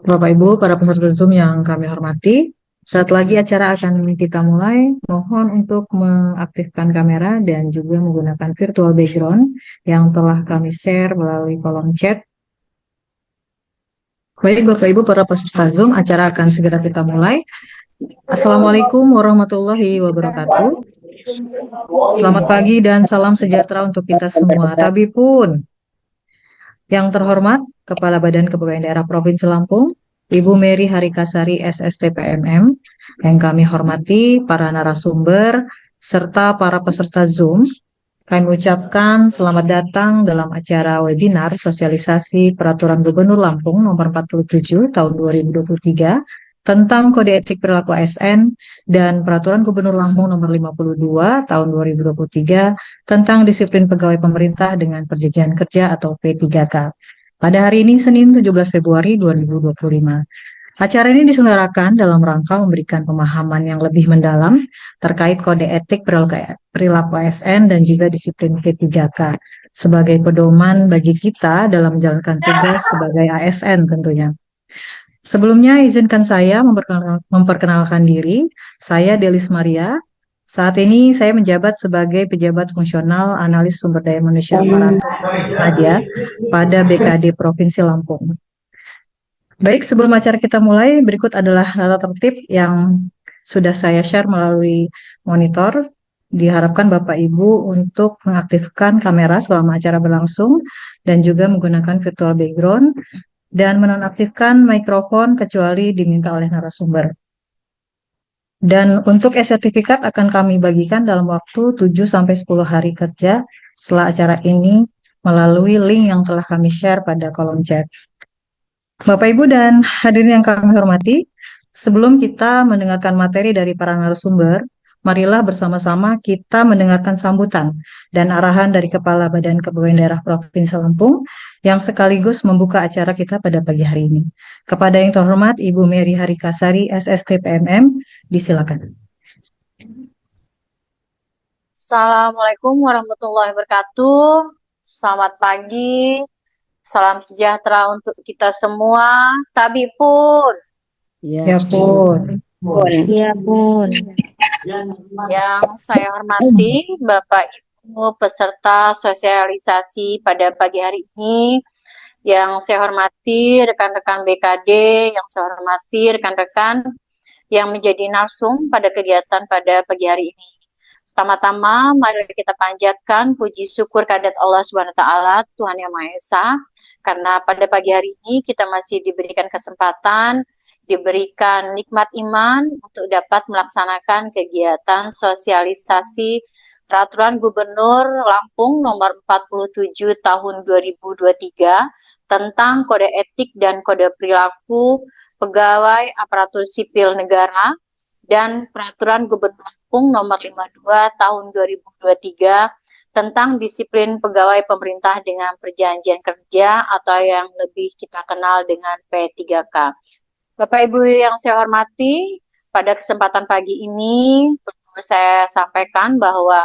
Bapak Ibu, para peserta Zoom yang kami hormati, saat lagi acara akan kita mulai, mohon untuk mengaktifkan kamera dan juga menggunakan virtual background yang telah kami share melalui kolom chat. Baik, Bapak Ibu, para peserta Zoom, acara akan segera kita mulai. Assalamualaikum warahmatullahi wabarakatuh. Selamat pagi dan salam sejahtera untuk kita semua. Tapi pun, yang terhormat, Kepala Badan Kepegawaian Daerah Provinsi Lampung, Ibu Mary Harikasari SSTPMM, yang kami hormati para narasumber, serta para peserta Zoom, kami ucapkan selamat datang dalam acara webinar sosialisasi Peraturan Gubernur Lampung nomor 47 tahun 2023 tentang Kode Etik Perilaku ASN dan Peraturan Gubernur Lampung nomor 52 tahun 2023 tentang Disiplin Pegawai Pemerintah dengan Perjanjian Kerja atau P3K. Pada hari ini Senin 17 Februari 2025. Acara ini diselenggarakan dalam rangka memberikan pemahaman yang lebih mendalam terkait kode etik perilaku ASN dan juga disiplin P3K sebagai pedoman bagi kita dalam menjalankan tugas sebagai ASN tentunya. Sebelumnya izinkan saya memperkenalkan diri. Saya Delis Maria. Saat ini saya menjabat sebagai pejabat fungsional analis sumber daya manusia aparatur Muhammadiyah pada BKD Provinsi Lampung. Baik, sebelum acara kita mulai, berikut adalah tata tertib yang sudah saya share melalui monitor. Diharapkan Bapak Ibu untuk mengaktifkan kamera selama acara berlangsung dan juga menggunakan virtual background dan menonaktifkan mikrofon kecuali diminta oleh narasumber. Dan untuk e-sertifikat akan kami bagikan dalam waktu 7-10 hari kerja setelah acara ini melalui link yang telah kami share pada kolom chat. Bapak, Ibu, dan hadirin yang kami hormati, sebelum kita mendengarkan materi dari para narasumber, marilah bersama-sama kita mendengarkan sambutan dan arahan dari Kepala Badan Kepegawaian Daerah Provinsi Lampung yang sekaligus membuka acara kita pada pagi hari ini. Kepada yang terhormat Ibu Mary Harikasari, SSTPMM, disilakan. Assalamualaikum warahmatullahi wabarakatuh. Selamat pagi. Salam sejahtera untuk kita semua. Tapi pun. Ya pun. Ya pun. Yang saya hormati Bapak Ibu peserta sosialisasi pada pagi hari ini. Yang saya hormati rekan-rekan BKD, yang saya hormati rekan-rekan yang menjadi narsum pada kegiatan pada pagi hari ini. Pertama-tama, mari kita panjatkan puji syukur kehadirat Allah Subhanahu wa taala, Tuhan Yang Maha Esa, karena pada pagi hari ini kita masih diberikan kesempatan, diberikan nikmat iman untuk dapat melaksanakan kegiatan sosialisasi Peraturan Gubernur Lampung nomor 47 tahun 2023 tentang kode etik dan kode perilaku pegawai aparatur sipil negara dan Peraturan Gubernur Lampung nomor 52 tahun 2023 tentang disiplin pegawai pemerintah dengan perjanjian kerja atau yang lebih kita kenal dengan P3K. Bapak Ibu yang saya hormati, pada kesempatan pagi ini perlu saya sampaikan bahwa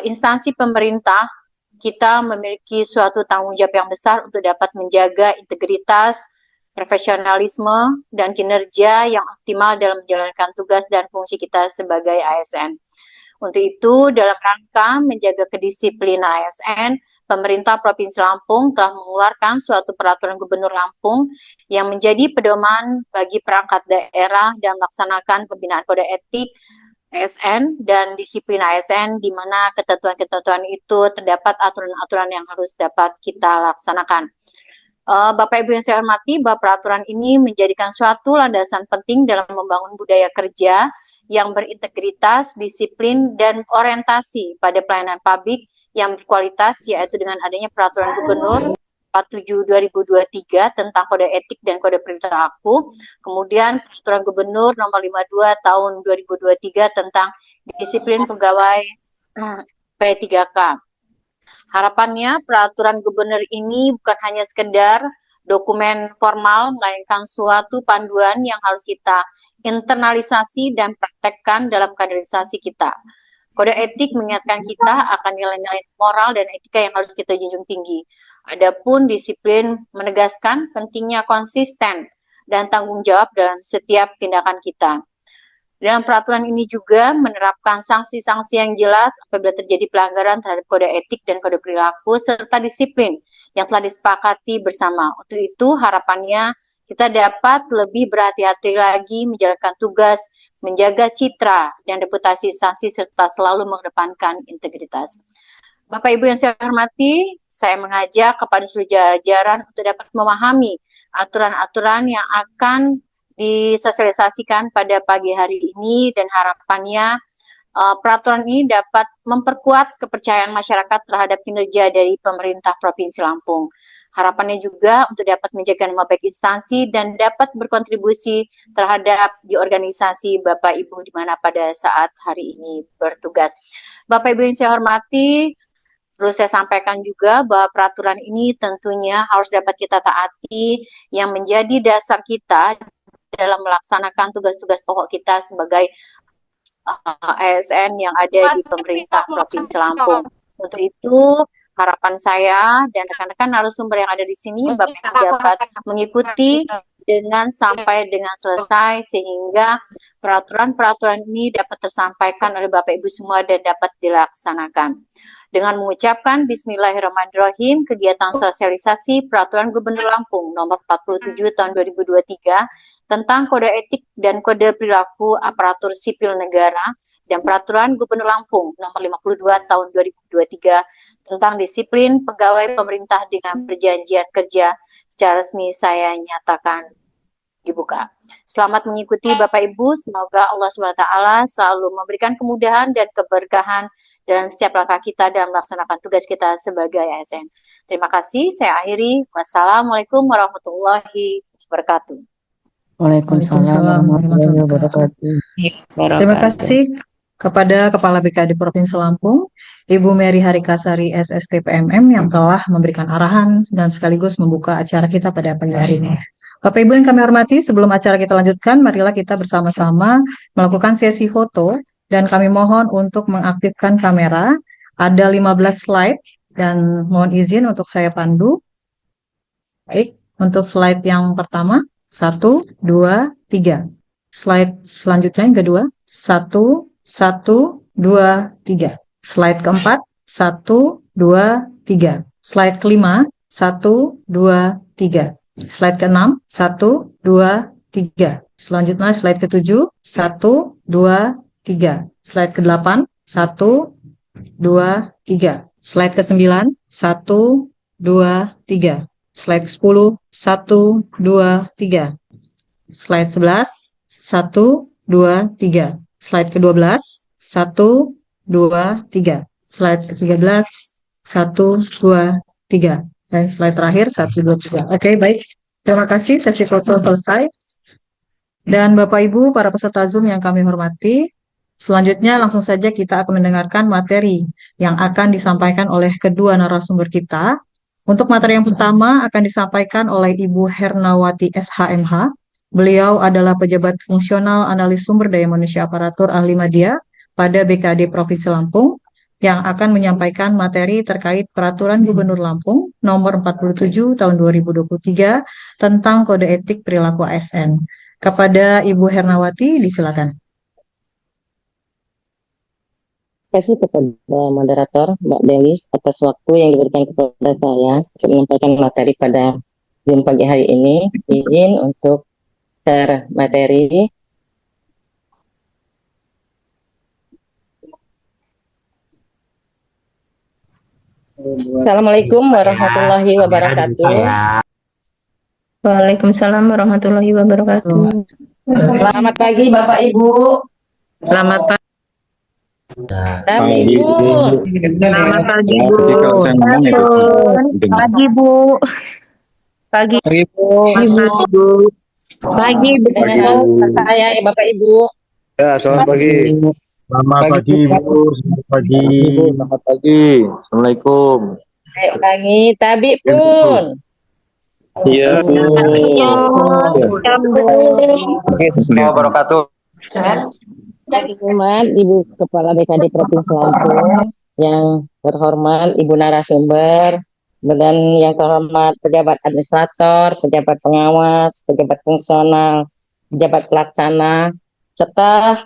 instansi pemerintah kita memiliki suatu tanggung jawab yang besar untuk dapat menjaga integritas, profesionalisme, dan kinerja yang optimal dalam menjalankan tugas dan fungsi kita sebagai ASN. Untuk itu, dalam rangka menjaga kedisiplinan ASN, pemerintah Provinsi Lampung telah mengeluarkan suatu peraturan Gubernur Lampung yang menjadi pedoman bagi perangkat daerah dan melaksanakan pembinaan kode etik ASN dan disiplin ASN, di mana ketentuan-ketentuan itu terdapat aturan-aturan yang harus dapat kita laksanakan. Bapak Ibu yang saya hormati, bahwa peraturan ini menjadikan suatu landasan penting dalam membangun budaya kerja yang berintegritas, disiplin, dan orientasi pada pelayanan publik yang berkualitas, yaitu dengan adanya Peraturan Gubernur 47 2023 tentang kode etik dan kode perilaku, kemudian Peraturan Gubernur nomor 52 tahun 2023 tentang disiplin pegawai P3K. Harapannya peraturan gubernur ini bukan hanya sekedar dokumen formal, melainkan suatu panduan yang harus kita internalisasi dan praktekkan dalam kaderisasi kita. Kode etik mengingatkan kita akan nilai-nilai moral dan etika yang harus kita junjung tinggi. Adapun disiplin menegaskan pentingnya konsisten dan tanggung jawab dalam setiap tindakan kita. Dalam peraturan ini juga menerapkan sanksi-sanksi yang jelas apabila terjadi pelanggaran terhadap kode etik dan kode perilaku serta disiplin yang telah disepakati bersama. Untuk itu harapannya kita dapat lebih berhati-hati lagi menjalankan tugas, menjaga citra dan reputasi instansi serta selalu mengedepankan integritas. Bapak Ibu yang saya hormati, saya mengajak kepada seluruh jajaran untuk dapat memahami aturan-aturan yang akan disosialisasikan pada pagi hari ini dan harapannya peraturan ini dapat memperkuat kepercayaan masyarakat terhadap kinerja dari pemerintah Provinsi Lampung. Harapannya juga untuk dapat menjaga nama baik instansi dan dapat berkontribusi terhadap di organisasi Bapak Ibu di mana pada saat hari ini bertugas. Bapak Ibu yang saya hormati, perlu saya sampaikan juga bahwa peraturan ini tentunya harus dapat kita taati yang menjadi dasar kita dalam melaksanakan tugas-tugas pokok kita sebagai ASN yang ada di pemerintah Provinsi Lampung. Untuk itu, harapan saya dan rekan-rekan narasumber yang ada di sini, Bapak Ibu dapat mengikuti sampai dengan selesai sehingga peraturan-peraturan ini dapat tersampaikan oleh Bapak Ibu semua dan dapat dilaksanakan. Dengan mengucapkan Bismillahirrahmanirrahim, kegiatan sosialisasi Peraturan Gubernur Lampung Nomor 47 Tahun 2023 tentang kode etik dan kode perilaku aparatur sipil negara dan Peraturan Gubernur Lampung Nomor 52 Tahun 2023 tentang disiplin pegawai pemerintah dengan perjanjian kerja secara resmi saya nyatakan dibuka. Selamat mengikuti Bapak Ibu, semoga Allah SWT selalu memberikan kemudahan dan keberkahan dalam setiap langkah kita dalam melaksanakan tugas kita sebagai ASN. Terima kasih, saya akhiri. Wassalamualaikum warahmatullahi wabarakatuh. Waalaikumsalam warahmatullahi wabarakatuh. Terima kasih kepada Kepala BKD Provinsi Lampung, Ibu Mary Harikasari SST PMM yang telah memberikan arahan dan sekaligus membuka acara kita pada pagi hari ini. Bapak Ibu yang kami hormati, sebelum acara kita lanjutkan, marilah kita bersama-sama melakukan sesi foto dan kami mohon untuk mengaktifkan kamera. Ada 15 slide dan mohon izin untuk saya pandu. Baik, untuk slide yang pertama, 1, 2, 3. Slide selanjutnya yang kedua, 1, 1, 2, 3. Slide keempat, 1, 2, 3. Slide kelima, 1, 2, 3. Slide keenam, 1, 2, 3. Selanjutnya slide ketujuh, 1, 2, 3. Slide ke-8, 1, 2, 3. Slide ke-9, 1, 2, 3. Slide ke-10, 1, 2, 3. Slide 11, 1, 2, 3. Slide ke-12, 1, 2, 3. Slide ke-13, 1, 2, 3. Dan slide terakhir, 1, 2, 3. Oke, baik. Terima kasih, sesi foto selesai. Dan Bapak Ibu, para peserta Zoom yang kami hormati, selanjutnya langsung saja kita akan mendengarkan materi yang akan disampaikan oleh kedua narasumber kita. Untuk materi yang pertama akan disampaikan oleh Ibu Hernawati SHMH. Beliau adalah pejabat fungsional analis sumber daya manusia aparatur ahli media pada BKD Provinsi Lampung yang akan menyampaikan materi terkait Peraturan Gubernur Lampung Nomor 47 Tahun 2023 tentang kode etik perilaku ASN. Kepada Ibu Hernawati, disilakan. Terima kasih kepada moderator Mbak Dewi atas waktu yang diberikan kepada saya untuk menyampaikan materi pada Zoom pagi hari ini. Izin untuk share materi. Assalamualaikum warahmatullahi wabarakatuh. Waalaikumsalam warahmatullahi wabarakatuh. Selamat pagi Bapak Ibu. Selamat pagi. Pagi Bu. Selamat pagi Bu. Pagi Bu. Pagi Bu. pagi Bu. Dengan saya ya Bapak Ibu. Ya, selamat pagi. Selamat pagi, Bu. Selamat pagi. Selamat pagi. Assalamualaikum. Baik pagi Tabi pun. Iya, Bu. Assalamualaikum wabarakatuh. Terhormat Ibu Kepala BKD Provinsi Lampung, yang terhormat Ibu narasumber, dan yang terhormat pejabat administrator, pejabat pengawas, pejabat fungsional, pejabat pelaksana, serta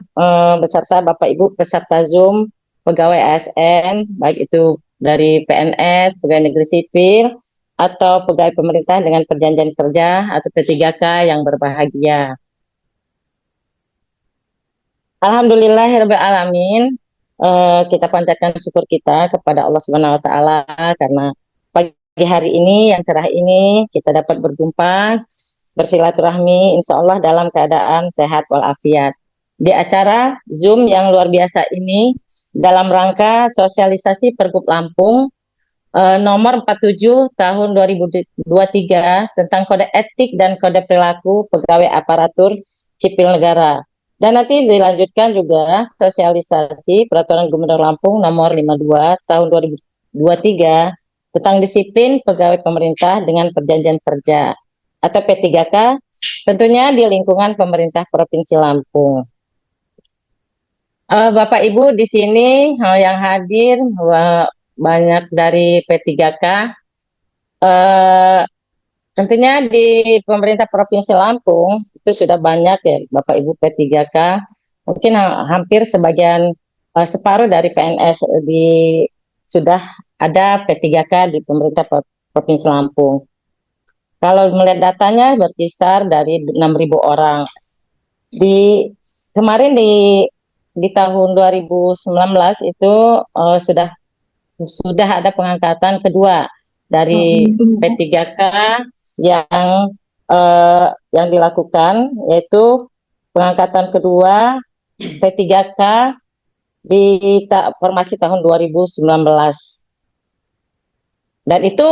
beserta Bapak Ibu peserta Zoom, pegawai ASN, baik itu dari PNS, pegawai negeri sipil, atau pegawai pemerintah dengan perjanjian kerja atau P3K yang berbahagia. Alhamdulillahirabbil alamin. Kita panjatkan syukur kita kepada Allah Subhanahu wa taala karena pagi hari ini yang cerah ini kita dapat berjumpa bersilaturahmi insya Allah dalam keadaan sehat walafiat di acara Zoom yang luar biasa ini dalam rangka sosialisasi Pergub Lampung nomor 47 tahun 2023 tentang kode etik dan kode perilaku pegawai aparatur sipil negara. Dan nanti dilanjutkan juga sosialisasi Peraturan Gubernur Lampung nomor 52 tahun 2023 tentang disiplin pegawai pemerintah dengan perjanjian kerja atau P3K tentunya di lingkungan pemerintah Provinsi Lampung. Bapak Ibu di sini yang hadir banyak dari P3K. Tentunya di pemerintah Provinsi Lampung itu sudah banyak ya Bapak Ibu P3K. Mungkin hampir sebagian separuh dari PNS sudah ada P3K di pemerintah Provinsi Lampung. Kalau melihat datanya berkisar dari 6.000 orang. Kemarin di tahun 2019 itu sudah ada pengangkatan kedua dari P3K yang dilakukan, yaitu pengangkatan kedua P3K di formasi tahun 2019. Dan itu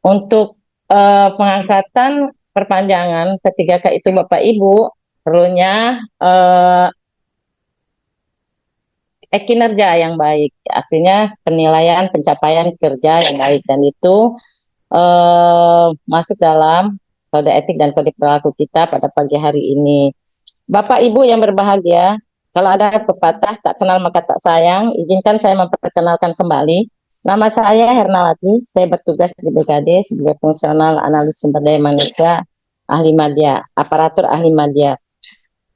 untuk pengangkatan perpanjangan P3K itu Bapak Ibu perlunya kinerja yang baik, artinya penilaian pencapaian kerja yang baik, dan itu masuk dalam kode etik dan kode perilaku kita pada pagi hari ini. Bapak Ibu yang berbahagia, kalau ada pepatah tak kenal maka tak sayang, izinkan saya memperkenalkan kembali. Nama saya Hernawati, saya bertugas di BKD sebagai fungsional analis sumber daya manusia ahli media, aparatur ahli media.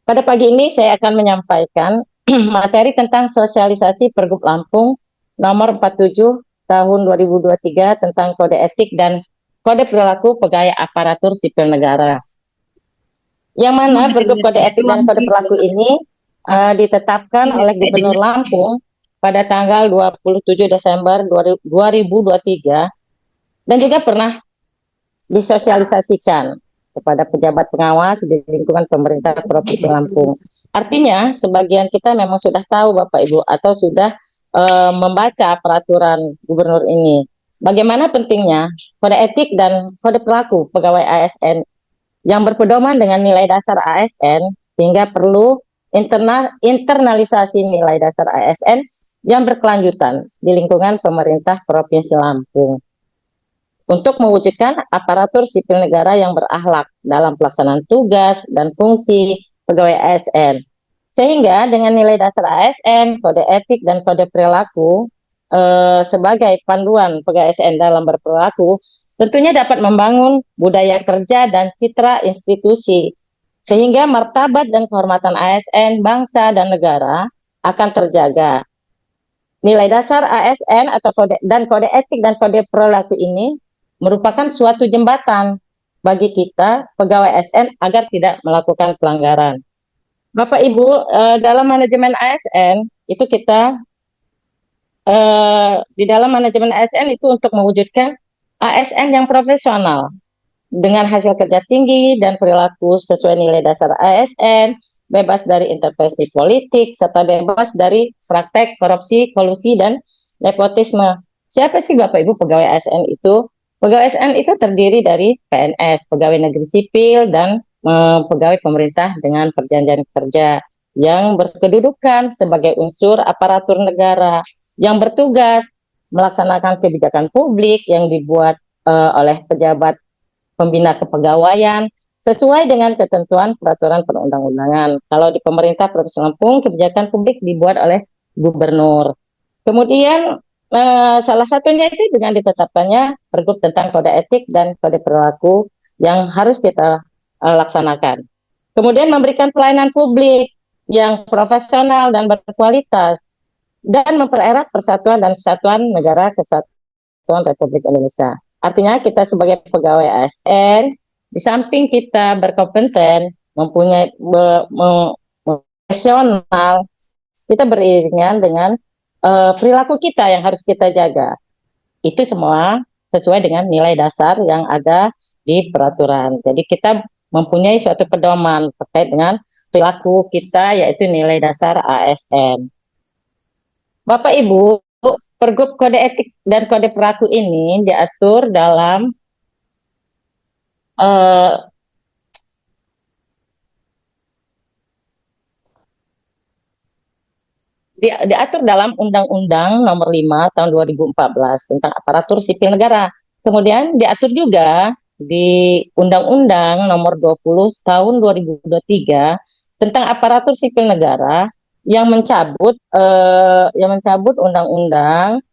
Pada pagi ini saya akan menyampaikan materi tentang sosialisasi Pergub Lampung nomor 47 tahun 2023 tentang kode etik dan kode perilaku pegawai aparatur sipil negara. Yang mana Pergub kode etik dan kode perilaku ini ditetapkan oleh Gubernur Lampung pada tanggal 27 Desember 2023 dan juga pernah disosialisasikan kepada pejabat pengawas di lingkungan pemerintah Provinsi Lampung. Artinya, sebagian kita memang sudah tahu Bapak Ibu atau sudah membaca peraturan gubernur ini. Bagaimana pentingnya kode etik dan kode perilaku pegawai ASN yang berpedoman dengan nilai dasar ASN sehingga perlu internalisasi nilai dasar ASN yang berkelanjutan di lingkungan pemerintah Provinsi Lampung untuk mewujudkan aparatur sipil negara yang berakhlak dalam pelaksanaan tugas dan fungsi pegawai ASN. Sehingga dengan nilai dasar ASN, kode etik, dan kode perilaku sebagai panduan pegawai ASN dalam berperilaku, tentunya dapat membangun budaya kerja dan citra institusi, sehingga martabat dan kehormatan ASN, bangsa, dan negara akan terjaga. Nilai dasar ASN atau kode etik dan kode perilaku ini merupakan suatu jembatan bagi kita pegawai ASN agar tidak melakukan pelanggaran. Bapak Ibu, dalam manajemen ASN itu kita di dalam manajemen ASN itu untuk mewujudkan ASN yang profesional dengan hasil kerja tinggi dan perilaku sesuai nilai dasar ASN, bebas dari intervensi politik, serta bebas dari praktek korupsi, kolusi, dan nepotisme. Siapa sih Bapak Ibu pegawai ASN itu? Pegawai ASN itu terdiri dari PNS, pegawai negeri sipil, dan pegawai pemerintah dengan perjanjian kerja yang berkedudukan sebagai unsur aparatur negara yang bertugas melaksanakan kebijakan publik yang dibuat oleh pejabat pembina kepegawaian sesuai dengan ketentuan peraturan perundang-undangan. Kalau di pemerintah Provinsi Lampung, kebijakan publik dibuat oleh gubernur. Kemudian salah satunya itu dengan ditetapkannya Pergub tentang kode etik dan kode perilaku yang harus kita laksanakan. Kemudian memberikan pelayanan publik yang profesional dan berkualitas dan mempererat persatuan dan kesatuan negara kesatuan Republik Indonesia. Artinya kita sebagai pegawai ASN, di samping kita berkompeten, mempunyai profesional, kita beriringan dengan perilaku kita yang harus kita jaga. Itu semua sesuai dengan nilai dasar yang ada di peraturan. Jadi kita mempunyai suatu pedoman terkait dengan perilaku kita, yaitu nilai dasar ASN. Bapak Ibu, Pergub Kode Etik dan Kode Perilaku ini diatur dalam diatur dalam Undang-Undang Nomor 5 Tahun 2014 tentang Aparatur Sipil Negara. Kemudian diatur juga di Undang-Undang Nomor 20 Tahun 2023 tentang Aparatur Sipil Negara yang mencabut Undang-Undang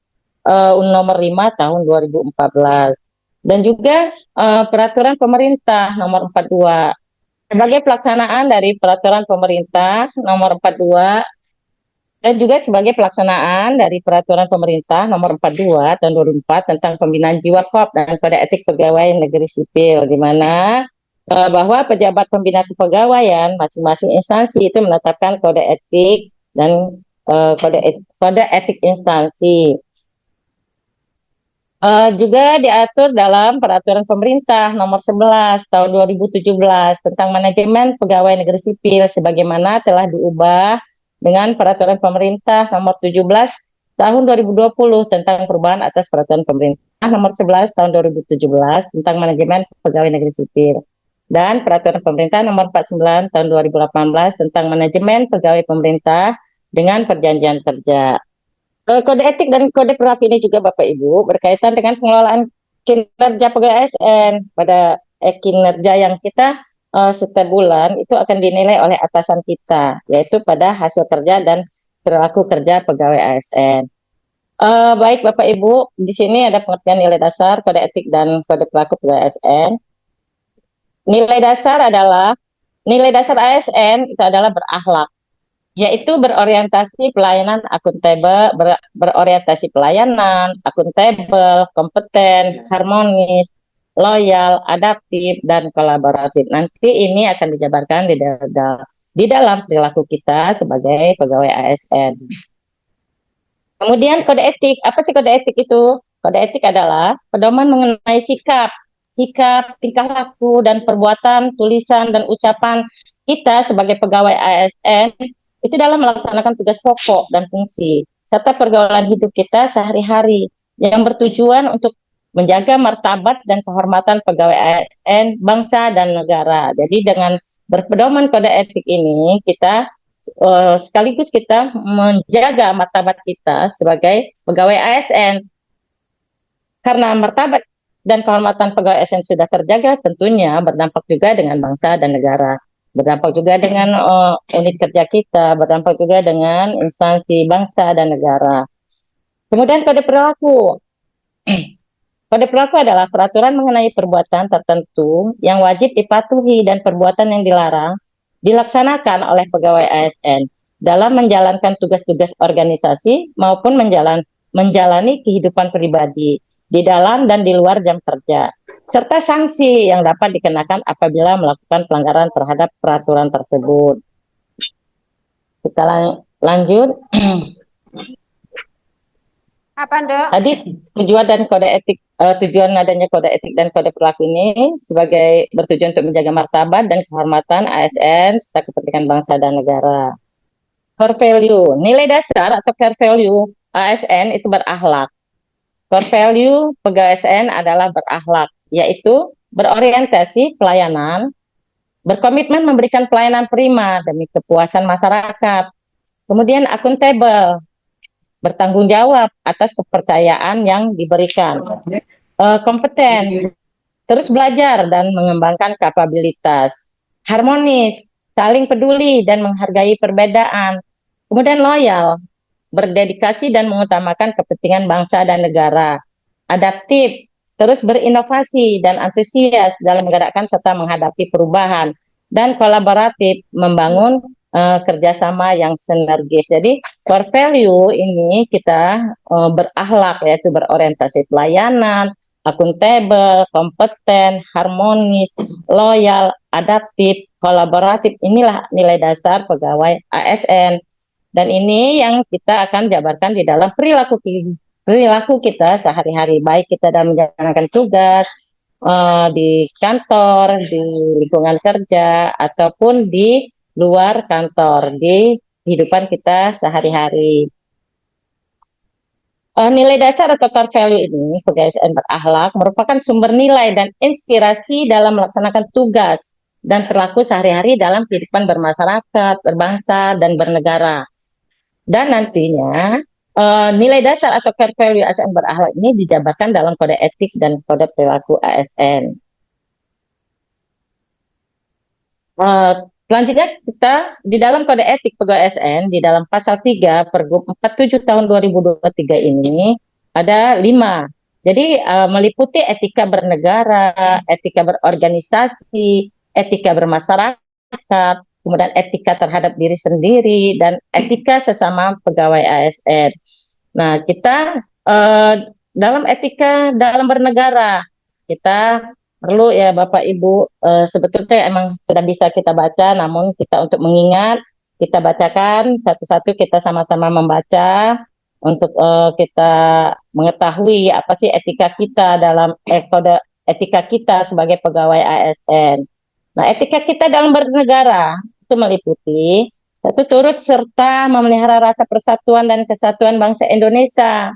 Nomor 5 Tahun 2014 dan juga Peraturan Pemerintah Nomor 42 sebagai pelaksanaan dari Peraturan Pemerintah Nomor 42 dan juga sebagai pelaksanaan dari Peraturan Pemerintah Nomor 42 Tahun 2004 tentang pembinaan jiwa KOP dan Kode Etik Pegawai Negeri Sipil, di mana bahwa pejabat pembina kepegawaian masing-masing instansi itu menetapkan kode etik dan kode etik instansi. Juga diatur dalam Peraturan Pemerintah Nomor 11 Tahun 2017 tentang manajemen pegawai negeri sipil, sebagaimana telah diubah dengan Peraturan Pemerintah Nomor 17 Tahun 2020 tentang perubahan atas Peraturan Pemerintah Nomor 11 Tahun 2017 tentang manajemen pegawai negeri sipil dan Peraturan Pemerintah Nomor 49 Tahun 2018 tentang manajemen pegawai pemerintah dengan perjanjian kerja. Kode etik dan kode perilaku ini juga Bapak Ibu berkaitan dengan pengelolaan kinerja pegawai ASN. Pada kinerja yang kita setiap bulan itu akan dinilai oleh atasan kita, yaitu pada hasil kerja dan perilaku kerja pegawai ASN. Baik Bapak Ibu, di sini ada pengertian nilai dasar, kode etik dan kode perilaku pegawai ASN. Nilai dasar ASN itu adalah berakhlak, yaitu berorientasi pelayanan akuntabel, berorientasi pelayanan akuntabel, kompeten, harmonis, loyal, adaptif, dan kolaboratif. Nanti ini akan dijabarkan di dalam perilaku kita sebagai pegawai ASN. Kemudian kode etik, apa sih kode etik itu? Kode etik adalah pedoman mengenai sikap, tingkah laku, dan perbuatan, tulisan, dan ucapan kita sebagai pegawai ASN itu dalam melaksanakan tugas pokok dan fungsi, serta pergaulan hidup kita sehari-hari yang bertujuan untuk menjaga martabat dan kehormatan pegawai ASN, bangsa, dan negara. Jadi dengan berpedoman kode etik ini, kita sekaligus kita menjaga martabat kita sebagai pegawai ASN. Karena martabat dan kehormatan pegawai ASN sudah terjaga, tentunya berdampak juga dengan bangsa dan negara. Berdampak juga dengan unit kerja kita, berdampak juga dengan instansi bangsa dan negara. Kemudian kode perilaku. Kode perilaku adalah peraturan mengenai perbuatan tertentu yang wajib dipatuhi dan perbuatan yang dilarang dilaksanakan oleh pegawai ASN dalam menjalankan tugas-tugas organisasi maupun menjalani kehidupan pribadi di dalam dan di luar jam kerja, serta sanksi yang dapat dikenakan apabila melakukan pelanggaran terhadap peraturan tersebut. Kita lanjut. Apa, Dok? Tadi tujuan adanya kode etik dan kode perilaku ini sebagai bertujuan untuk menjaga martabat dan kehormatan ASN serta kepentingan bangsa dan negara. Core value, nilai dasar atau core value ASN itu berakhlak. Core value pegawai ASN adalah berakhlak, yaitu berorientasi pelayanan, berkomitmen memberikan pelayanan prima demi kepuasan masyarakat. Kemudian akuntabel, bertanggung jawab atas kepercayaan yang diberikan. Kompeten, terus belajar dan mengembangkan kapabilitas. Harmonis, saling peduli dan menghargai perbedaan. Kemudian loyal, berdedikasi dan mengutamakan kepentingan bangsa dan negara, adaptif, terus berinovasi dan antusias dalam menggerakkan serta menghadapi perubahan, dan kolaboratif, membangun kerjasama yang sinergis. Jadi core value ini kita berakhlak, yaitu berorientasi pelayanan, akuntabel, kompeten, harmonis, loyal, adaptif, kolaboratif. Inilah nilai dasar pegawai ASN. Dan ini yang kita akan jabarkan di dalam perilaku kita sehari-hari, baik kita dalam menjalankan tugas di kantor, di lingkungan kerja, ataupun di luar kantor, di kehidupan kita sehari-hari. Nilai dasar atau core value ini, pegawai ASN berakhlak, merupakan sumber nilai dan inspirasi dalam melaksanakan tugas dan perilaku sehari-hari dalam kehidupan bermasyarakat, berbangsa, dan bernegara. Dan nantinya nilai dasar atau core value ASN berakhlak ini dijabarkan dalam kode etik dan kode perilaku ASN. Selanjutnya kita di dalam kode etik pegawai ASN di dalam pasal 3 Pergub 47 tahun 2023 ini ada 5. Jadi meliputi etika bernegara, etika berorganisasi, etika bermasyarakat, kemudian etika terhadap diri sendiri, dan etika sesama pegawai ASN. Nah, kita dalam etika dalam bernegara, kita perlu ya Bapak Ibu, sebetulnya emang sudah bisa kita baca, namun kita untuk mengingat, kita bacakan satu-satu, kita sama-sama membaca, untuk kita mengetahui apa sih etika kita dalam kode etika kita sebagai pegawai ASN. Nah, etika kita dalam bernegara itu meliputi satu, turut serta memelihara rasa persatuan dan kesatuan bangsa Indonesia.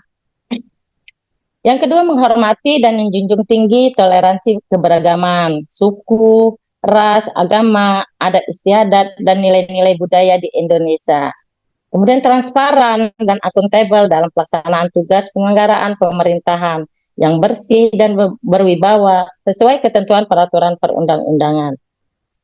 Yang kedua, menghormati dan menjunjung tinggi toleransi keberagaman, suku, ras, agama, adat istiadat, dan nilai-nilai budaya di Indonesia. Kemudian transparan dan akuntabel dalam pelaksanaan tugas penyelenggaraan pemerintahan yang bersih dan berwibawa sesuai ketentuan peraturan perundang-undangan.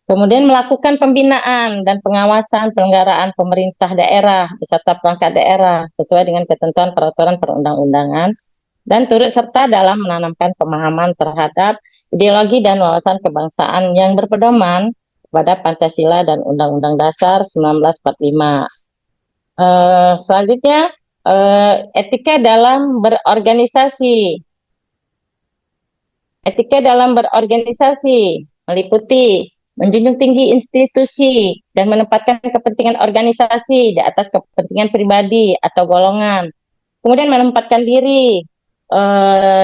Kemudian melakukan pembinaan dan pengawasan penyelenggaraan pemerintah daerah beserta perangkat daerah sesuai dengan ketentuan peraturan perundang-undangan, dan turut serta dalam menanamkan pemahaman terhadap ideologi dan wawasan kebangsaan yang berpedoman pada Pancasila dan Undang-Undang Dasar 1945. Selanjutnya, etika dalam berorganisasi. Etika dalam berorganisasi meliputi menjunjung tinggi institusi dan menempatkan kepentingan organisasi di atas kepentingan pribadi atau golongan. Kemudian menempatkan diri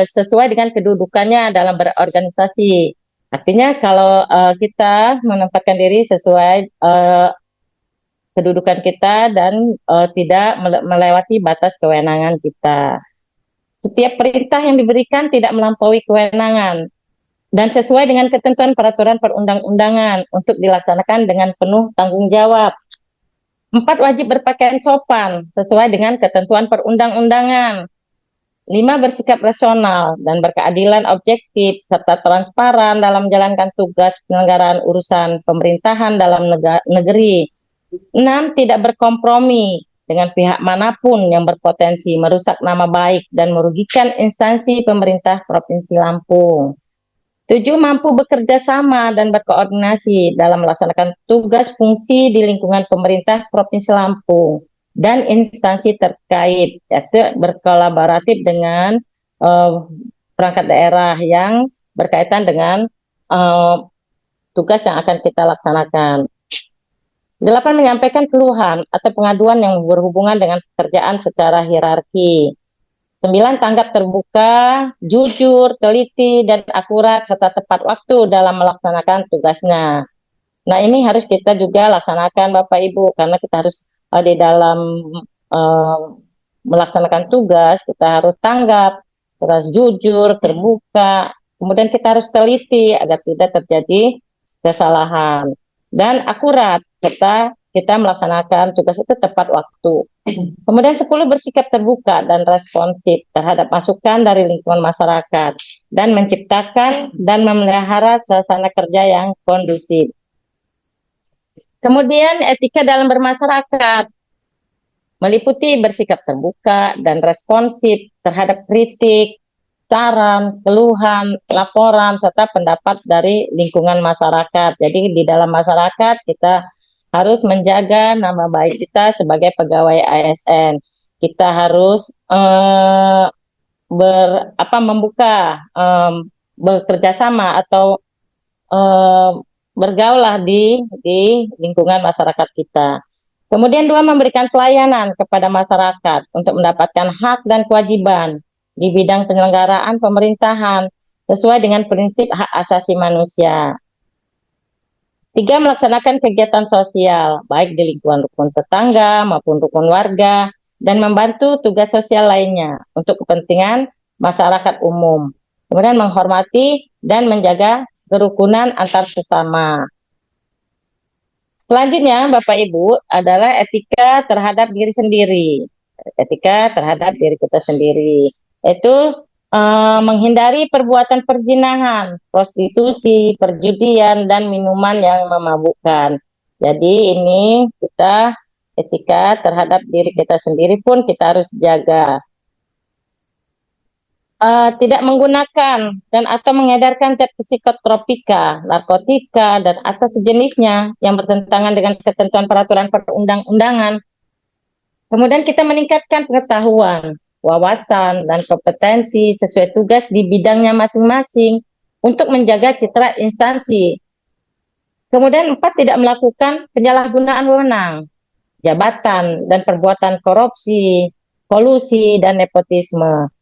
sesuai dengan kedudukannya dalam berorganisasi. Artinya kalau kita menempatkan diri sesuai kedudukan kita dan tidak melewati batas kewenangan kita. Setiap perintah yang diberikan tidak melampaui kewenangan dan sesuai dengan ketentuan peraturan perundang-undangan untuk dilaksanakan dengan penuh tanggung jawab. 4, wajib berpakaian sopan sesuai dengan ketentuan perundang-undangan. 5, bersikap rasional dan berkeadilan objektif serta transparan dalam menjalankan tugas penyelenggaraan urusan pemerintahan dalam negeri. 6, tidak berkompromi dengan pihak manapun yang berpotensi merusak nama baik dan merugikan instansi pemerintah Provinsi Lampung. 7, mampu bekerja sama dan berkoordinasi dalam melaksanakan tugas fungsi di lingkungan pemerintah Provinsi Lampung dan instansi terkait, yaitu berkolaboratif dengan perangkat daerah yang berkaitan dengan tugas yang akan kita laksanakan. 8, menyampaikan keluhan atau pengaduan yang berhubungan dengan pekerjaan secara hierarki. 9, tanggap terbuka, jujur, teliti, dan akurat serta tepat waktu dalam melaksanakan tugasnya. Nah, ini harus kita juga laksanakan Bapak Ibu, karena kita harus di dalam melaksanakan tugas, kita harus tanggap, terus jujur, terbuka, kemudian kita harus teliti agar tidak terjadi kesalahan, dan akurat serta kita melaksanakan tugas itu tepat waktu. Kemudian 10, bersikap terbuka dan responsif terhadap masukan dari lingkungan masyarakat dan menciptakan dan memelihara suasana kerja yang kondusif. Kemudian etika dalam bermasyarakat. meliputi bersikap terbuka dan responsif terhadap kritik, saran, keluhan, laporan, serta pendapat dari lingkungan masyarakat. Jadi di dalam masyarakat kita harus menjaga nama baik kita sebagai pegawai ASN. Kita harus membuka bekerja sama atau bergaul lah di lingkungan masyarakat kita. Kemudian dua, memberikan pelayanan kepada masyarakat untuk mendapatkan hak dan kewajiban di bidang penyelenggaraan pemerintahan sesuai dengan prinsip hak asasi manusia. Tiga, melaksanakan kegiatan sosial baik di lingkungan rukun tetangga maupun rukun warga dan membantu tugas sosial lainnya untuk kepentingan masyarakat umum. Kemudian menghormati dan menjaga kerukunan antar sesama. Selanjutnya, Bapak Ibu, adalah etika terhadap diri sendiri. Etika terhadap diri kita sendiri. Itu menghindari perbuatan perzinahan, prostitusi, perjudian, dan minuman yang memabukkan. Jadi ini kita etika terhadap diri kita sendiri pun kita harus jaga. Tidak menggunakan dan atau mengedarkan zat psikotropika, narkotika, dan atau sejenisnya yang bertentangan dengan ketentuan peraturan perundang-undangan. Kemudian kita meningkatkan pengetahuan, wawasan, dan kompetensi sesuai tugas di bidangnya masing-masing untuk menjaga citra instansi. Kemudian 4, tidak melakukan penyalahgunaan wewenang, jabatan, dan perbuatan korupsi, kolusi, dan nepotisme.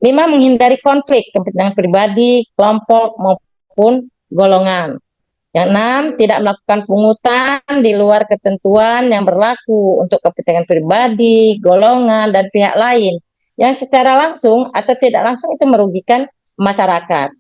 5, menghindari konflik kepentingan pribadi, kelompok, maupun golongan. Yang 6, tidak melakukan pungutan di luar ketentuan yang berlaku untuk kepentingan pribadi, golongan, dan pihak lain yang secara langsung atau tidak langsung itu merugikan masyarakat.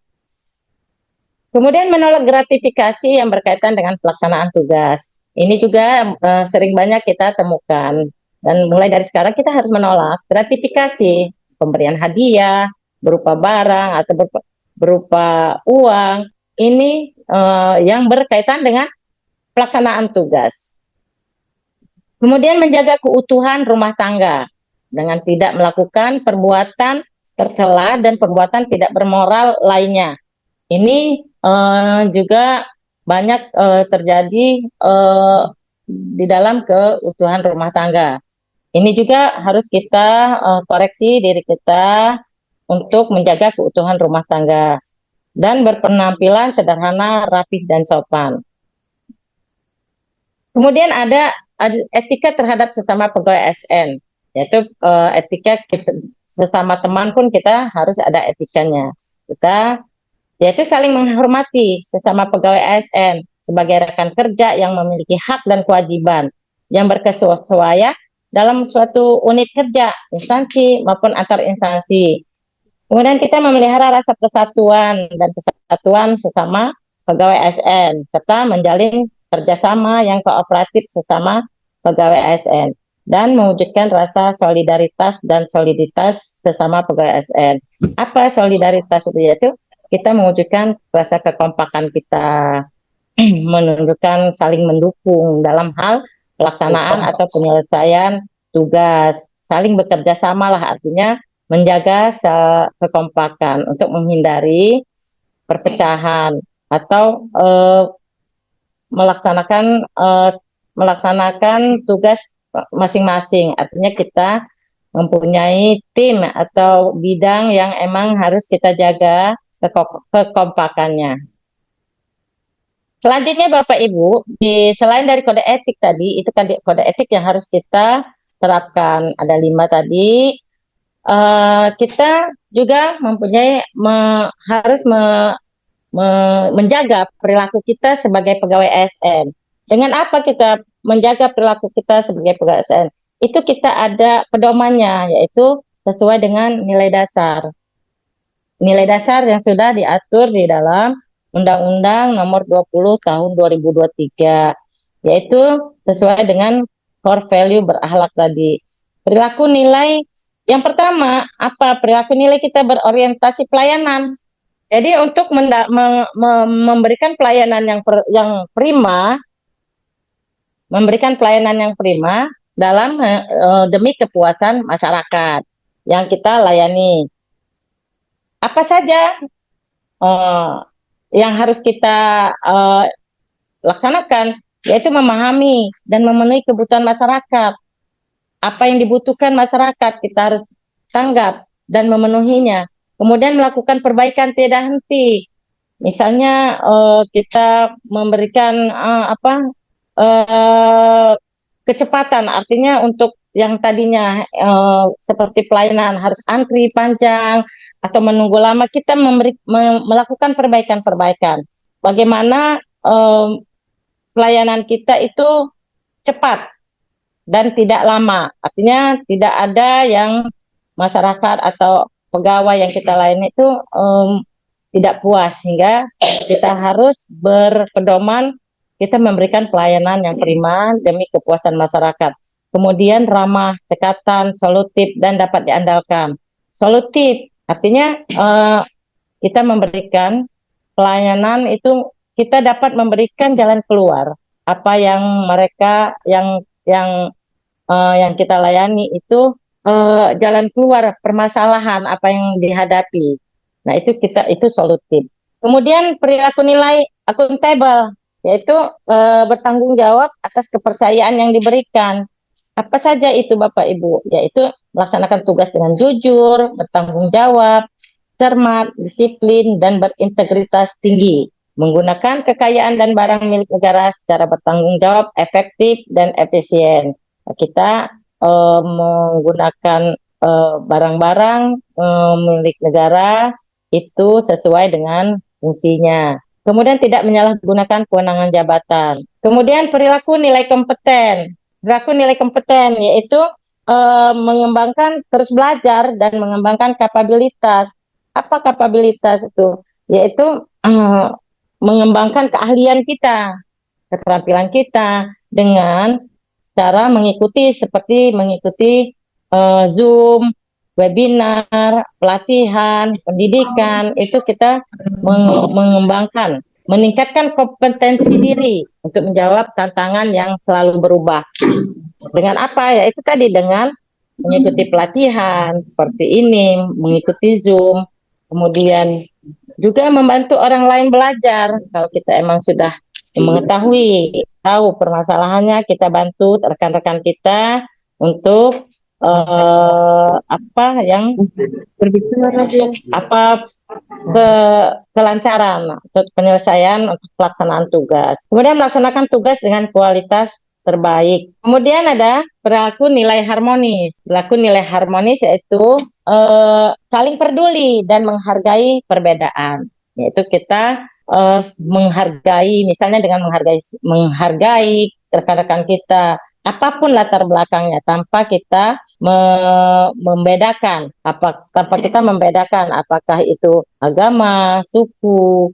Kemudian menolak gratifikasi yang berkaitan dengan pelaksanaan tugas. Ini juga sering banyak kita temukan. Dan mulai dari sekarang kita harus menolak gratifikasi, pemberian hadiah berupa barang atau berupa uang, ini yang berkaitan dengan pelaksanaan tugas. Kemudian menjaga keutuhan rumah tangga dengan tidak melakukan perbuatan tercela dan perbuatan tidak bermoral lainnya. Ini juga banyak terjadi di dalam keutuhan rumah tangga. Ini juga harus kita koreksi diri kita untuk menjaga keutuhan rumah tangga dan berpenampilan sederhana, rapih, dan sopan. Kemudian ada etika terhadap sesama pegawai ASN, yaitu etika kita, sesama teman pun kita harus ada etikanya. Kita yaitu saling menghormati sesama pegawai ASN sebagai rekan kerja yang memiliki hak dan kewajiban yang berkesesuaian dalam suatu unit kerja, instansi maupun antar instansi. Kemudian kita memelihara rasa persatuan dan kesatuan sesama pegawai ASN, serta menjalin kerjasama yang kooperatif sesama pegawai ASN, dan mewujudkan rasa solidaritas dan soliditas sesama pegawai ASN. Apa solidaritas itu? Yaitu kita mewujudkan rasa kekompakan kita, menunjukkan saling mendukung dalam hal pelaksanaan atau penyelesaian tugas, saling bekerja sama lah, artinya menjaga kekompakan untuk menghindari perpecahan atau melaksanakan tugas masing-masing, artinya kita mempunyai tim atau bidang yang emang harus kita jaga kekompakannya. Selanjutnya Bapak Ibu, selain dari kode etik tadi, itu kode etik yang harus kita terapkan. Ada 5 tadi. Kita juga mempunyai harus menjaga perilaku kita sebagai pegawai ASN. Dengan apa kita menjaga perilaku kita sebagai pegawai ASN? Itu kita ada pedomannya, yaitu sesuai dengan nilai dasar. Nilai dasar yang sudah diatur di dalam Undang-Undang Nomor 20 Tahun 2023, yaitu sesuai dengan core value berakhlak tadi. Perilaku nilai yang pertama, apa? Perilaku nilai kita berorientasi pelayanan. Jadi untuk memberikan pelayanan yang prima, dalam demi kepuasan masyarakat yang kita layani. Apa saja eh, yang harus kita laksanakan, yaitu memahami dan memenuhi kebutuhan masyarakat. Apa yang dibutuhkan masyarakat kita harus tanggap dan memenuhinya. Kemudian melakukan perbaikan tiada henti. Misalnya kita memberikan kecepatan, artinya untuk yang tadinya seperti pelayanan harus antri panjang atau menunggu lama, kita melakukan perbaikan-perbaikan. Bagaimana pelayanan kita itu cepat dan tidak lama. Artinya tidak ada yang masyarakat atau pegawai yang kita layani itu tidak puas, sehingga kita harus berpedoman kita memberikan pelayanan yang prima demi kepuasan masyarakat. Kemudian ramah, cekatan, solutif, dan dapat diandalkan. Solutif artinya kita memberikan pelayanan itu, kita dapat memberikan jalan keluar. Apa yang mereka yang kita layani itu jalan keluar permasalahan apa yang dihadapi. Nah, itu solutif. Kemudian perilaku nilai akuntabel, yaitu bertanggung jawab atas kepercayaan yang diberikan. Apa saja itu Bapak Ibu? Yaitu melaksanakan tugas dengan jujur, bertanggung jawab, cermat, disiplin, dan berintegritas tinggi. Menggunakan kekayaan dan barang milik negara secara bertanggung jawab, efektif, dan efisien. Kita menggunakan barang-barang milik negara itu sesuai dengan fungsinya. Kemudian tidak menyalahgunakan kewenangan jabatan. Kemudian perilaku nilai kompeten. Perilaku nilai kompeten yaitu mengembangkan, terus belajar dan mengembangkan kapabilitas. Apa kapabilitas itu? Yaitu mengembangkan keahlian kita, keterampilan kita dengan cara seperti mengikuti Zoom, webinar, pelatihan, pendidikan. Itu kita mengembangkan, meningkatkan kompetensi diri untuk menjawab tantangan yang selalu berubah. Dengan apa? Ya itu tadi, dengan mengikuti pelatihan seperti ini, mengikuti Zoom, kemudian juga membantu orang lain belajar. Kalau kita emang sudah tahu permasalahannya, kita bantu rekan-rekan kita untuk kelancaran untuk penyelesaian untuk pelaksanaan tugas. Kemudian melaksanakan tugas dengan kualitas terbaik. Kemudian ada perilaku nilai harmonis. Perilaku nilai harmonis yaitu saling peduli dan menghargai perbedaan. Yaitu kita menghargai, misalnya dengan menghargai rekan-rekan kita, apapun latar belakangnya, tanpa kita membedakan, tanpa kita membedakan apakah itu agama, suku,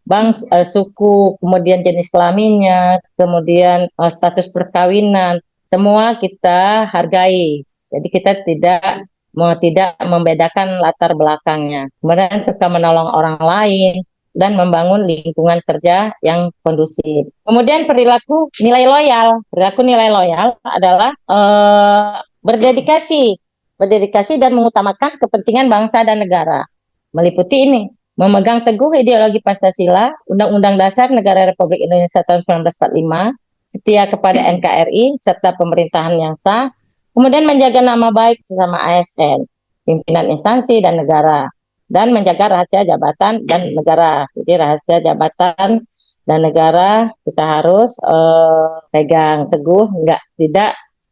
suku, kemudian jenis kelaminnya, kemudian status perkawinan, semua kita hargai. Jadi kita tidak membedakan latar belakangnya. Kemudian suka menolong orang lain dan membangun lingkungan kerja yang kondusif. Kemudian perilaku nilai loyal. Perilaku nilai loyal adalah berdedikasi dan mengutamakan kepentingan bangsa dan negara. Meliputi ini, memegang teguh ideologi Pancasila, Undang-Undang Dasar Negara Republik Indonesia tahun 1945, setia kepada NKRI serta pemerintahan yang sah, kemudian menjaga nama baik sesama ASN, pimpinan instansi dan negara, dan menjaga rahasia jabatan dan negara. Jadi rahasia jabatan dan negara kita harus pegang teguh,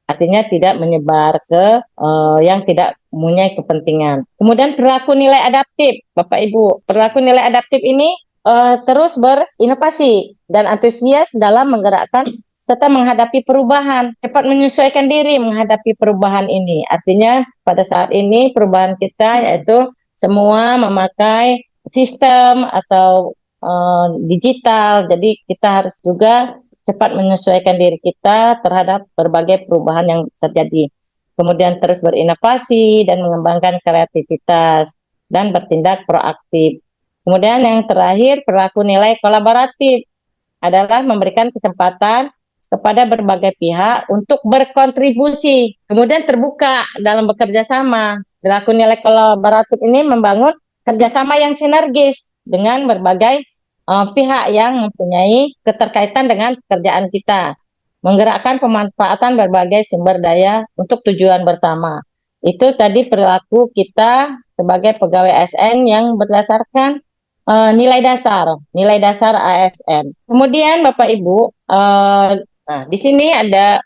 artinya tidak menyebar ke yang tidak mempunyai kepentingan. Kemudian perilaku nilai adaptif, Bapak Ibu. Perilaku nilai adaptif ini terus berinovasi dan antusias dalam menggerakkan serta menghadapi perubahan, cepat menyesuaikan diri menghadapi perubahan ini. Artinya pada saat ini perubahan kita yaitu semua memakai sistem atau digital, jadi kita harus juga cepat menyesuaikan diri kita terhadap berbagai perubahan yang terjadi. Kemudian terus berinovasi dan mengembangkan kreativitas dan bertindak proaktif. Kemudian yang terakhir, perilaku nilai kolaboratif adalah memberikan kesempatan kepada berbagai pihak untuk berkontribusi, kemudian terbuka dalam bekerja sama. Perilaku nilai kolaboratif ini membangun kerjasama yang sinergis dengan berbagai pihak yang mempunyai keterkaitan dengan pekerjaan kita, menggerakkan pemanfaatan berbagai sumber daya untuk tujuan bersama. Itu tadi perilaku kita sebagai pegawai ASN yang berdasarkan nilai dasar ASN. Kemudian Bapak Ibu, nah di sini ada,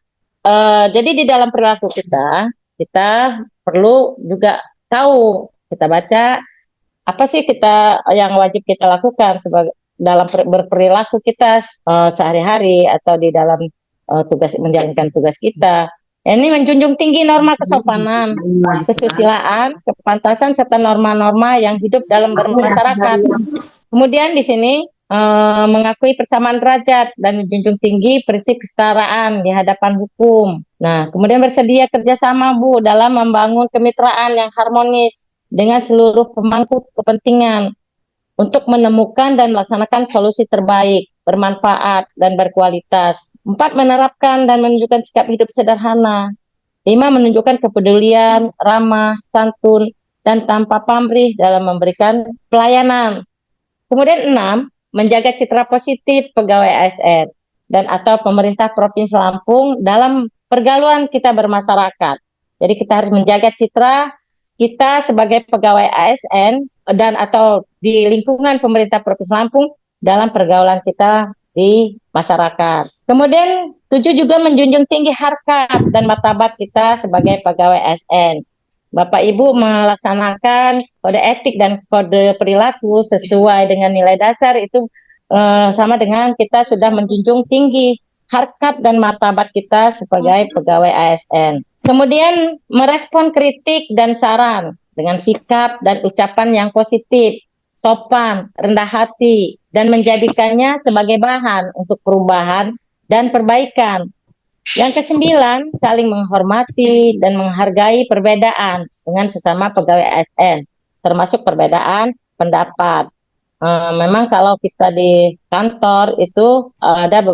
jadi di dalam perilaku kita perlu juga tahu, kita baca apa sih kita yang wajib kita lakukan sebagai dalam berperilaku kita sehari-hari atau di dalam tugas menjalankan tugas kita. Ini menjunjung tinggi norma kesopanan, kesusilaan, kepantasan serta norma-norma yang hidup dalam bermasyarakat. Kemudian di sini mengakui persamaan derajat dan menjunjung tinggi prinsip kesetaraan di hadapan hukum. Nah, kemudian bersedia kerjasama Bu dalam membangun kemitraan yang harmonis dengan seluruh pemangku kepentingan untuk menemukan dan melaksanakan solusi terbaik, bermanfaat dan berkualitas. 4, menerapkan dan menunjukkan sikap hidup sederhana. 5, menunjukkan kepedulian, ramah, santun, dan tanpa pamrih dalam memberikan pelayanan. Kemudian 6, menjaga citra positif pegawai ASN dan atau pemerintah Provinsi Lampung dalam pergaulan kita bermasyarakat. Jadi kita harus menjaga citra kita sebagai pegawai ASN dan atau di lingkungan pemerintah Provinsi Lampung dalam pergaulan kita di masyarakat. Kemudian 7, juga menjunjung tinggi harkat dan martabat kita sebagai pegawai ASN. Bapak Ibu melaksanakan kode etik dan kode perilaku sesuai dengan nilai dasar itu sama dengan kita sudah menjunjung tinggi harkat dan martabat kita sebagai pegawai ASN. Kemudian merespon kritik dan saran dengan sikap dan ucapan yang positif, sopan, rendah hati, dan menjadikannya sebagai bahan untuk perubahan dan perbaikan. Yang ke-9, saling menghormati dan menghargai perbedaan dengan sesama pegawai ASN, termasuk perbedaan pendapat. Memang kalau kita di kantor itu ada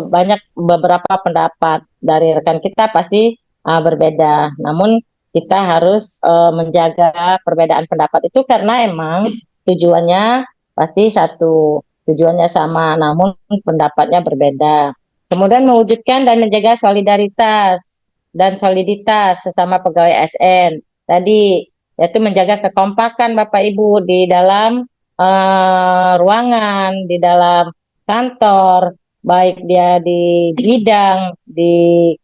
beberapa pendapat dari rekan kita pasti berbeda. Namun kita harus menjaga perbedaan pendapat itu karena emang tujuannya pasti satu, tujuannya sama, namun pendapatnya berbeda. Kemudian mewujudkan dan menjaga solidaritas dan soliditas sesama pegawai ASN. Tadi yaitu menjaga kekompakan Bapak Ibu di dalam ruangan, di dalam kantor, baik dia di bidang, di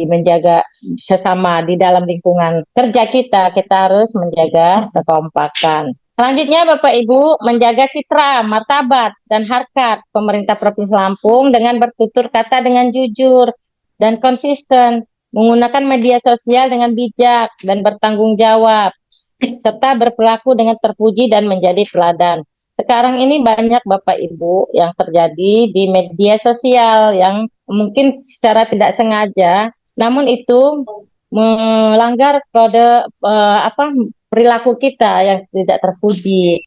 menjaga sesama di dalam lingkungan kerja kita harus menjaga kekompakan. Selanjutnya Bapak Ibu menjaga citra, martabat, dan harkat pemerintah Provinsi Lampung dengan bertutur kata dengan jujur dan konsisten, menggunakan media sosial dengan bijak dan bertanggung jawab, serta berperilaku dengan terpuji dan menjadi teladan. Sekarang ini banyak Bapak Ibu yang terjadi di media sosial yang mungkin secara tidak sengaja, namun itu melanggar kode perilaku kita yang tidak terpuji.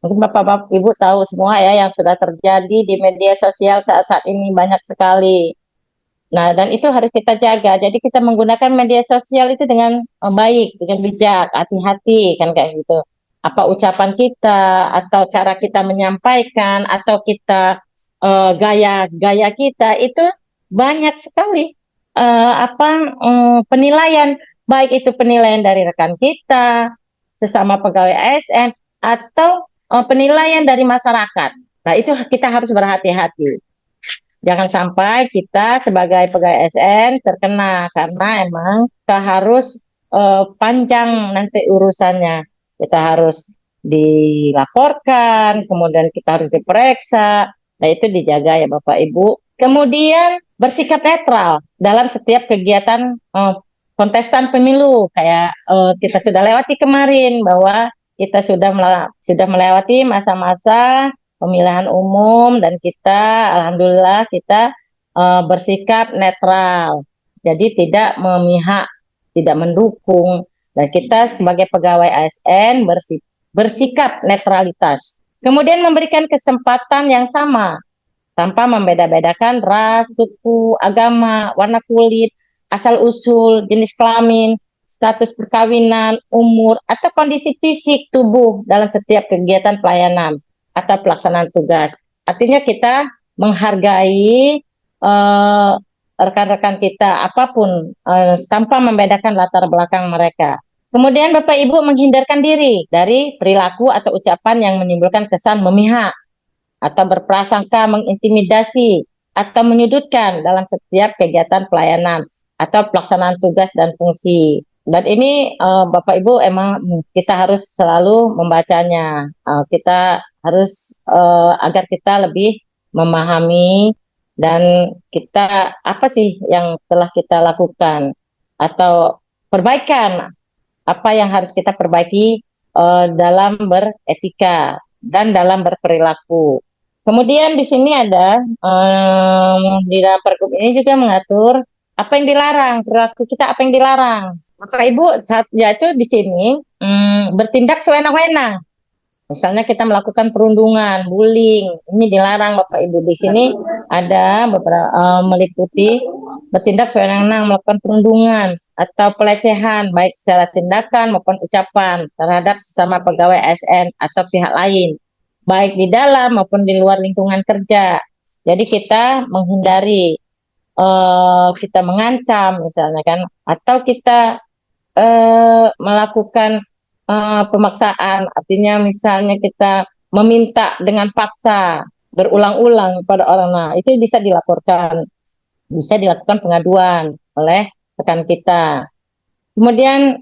Mungkin Bapak-Bapak Ibu tahu semua ya yang sudah terjadi di media sosial saat-saat ini banyak sekali. Nah, dan itu harus kita jaga. Jadi kita menggunakan media sosial itu dengan baik, dengan bijak, hati-hati kan kayak gitu. Apa ucapan kita atau cara kita menyampaikan atau kita gaya kita itu banyak sekali penilaian, baik itu penilaian dari rekan kita, sesama pegawai ASN, atau penilaian dari masyarakat. Nah, itu kita harus berhati-hati. Jangan sampai kita sebagai pegawai ASN terkena, karena emang kita harus panjang nanti urusannya. Kita harus dilaporkan, kemudian kita harus diperiksa. Nah, itu dijaga ya Bapak Ibu. Kemudian bersikap netral dalam setiap kegiatan kontestan pemilu, kayak kita sudah lewati kemarin bahwa kita sudah melewati masa-masa pemilihan umum dan kita alhamdulillah kita bersikap netral. Jadi tidak memihak, tidak mendukung, dan kita sebagai pegawai ASN bersikap netralitas. Kemudian memberikan kesempatan yang sama tanpa membeda-bedakan ras, suku, agama, warna kulit, asal-usul, jenis kelamin, status perkawinan, umur, atau kondisi fisik tubuh dalam setiap kegiatan pelayanan atau pelaksanaan tugas. Artinya kita menghargai rekan-rekan kita apapun tanpa membedakan latar belakang mereka. Kemudian Bapak Ibu menghindarkan diri dari perilaku atau ucapan yang menimbulkan kesan memihak atau berprasangka, mengintimidasi atau menyudutkan dalam setiap kegiatan pelayanan atau pelaksanaan tugas dan fungsi. Dan ini Bapak Ibu emang kita harus selalu membacanya. Kita harus agar kita lebih memahami dan kita apa sih yang telah kita lakukan atau perbaikan apa yang harus kita perbaiki dalam beretika dan dalam berperilaku. Kemudian di sini ada di dalam pergub ini juga mengatur apa yang dilarang, perilaku kita apa yang dilarang. Bapak Ibu saat yaitu di sini bertindak sewenang-wenang. Misalnya kita melakukan perundungan, bullying, ini dilarang Bapak Ibu. Di sini ada beberapa meliputi bertindak sewenang-wenang, melakukan perundungan atau pelecehan baik secara tindakan maupun ucapan terhadap sesama pegawai ASN atau pihak lain, baik di dalam maupun di luar lingkungan kerja. Jadi kita menghindari, kita mengancam misalnya kan, atau kita melakukan pemaksaan, artinya misalnya kita meminta dengan paksa berulang-ulang pada orang, nah itu bisa dilaporkan, bisa dilakukan pengaduan oleh rekan kita. Kemudian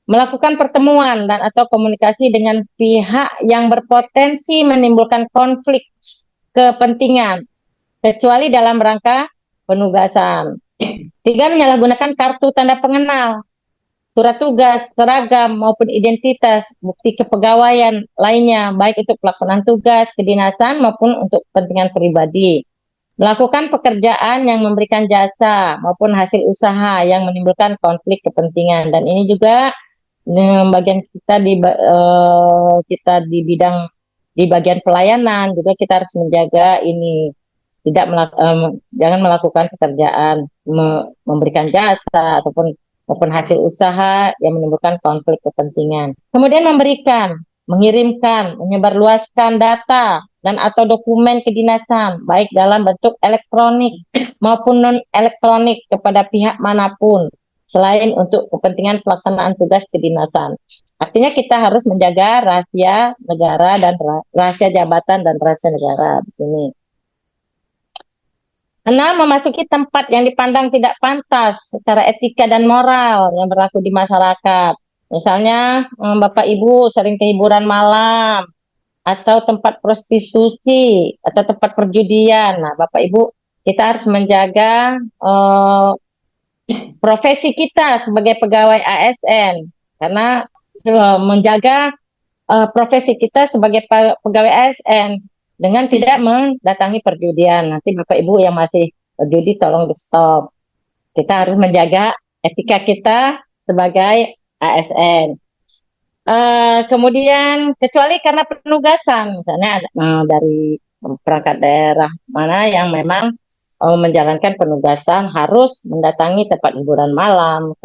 melakukan pertemuan dan atau komunikasi dengan pihak yang berpotensi menimbulkan konflik kepentingan, kecuali dalam rangka penugasan. 3, menyalahgunakan kartu tanda pengenal, surat tugas, seragam, maupun identitas, bukti kepegawaian lainnya, baik untuk pelaksanaan tugas, kedinasan, maupun untuk kepentingan pribadi. Melakukan pekerjaan yang memberikan jasa, maupun hasil usaha yang menimbulkan konflik kepentingan. Dan ini juga bagian kita di bidang, di bagian pelayanan, juga kita harus menjaga ini. Jangan melakukan pekerjaan, memberikan jasa, ataupun hasil usaha yang menimbulkan konflik kepentingan. Kemudian memberikan, mengirimkan, menyebarluaskan data dan atau dokumen kedinasan, baik dalam bentuk elektronik maupun non-elektronik kepada pihak manapun, selain untuk kepentingan pelaksanaan tugas kedinasan. Artinya kita harus menjaga rahasia negara dan rahasia jabatan dan rahasia negara di sini. 6, memasuki tempat yang dipandang tidak pantas secara etika dan moral yang berlaku di masyarakat. Misalnya Bapak Ibu sering ke hiburan malam atau tempat prostitusi atau tempat perjudian. Nah, Bapak Ibu kita harus menjaga profesi kita sebagai pegawai ASN, karena menjaga profesi kita sebagai pegawai ASN dengan tidak mendatangi perjudian. Nanti Bapak Ibu yang masih judi tolong di stop. Kita harus menjaga etika kita sebagai ASN. Kemudian kecuali karena penugasan, misalnya dari perangkat daerah mana yang memang menjalankan penugasan harus mendatangi tempat hiburan malam,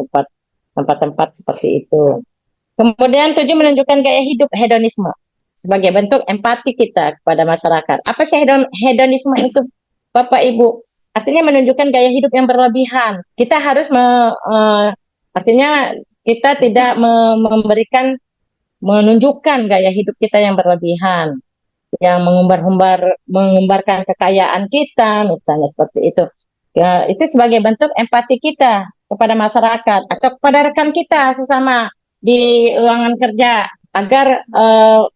tempat-tempat seperti itu. Kemudian 7, menunjukkan gaya hidup hedonisme sebagai bentuk empati kita kepada masyarakat. Apa sih hedonisme itu, Bapak Ibu? Artinya menunjukkan gaya hidup yang berlebihan. Kita harus artinya kita tidak menunjukkan gaya hidup kita yang berlebihan, yang mengumbarkan kekayaan kita, misalnya seperti itu. Ya, itu sebagai bentuk empati kita kepada masyarakat atau kepada rekan kita sesama di ruangan kerja, agar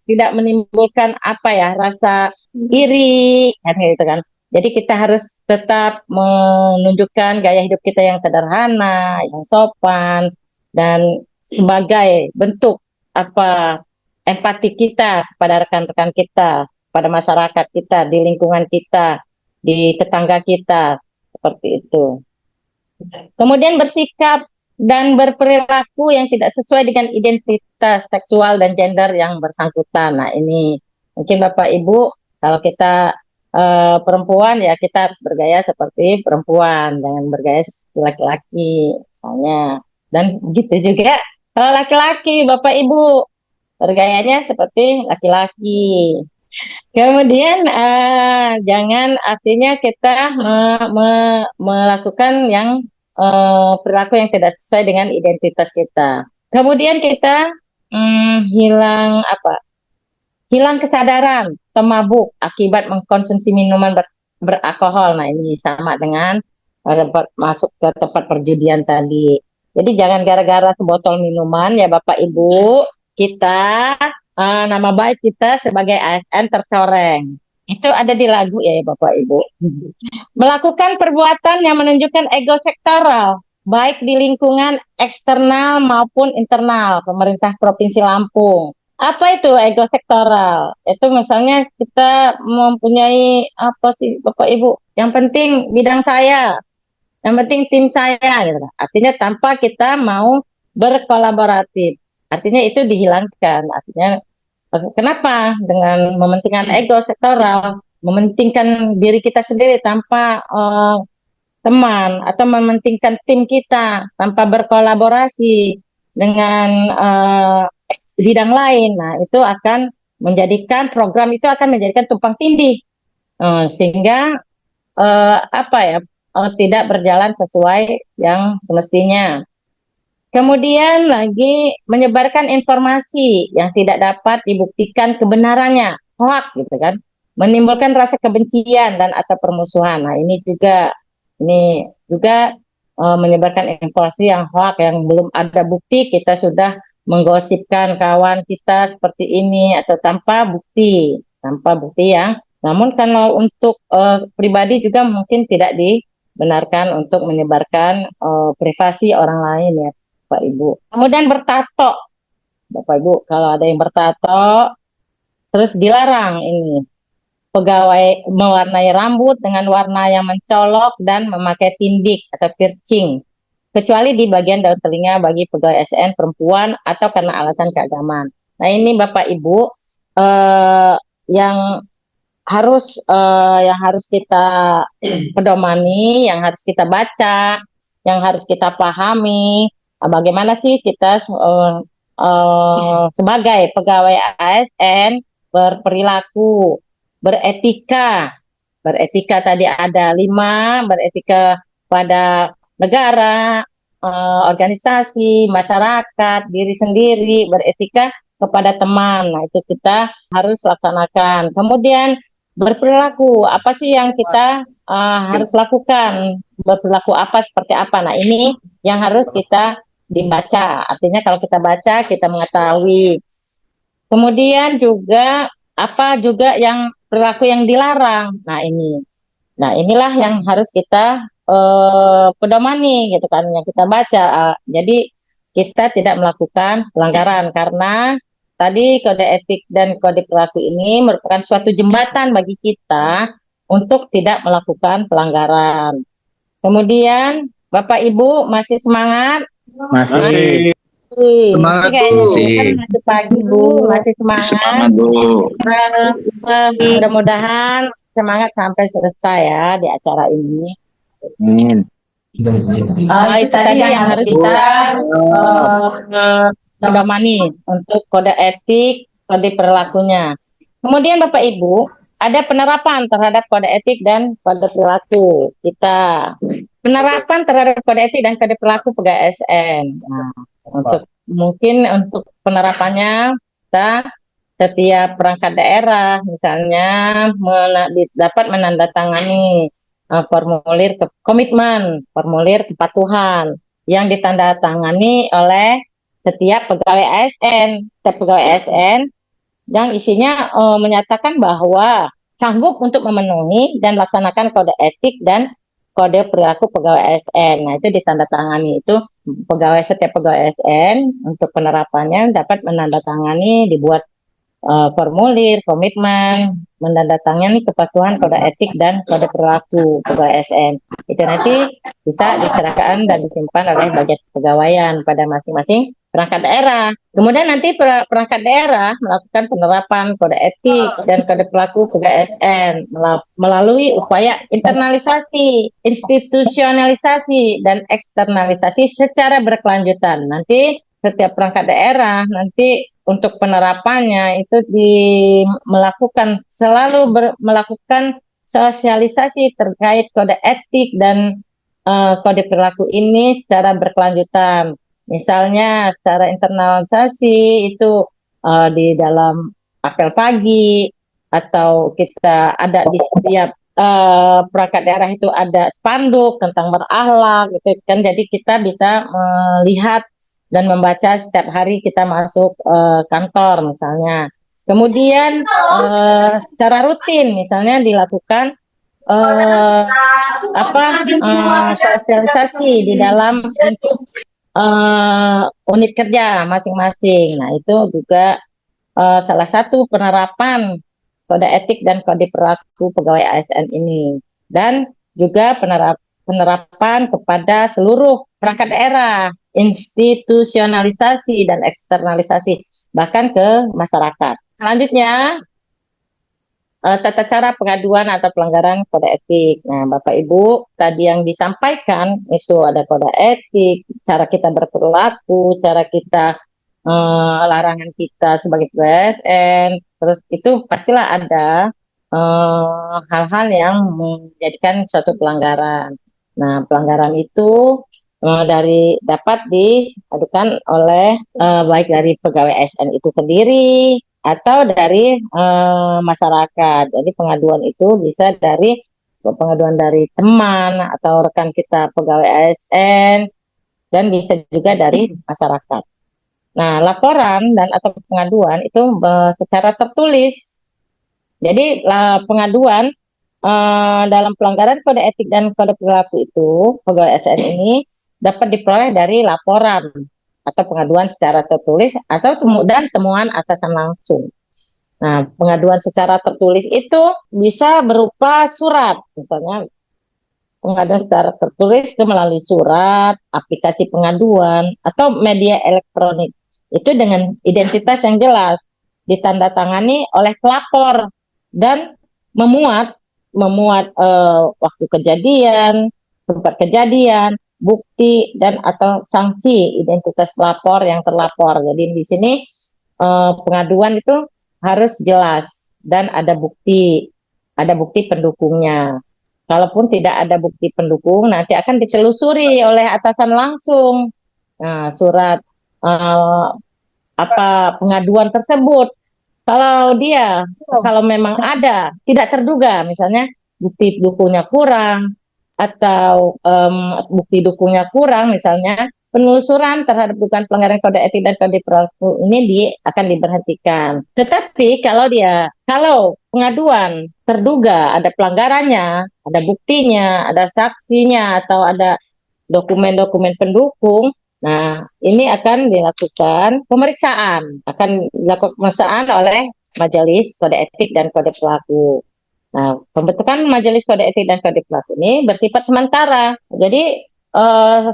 tidak menimbulkan rasa iri kan gitu kan. Jadi kita harus tetap menunjukkan gaya hidup kita yang sederhana, yang sopan, dan sebagai bentuk empati kita kepada rekan-rekan kita, pada masyarakat kita, di lingkungan kita, di tetangga kita, seperti itu. Kemudian bersikap dan berperilaku yang tidak sesuai dengan identitas seksual dan gender yang bersangkutan. Nah, ini mungkin Bapak Ibu, kalau kita perempuan ya kita harus bergaya seperti perempuan, jangan bergaya seperti laki-laki misalnya. Dan gitu juga kalau laki-laki, Bapak Ibu bergayanya seperti laki-laki. Kemudian jangan artinya kita melakukan yang perilaku yang tidak sesuai dengan identitas kita. Kemudian kita hilang apa? Hilang kesadaran, mabuk akibat mengkonsumsi minuman beralkohol. Nah, ini sama dengan masuk ke tempat perjudian tadi. Jadi jangan gara-gara sebotol minuman ya Bapak Ibu, kita nama baik kita sebagai ASN tercoreng. Itu ada di lagu ya Bapak Ibu. Melakukan perbuatan yang menunjukkan ego sektoral, baik di lingkungan eksternal maupun internal pemerintah Provinsi Lampung. Apa itu ego sektoral? Itu misalnya kita mempunyai apa sih Bapak Ibu? Yang penting bidang saya, yang penting tim saya, gitu. Artinya tanpa kita mau berkolaboratif. Artinya itu dihilangkan. Artinya kenapa? Dengan mementingkan ego sektoral, mementingkan diri kita sendiri tanpa teman atau mementingkan tim kita tanpa berkolaborasi dengan bidang lain. Nah, itu akan menjadikan program itu akan menjadikan tumpang tindih sehingga tidak berjalan sesuai yang semestinya. Kemudian lagi menyebarkan informasi yang tidak dapat dibuktikan kebenarannya, hoax gitu kan, menimbulkan rasa kebencian dan atau permusuhan. Nah, ini juga menyebarkan informasi yang hoax yang belum ada bukti, kita sudah menggosipkan kawan kita seperti ini atau tanpa bukti yang. Namun kalau untuk pribadi juga mungkin tidak dibenarkan untuk menyebarkan privasi orang lain ya Bapak Ibu. Kemudian bertato, Bapak Ibu, kalau ada yang bertato terus dilarang ini. Pegawai mewarnai rambut dengan warna yang mencolok dan memakai tindik atau piercing, kecuali di bagian daun telinga bagi pegawai ASN perempuan atau karena alasan keagamaan. Nah, ini Bapak Ibu yang harus kita pedomani, yang harus kita baca, yang harus kita pahami. Bagaimana sih kita sebagai pegawai ASN berperilaku, beretika tadi ada 5, beretika pada negara, organisasi, masyarakat, diri sendiri, beretika kepada teman. Nah, itu kita harus laksanakan. Kemudian berperilaku, apa sih yang kita harus lakukan? Berperilaku apa, seperti apa? Nah, ini yang harus kita dibaca. Artinya kalau kita baca, kita mengetahui. Kemudian juga apa juga yang perilaku yang dilarang. Nah, inilah yang harus kita pedomani gitu kan, yang kita baca. Jadi kita tidak melakukan pelanggaran karena tadi kode etik dan kode perilaku ini merupakan suatu jembatan bagi kita untuk tidak melakukan pelanggaran. Kemudian Bapak Ibu masih semangat? Masih. Semangat Oke, Bu. kan masih pagi Bu, masih semangat. Bu. Mudah-mudahan semangat sampai selesai ya di acara ini. Amin. Itu tadi yang harus kita pedomani untuk kode etik, kode perilakunya. Kemudian Bapak Ibu, ada penerapan terhadap kode etik dan kode perilaku kita. Penerapan terhadap kode etik dan kode perilaku pegawai ASN. Nah, untuk penerapannya kita setiap perangkat daerah misalnya dapat menandatangani formulir komitmen, formulir kepatuhan yang ditandatangani oleh setiap pegawai ASN yang isinya menyatakan bahwa sanggup untuk memenuhi dan laksanakan kode etik dan kode perilaku pegawai ASN. Nah, itu ditandatangani, itu setiap pegawai ASN untuk penerapannya dapat menandatangani, dibuat formulir komitmen, menandatangani kepatuhan kode etik dan kode perilaku pegawai ASN. Itu nanti bisa diserahkan dan disimpan oleh bagian kepegawaian pada masing-masing perangkat daerah. Kemudian nanti perangkat daerah melakukan penerapan kode etik dan kode pelaku ke ASN melalui upaya internalisasi, institusionalisasi, dan eksternalisasi secara berkelanjutan. Nanti setiap perangkat daerah nanti untuk penerapannya itu melakukan sosialisasi terkait kode etik dan kode perilaku ini secara berkelanjutan. Misalnya secara internalisasi itu di dalam apel pagi, atau kita ada di setiap perangkat daerah itu ada spanduk tentang berakhlak gitu kan. Jadi kita bisa melihat dan membaca setiap hari kita masuk kantor misalnya. Kemudian secara rutin misalnya dilakukan sosialisasi di dalam unit kerja masing-masing. Nah, itu juga salah satu penerapan kode etik dan kode perilaku pegawai ASN ini. Dan juga penerapan kepada seluruh perangkat daerah, institusionalisasi dan eksternalisasi, bahkan ke masyarakat. Selanjutnya, tata cara pengaduan atau pelanggaran kode etik. Nah, Bapak Ibu, tadi yang disampaikan itu ada kode etik, cara kita berperilaku, cara kita larangan kita sebagai PSN, terus itu pastilah ada hal-hal yang menjadikan suatu pelanggaran. Nah, pelanggaran itu dapat diadukan oleh baik dari pegawai ASN itu sendiri atau dari masyarakat. Jadi pengaduan itu bisa dari pengaduan dari teman atau rekan kita pegawai ASN, dan bisa juga dari masyarakat. Nah, laporan dan atau pengaduan itu secara tertulis. Jadi pengaduan dalam pelanggaran kode etik dan kode perilaku itu pegawai ASN ini dapat diperoleh dari laporan atau pengaduan secara tertulis atau kemudian temuan atasan langsung. Nah, pengaduan secara tertulis itu bisa berupa surat, misalnya pengaduan secara tertulis itu melalui surat, aplikasi pengaduan, atau media elektronik. Itu dengan identitas yang jelas, ditandatangani oleh pelapor dan memuat waktu kejadian, tempat kejadian, bukti dan atau sanksi identitas pelapor yang terlapor. Jadi di sini pengaduan itu harus jelas dan ada bukti pendukungnya. Kalaupun tidak ada bukti pendukung, nanti akan ditelusuri oleh atasan langsung. Nah, surat pengaduan tersebut. Kalau memang ada tidak terduga, misalnya bukti dukungnya kurang atau bukti dukungnya kurang, misalnya penelusuran terhadap dugaan pelanggaran kode etik dan kode perilaku ini akan diberhentikan. Tetapi kalau pengaduan terduga ada pelanggarannya, ada buktinya, ada saksinya, atau ada dokumen-dokumen pendukung, nah ini akan dilakukan pemeriksaan oleh Majelis Kode Etik dan Kode Perilaku. Nah, pembentukan Majelis Kode Etik dan Kode Perilaku ini bersifat sementara. Jadi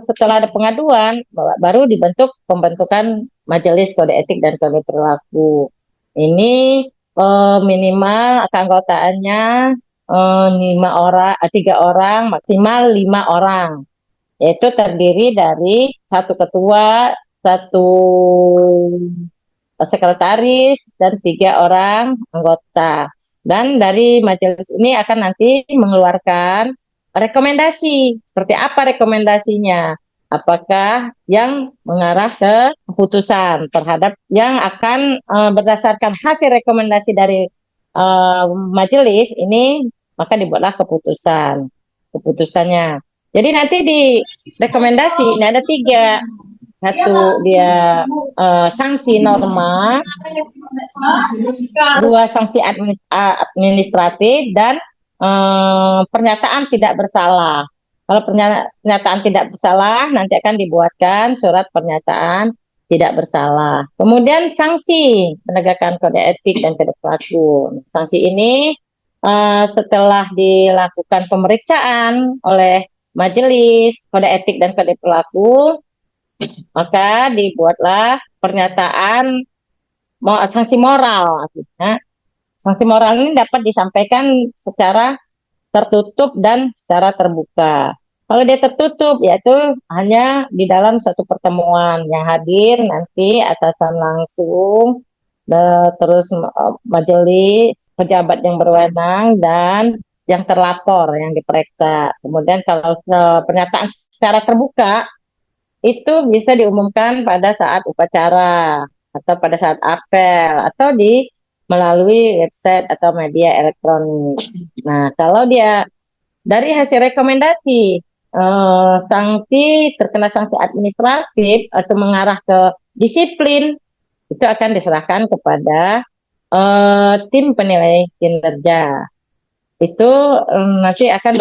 setelah ada pengaduan, baru dibentuk pembentukan Majelis Kode Etik dan Kode Perilaku. Ini minimal keanggotaannya 3 orang, maksimal 5 orang. Yaitu terdiri dari 1 ketua, 1 sekretaris, dan 3 orang anggota. Dan dari majelis ini akan nanti mengeluarkan rekomendasi. Seperti apa rekomendasinya? Apakah yang mengarah ke keputusan terhadap yang akan berdasarkan hasil rekomendasi dari majelis ini, maka dibuatlah keputusannya. Jadi nanti di rekomendasi ini ada 3. 1 dia sanksi norma, 2 sanksi administratif, dan pernyataan tidak bersalah. Kalau pernyataan tidak bersalah, nanti akan dibuatkan surat pernyataan tidak bersalah. Kemudian sanksi penegakan kode etik dan kode perilaku. Sanksi ini setelah dilakukan pemeriksaan oleh Majelis Kode Etik dan Kode Perilaku, maka dibuatlah pernyataan sanksi moral. Artinya, sanksi moral ini dapat disampaikan secara tertutup dan secara terbuka. Kalau dia tertutup, yaitu hanya di dalam suatu pertemuan yang hadir nanti atasan langsung, terus majelis, pejabat yang berwenang, dan yang terlapor yang diperiksa. Kemudian kalau pernyataan secara terbuka, itu bisa diumumkan pada saat upacara, atau pada saat apel, atau melalui website atau media elektronik. Nah, kalau dia dari hasil rekomendasi sanksi terkena sanksi administratif atau mengarah ke disiplin, itu akan diserahkan kepada tim penilai kinerja. Itu nanti akan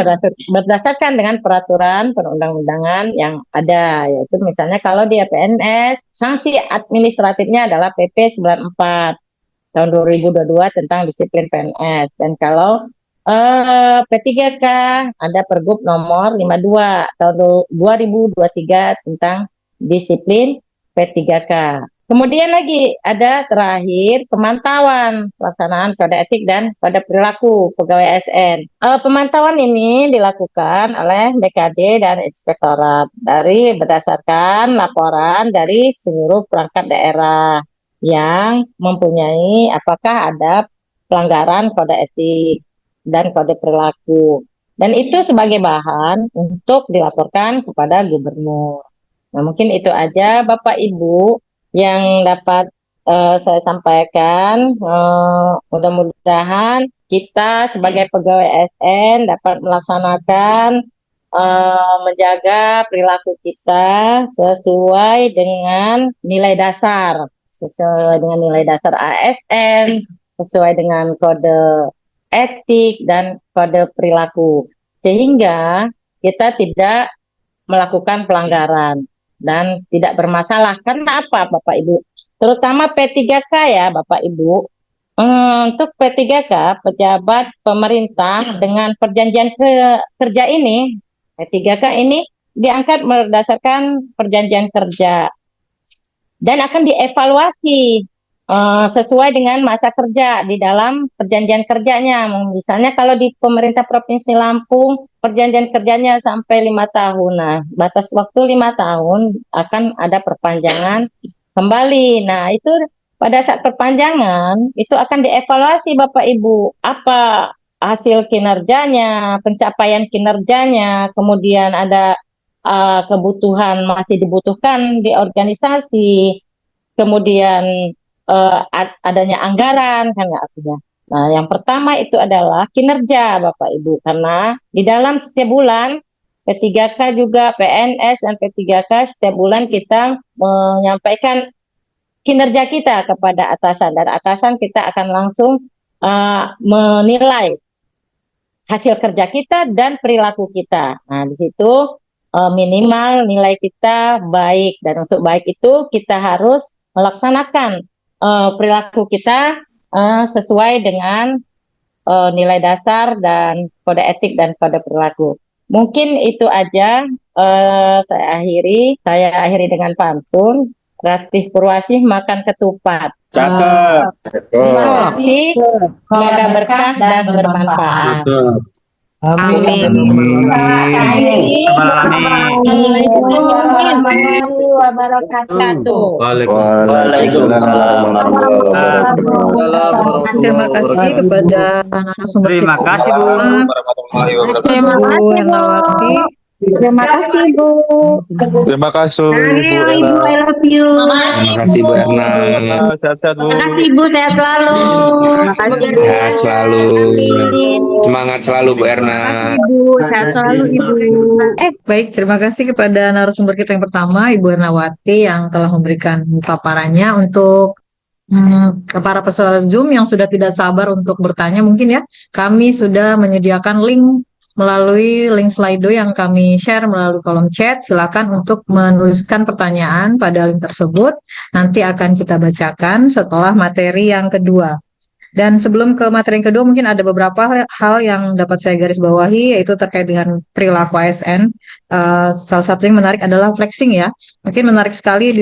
berdasarkan dengan peraturan perundang-undangan yang ada, yaitu misalnya kalau dia PNS, sanksi administratifnya adalah PP 94 tahun 2022 tentang disiplin PNS. Dan kalau P3K ada Pergub nomor 52 tahun 2023 tentang disiplin P3K. Kemudian lagi ada terakhir pemantauan pelaksanaan kode etik dan kode perilaku pegawai ASN. Pemantauan ini dilakukan oleh BKD dan Inspektorat berdasarkan laporan dari seluruh perangkat daerah yang mempunyai apakah ada pelanggaran kode etik dan kode perilaku. Dan itu sebagai bahan untuk dilaporkan kepada gubernur. Nah, mungkin itu aja Bapak Ibu yang dapat saya sampaikan. Mudah-mudahan kita sebagai pegawai ASN dapat melaksanakan menjaga perilaku kita sesuai dengan nilai dasar ASN, sesuai dengan kode etik dan kode perilaku, sehingga kita tidak melakukan pelanggaran dan tidak bermasalah. Karena apa, Bapak Ibu? Terutama P3K ya, Bapak Ibu. Untuk P3K, pejabat pemerintah dengan perjanjian kerja ini, P3K ini diangkat berdasarkan perjanjian kerja dan akan dievaluasi sesuai dengan masa kerja di dalam perjanjian kerjanya. Misalnya kalau di pemerintah Provinsi Lampung perjanjian kerjanya sampai 5 tahun. Nah, batas waktu 5 tahun akan ada perpanjangan kembali. Nah, itu pada saat perpanjangan itu akan dievaluasi Bapak Ibu, apa hasil kinerjanya, pencapaian kinerjanya, kemudian ada kebutuhan masih dibutuhkan di organisasi, kemudian adanya anggaran, kan artinya. Nah, yang pertama itu adalah kinerja Bapak Ibu, karena di dalam setiap bulan P3K juga PNS dan P3K setiap bulan kita menyampaikan kinerja kita kepada atasan, dan atasan kita akan langsung menilai hasil kerja kita dan perilaku kita. Nah, di situ minimal nilai kita baik, dan untuk baik itu kita harus melaksanakan perilaku kita sesuai dengan nilai dasar dan kode etik dan kode perilaku. Mungkin itu aja saya akhiri dengan pantun. Ratih Purwasih makan ketupat. Cakep. Terima kasih. Semoga berkah dan bermanfaat. Amin. Assalamualaikum warahmatullahi wabarakatuh. Waalaikumsalam warahmatullahi wabarakatuh. Terima kasih kepada narasumber kita. Terima kasih, Bu. Terima Bu kasih, Bu. Ernawati. Terima kasih, Bu. Terima kasih Bu Ibu, Ena. I love you. Terima kasih Bu Erna. Sehat-sehat Bu. Terima kasih, Ibu. Sehat selalu. Terima kasih, Bu. Sehat selalu. Semangat selalu Bu Erna. Ibu, sehat selalu, Ibu. Baik, terima kasih kepada narasumber kita yang pertama, Ibu Ernawati, yang telah memberikan paparannya untuk para peserta Zoom yang sudah tidak sabar untuk bertanya. Mungkin ya, kami sudah menyediakan link melalui link Slido yang kami share melalui kolom chat. Silakan untuk menuliskan pertanyaan pada link tersebut. Nanti akan kita bacakan setelah materi yang kedua. Dan sebelum ke materi yang kedua, mungkin ada beberapa hal yang dapat saya garis bawahi, yaitu terkait dengan perilaku ASN. Salah satu yang menarik adalah flexing ya. Mungkin menarik sekali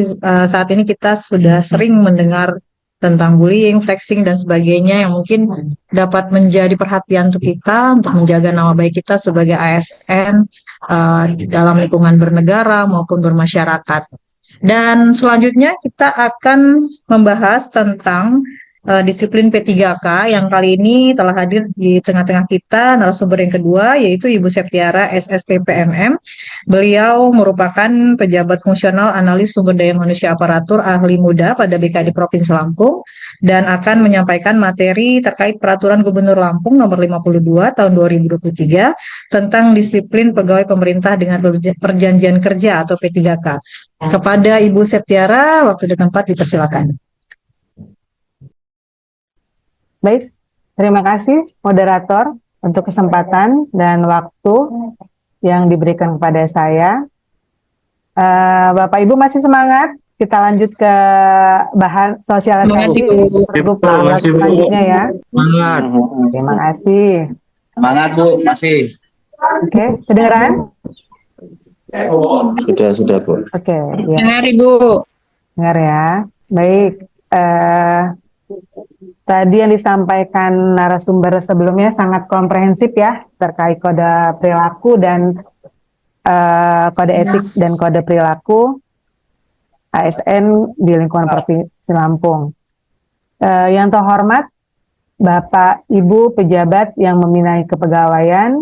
saat ini kita sudah sering mendengar tentang bullying, flexing, dan sebagainya yang mungkin dapat menjadi perhatian untuk kita untuk menjaga nama baik kita sebagai ASN dalam lingkungan bernegara maupun bermasyarakat. Dan selanjutnya kita akan membahas tentang disiplin P3K yang kali ini telah hadir di tengah-tengah kita narasumber yang kedua, yaitu Ibu Septiara SSPPMM. Beliau merupakan pejabat fungsional analis sumber daya manusia aparatur ahli muda pada BKD Provinsi Lampung dan akan menyampaikan materi terkait Peraturan Gubernur Lampung Nomor 52 Tahun 2023 tentang disiplin pegawai pemerintah dengan perjanjian kerja atau P3K. Kepada Ibu Septiara, waktu dan tempat dipersilakan. Baik, terima kasih moderator untuk kesempatan dan waktu yang diberikan kepada saya. Bapak Ibu masih semangat? Kita lanjut ke bahan sosialisasi grup selanjutnya ya. Semangat. Terima kasih. Semangat Bu, masih. Oke, kedengeran? Sudah Bu. Oke, ya. Dengar Ibu. Dengar ya. Baik. Tadi yang disampaikan narasumber sebelumnya sangat komprehensif ya terkait kode perilaku dan kode etik dan kode perilaku ASN di lingkungan Provinsi Lampung. Yang terhormat Bapak Ibu pejabat yang membinai kepegawaian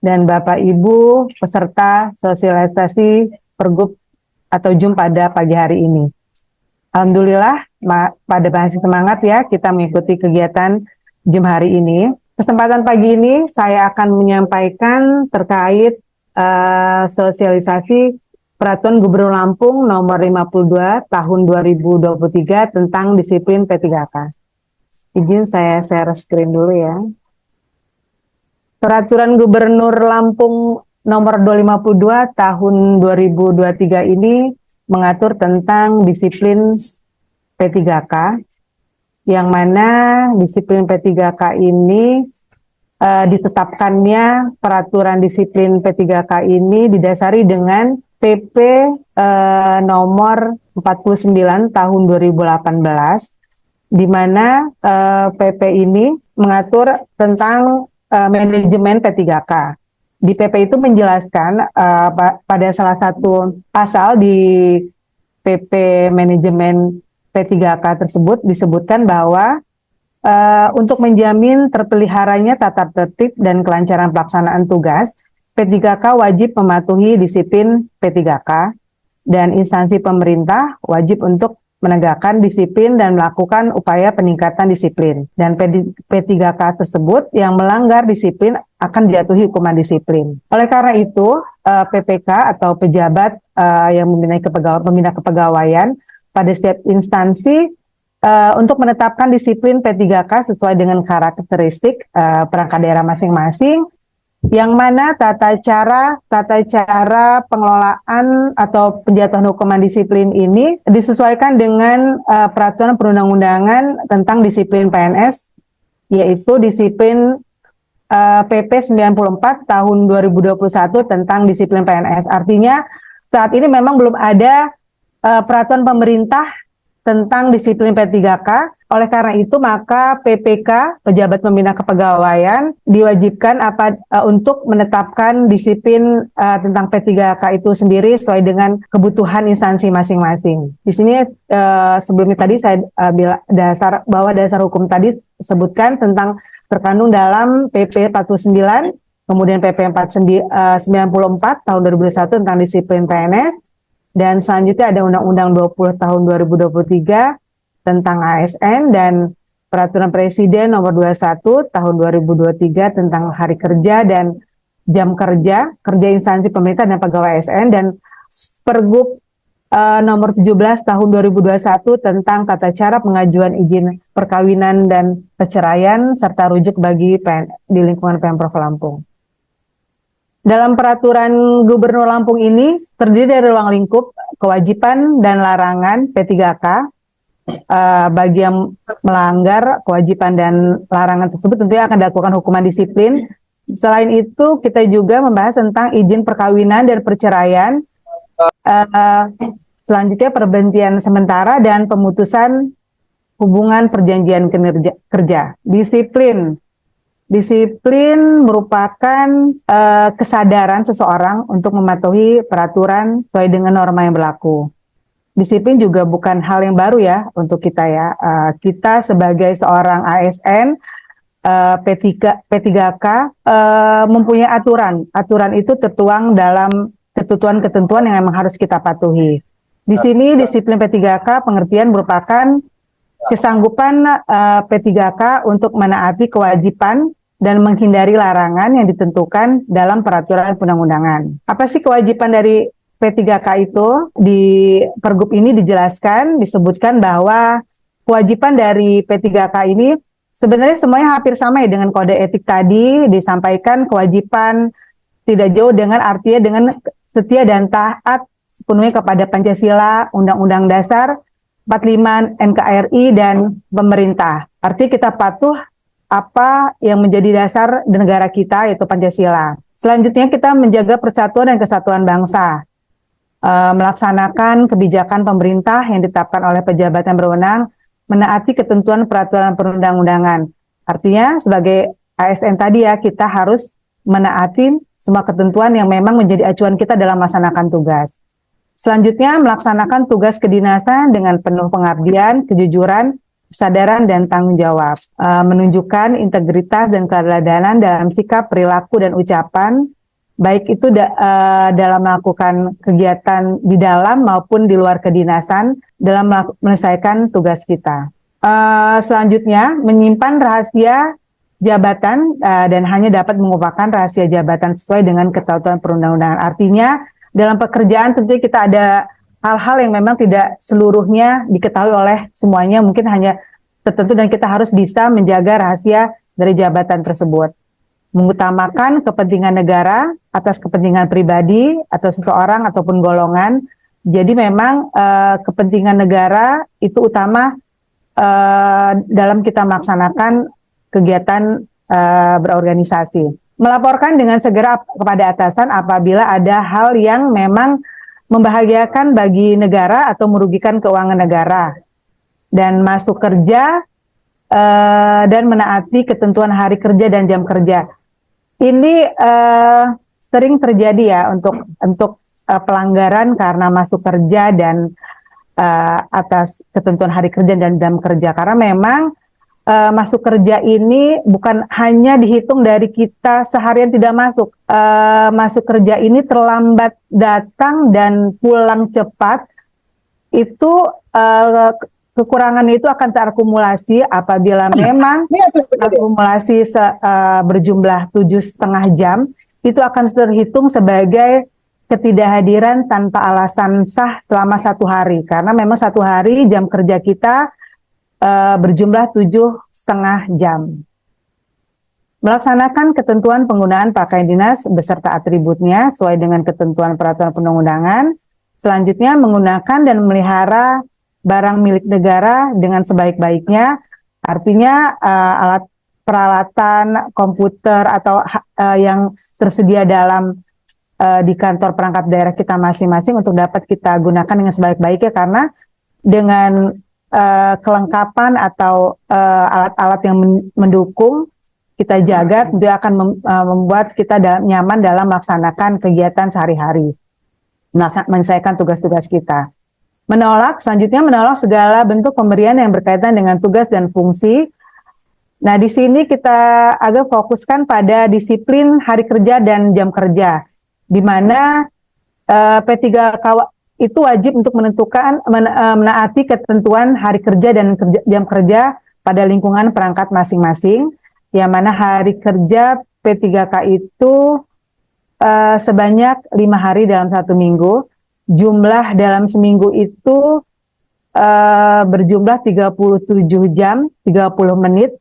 dan Bapak Ibu peserta sosialisasi Pergub atau JUM pada pagi hari ini. Alhamdulillah pada masih semangat ya kita mengikuti kegiatan JUM hari ini. Kesempatan pagi ini saya akan menyampaikan terkait sosialisasi Peraturan Gubernur Lampung Nomor 52 Tahun 2023 tentang disiplin P3K. Izin saya share screen dulu ya. Peraturan Gubernur Lampung Nomor 252 Tahun 2023 ini mengatur tentang disiplin P3K, yang mana disiplin P3K ini ditetapkannya peraturan disiplin P3K ini didasari dengan PP nomor 49 tahun 2018, di mana PP ini mengatur tentang manajemen P3K. Di PP itu menjelaskan pada salah satu pasal di PP manajemen P3K tersebut disebutkan bahwa untuk menjamin terpeliharanya tata tertib dan kelancaran pelaksanaan tugas, P3K wajib mematuhi disiplin P3K dan instansi pemerintah wajib untuk menegakkan disiplin dan melakukan upaya peningkatan disiplin. Dan P3K tersebut yang melanggar disiplin akan dijatuhi hukuman disiplin. Oleh karena itu, PPK atau pejabat yang membina kepegawaian pada setiap instansi untuk menetapkan disiplin P3K sesuai dengan karakteristik perangkat daerah masing-masing, yang mana tata cara pengelolaan atau penjatuhan hukuman disiplin ini disesuaikan dengan peraturan perundang-undangan tentang disiplin PNS, yaitu disiplin PP 94 tahun 2021 tentang disiplin PNS. Artinya saat ini memang belum ada peraturan pemerintah tentang disiplin P3K. Oleh karena itu, maka PPK, pejabat pembina kepegawaian, diwajibkan untuk menetapkan disiplin tentang P3K itu sendiri sesuai dengan kebutuhan instansi masing-masing. Di sini sebelumnya tadi saya bilang dasar hukum tadi sebutkan tentang terkandung dalam PP 49, kemudian PP 94 tahun 2021 tentang disiplin PNS, dan selanjutnya ada Undang-Undang 20 tahun 2023 tentang ASN dan Peraturan Presiden Nomor 21 Tahun 2023 tentang hari kerja dan jam kerja instansi pemerintah dan pegawai ASN, dan Pergub Nomor 17 Tahun 2021 tentang tata cara pengajuan izin perkawinan dan perceraian serta rujuk bagi di lingkungan Pemprov Lampung. Dalam peraturan Gubernur Lampung ini terdiri dari ruang lingkup, kewajiban dan larangan P3K bagi yang melanggar kewajiban dan larangan tersebut tentunya akan dilakukan hukuman disiplin. Selain itu, kita juga membahas tentang izin perkawinan dan perceraian. Selanjutnya perberhentian sementara dan pemutusan hubungan perjanjian kerja. Disiplin merupakan kesadaran seseorang untuk mematuhi peraturan sesuai dengan norma yang berlaku. Disiplin juga bukan hal yang baru ya untuk kita ya. Kita sebagai seorang ASN P3K mempunyai aturan. Aturan itu tertuang dalam ketentuan-ketentuan yang memang harus kita patuhi. Di sini disiplin P3K pengertian merupakan kesanggupan P3K untuk menaati kewajiban dan menghindari larangan yang ditentukan dalam peraturan perundang-undangan. Apa sih kewajiban dari P3K itu? Di Pergub ini disebutkan bahwa kewajiban dari P3K ini sebenarnya semuanya hampir sama ya dengan kode etik tadi, disampaikan kewajiban tidak jauh dengan artinya dengan setia dan taat sepenuhnya kepada Pancasila, Undang-Undang Dasar 45, NKRI, dan pemerintah. Artinya kita patuh apa yang menjadi dasar negara kita, yaitu Pancasila. Selanjutnya kita menjaga persatuan dan kesatuan bangsa, melaksanakan kebijakan pemerintah yang ditetapkan oleh pejabat yang berwenang, menaati ketentuan peraturan perundang-undangan. Artinya sebagai ASN tadi ya, kita harus menaati semua ketentuan yang memang menjadi acuan kita dalam melaksanakan tugas. Selanjutnya melaksanakan tugas kedinasan dengan penuh pengabdian, kejujuran, kesadaran, dan tanggung jawab. Menunjukkan integritas dan keteladanan dalam sikap, perilaku, dan ucapan, baik itu dalam melakukan kegiatan di dalam maupun di luar kedinasan dalam menyelesaikan tugas kita. Selanjutnya, menyimpan rahasia jabatan dan hanya dapat mengumpulkan rahasia jabatan sesuai dengan ketentuan perundang-undangan. Artinya, dalam pekerjaan tentunya kita ada hal-hal yang memang tidak seluruhnya diketahui oleh semuanya, mungkin hanya tertentu, dan kita harus bisa menjaga rahasia dari jabatan tersebut. Mengutamakan kepentingan negara atas kepentingan pribadi atau seseorang ataupun golongan. Jadi memang kepentingan negara itu utama dalam kita melaksanakan kegiatan berorganisasi. Melaporkan dengan segera kepada atasan apabila ada hal yang memang membahayakan bagi negara atau merugikan keuangan negara, dan masuk kerja dan menaati ketentuan hari kerja dan jam kerja. Ini sering terjadi ya untuk pelanggaran karena masuk kerja dan atas ketentuan hari kerja dan jam kerja, karena memang masuk kerja ini bukan hanya dihitung dari kita seharian tidak masuk. Masuk kerja ini terlambat datang dan pulang cepat, itu kekurangan itu akan terakumulasi apabila memang akumulasi berjumlah 7,5 jam, itu akan terhitung sebagai ketidakhadiran tanpa alasan sah selama 1 hari. Karena memang 1 hari jam kerja kita berjumlah 7,5 jam. Melaksanakan ketentuan penggunaan pakaian dinas beserta atributnya sesuai dengan ketentuan peraturan perundang-undangan. Selanjutnya menggunakan dan memelihara barang milik negara dengan sebaik-baiknya. Artinya alat peralatan komputer atau yang tersedia dalam di kantor perangkat daerah kita masing-masing untuk dapat kita gunakan dengan sebaik-baiknya, karena dengan kelengkapan atau alat-alat yang mendukung kita jaga tentu akan membuat kita nyaman dalam melaksanakan kegiatan sehari-hari, menyelesaikan tugas-tugas kita. Selanjutnya menolak segala bentuk pemberian yang berkaitan dengan tugas dan fungsi. Nah, di sini kita agak fokuskan pada disiplin hari kerja dan jam kerja, di mana P3K itu wajib untuk menaati ketentuan hari kerja dan jam kerja pada lingkungan perangkat masing-masing, yang mana hari kerja P3K itu sebanyak 5 hari dalam 1 minggu. Jumlah dalam seminggu itu berjumlah 37 jam 30 menit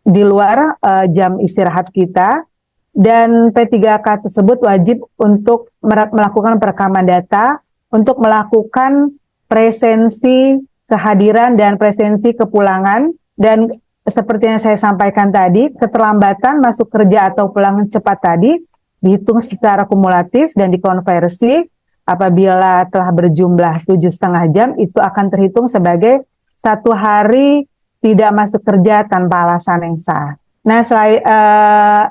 di luar jam istirahat kita, dan P3K tersebut wajib untuk melakukan perekaman data, untuk melakukan presensi kehadiran dan presensi kepulangan, dan seperti yang saya sampaikan tadi, keterlambatan masuk kerja atau pulang cepat tadi dihitung secara kumulatif dan dikonversi. Apabila telah berjumlah 7,5 jam, itu akan terhitung sebagai 1 hari tidak masuk kerja tanpa alasan yang sah. Nah, selain